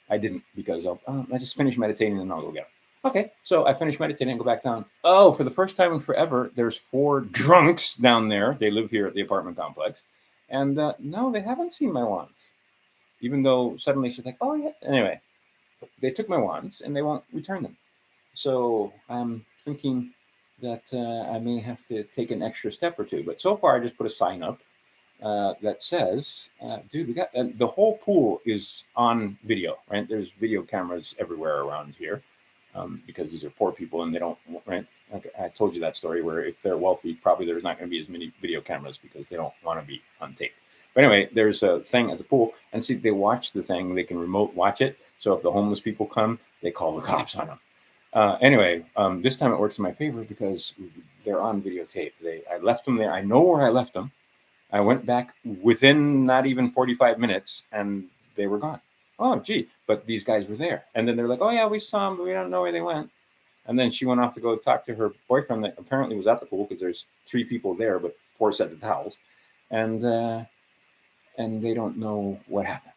[SPEAKER 1] I didn't, because I just finished meditating and I'll go get them. Okay, so I finished meditating and go back down. Oh, for the first time in forever, there's 4 drunks down there. They live here at the apartment complex. And no, they haven't seen my wands. Even though suddenly she's like, oh, yeah. Anyway, they took my wands and they won't return them. So I'm thinking that I may have to take an extra step or two. But so far, I just put a sign up that says, dude, we got the whole pool is on video, right? There's video cameras everywhere around here because these are poor people and they don't, right? Like I told you that story where if they're wealthy, probably there's not going to be as many video cameras because they don't want to be on tape. But anyway, there's a thing at the pool, and see, they watch the thing. They can remote watch it. So if the homeless people come, they call the cops on them. Anyway, this time it works in my favor because they're on videotape. I left them there. I know where I left them. I went back within not even 45 minutes, and they were gone. Oh, gee. But these guys were there. And then they're like, oh, yeah, we saw them, but we don't know where they went. And then she went off to go talk to her boyfriend that apparently was at the pool because there's 3 people there, but 4 sets of towels. And they don't know what happened.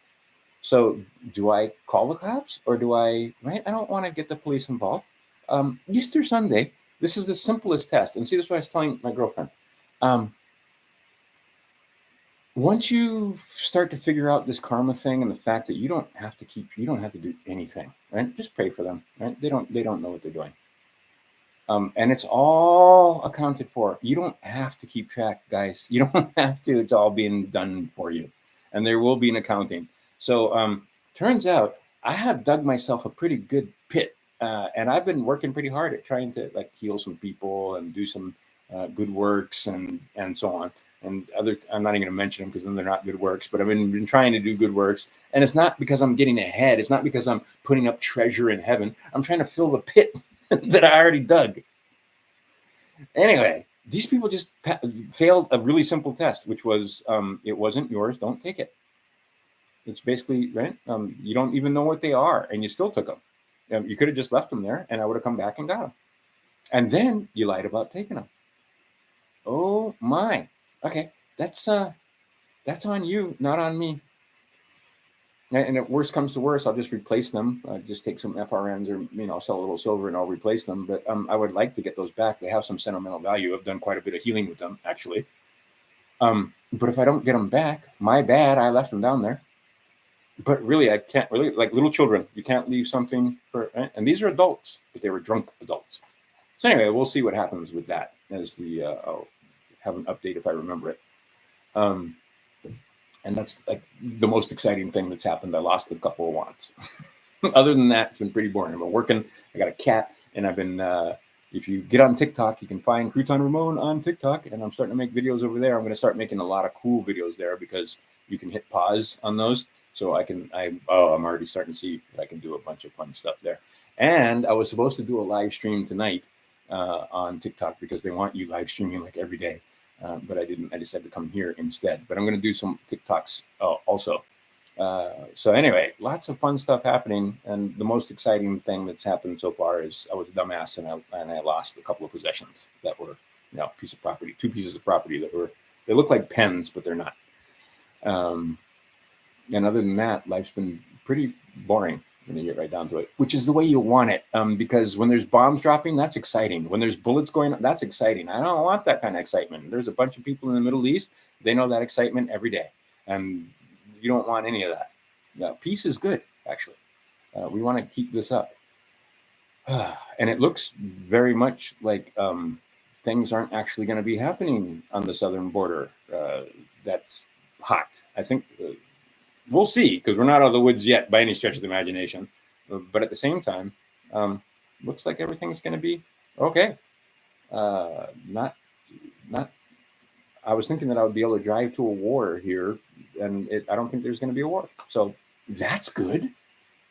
[SPEAKER 1] So do I call the cops or do I, right? I don't want to get the police involved. Easter Sunday, this is the simplest test. And see, this is what I was telling my girlfriend. Once you start to figure out this karma thing and the fact that you don't have to do anything, right? Just pray for them, right? They don't know what they're doing. And it's all accounted for. You don't have to keep track, guys. You don't have to. It's all being done for you. And there will be an accounting. So turns out I have dug myself a pretty good pit. And I've been working pretty hard at trying to like heal some people and do some good works and so on. And I'm not even going to mention them because then they're not good works, but I've been trying to do good works. And it's not because I'm getting ahead. It's not because I'm putting up treasure in heaven. I'm trying to fill the pit that I already dug. Anyway, these people just failed a really simple test, which was it wasn't yours. Don't take it. It's basically, right? You don't even know what they are, and you still took them. You could have just left them there, and I would have come back and got them. And then you lied about taking them. Oh my. Okay, that's on you, not on me. And if worst comes to worst, I'll just replace them. Just take some FRNs or, sell a little silver and I'll replace them. But I would like to get those back. They have some sentimental value. I've done quite a bit of healing with them, actually. But if I don't get them back, my bad, I left them down there. But really, I can't really, like little children, you can't leave something for, and these are adults, but they were drunk adults. So anyway, we'll see what happens with that as I'll have an update if I remember it. And that's like the most exciting thing that's happened. I lost a couple of wands. Other than that, it's been pretty boring. I've been working. I got a cat, and I've been. If you get on TikTok, you can find Crouton Ramon on TikTok, and I'm starting to make videos over there. I'm going to start making a lot of cool videos there because you can hit pause on those. So I'm already starting to see that I can do a bunch of fun stuff there. And I was supposed to do a live stream tonight on TikTok because they want you live streaming like every day. But I didn't. I decided to come here instead. But I'm going to do some TikToks also. So anyway, lots of fun stuff happening. And the most exciting thing that's happened so far is I was a dumbass and I lost a couple of possessions that were, two pieces of property they look like pens, but they're not. And other than that, life's been pretty boring when you get right down to it, which is the way you want it. Because when there's bombs dropping, that's exciting. When there's bullets going on, that's exciting. I don't want that kind of excitement. There's a bunch of people in the Middle East. They know that excitement every day. And you don't want any of that. No, peace is good, actually. We want to keep this up. And it looks very much like things aren't actually going to be happening on the southern border. That's hot. I think we'll see, because we're not out of the woods yet by any stretch of the imagination. But at the same time, looks like everything's going to be okay. Not. I was thinking that I would be able to drive to a war here, and I don't think there's going to be a war. So that's good.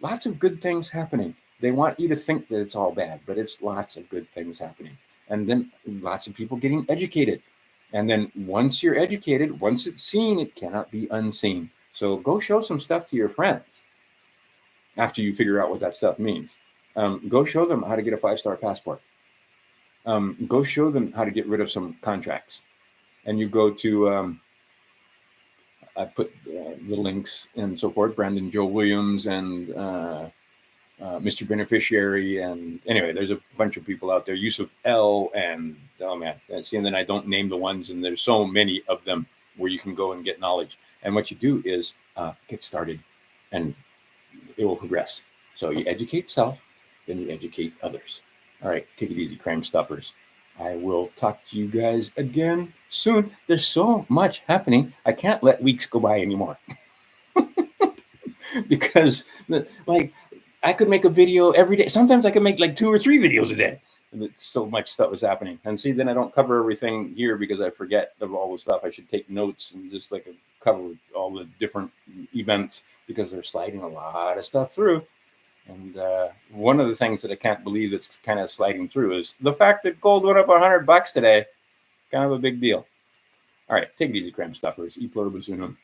[SPEAKER 1] Lots of good things happening. They want you to think that it's all bad, but it's lots of good things happening. And then lots of people getting educated. And then once you're educated, once it's seen, it cannot be unseen. So go show some stuff to your friends after you figure out what that stuff means. Go show them how to get a 5-star passport. Go show them how to get rid of some contracts. And you go to, I put little links and so forth, Brandon Joe Williams and Mr. Beneficiary. And anyway, there's a bunch of people out there, Yusuf L. And, oh man, see, and then I don't name the ones, and there's so many of them where you can go and get knowledge. And what you do is get started, and it will progress. So you educate self, then you educate others. All right, take it easy, Crime Stoppers. I will talk to you guys again soon. There's so much happening. I can't let weeks go by anymore. Because, I could make a video every day. Sometimes I could make like 2 or 3 videos a day. And so much stuff is happening. And see, then I don't cover everything here because I forget of all the stuff. I should take notes and just cover all the different events because they're sliding a lot of stuff through. And one of the things that I can't believe that's kind of sliding through is the fact that gold went up $100 today. Kind of a big deal. All right, take it easy, Crime Stoppers. E pluribus unum.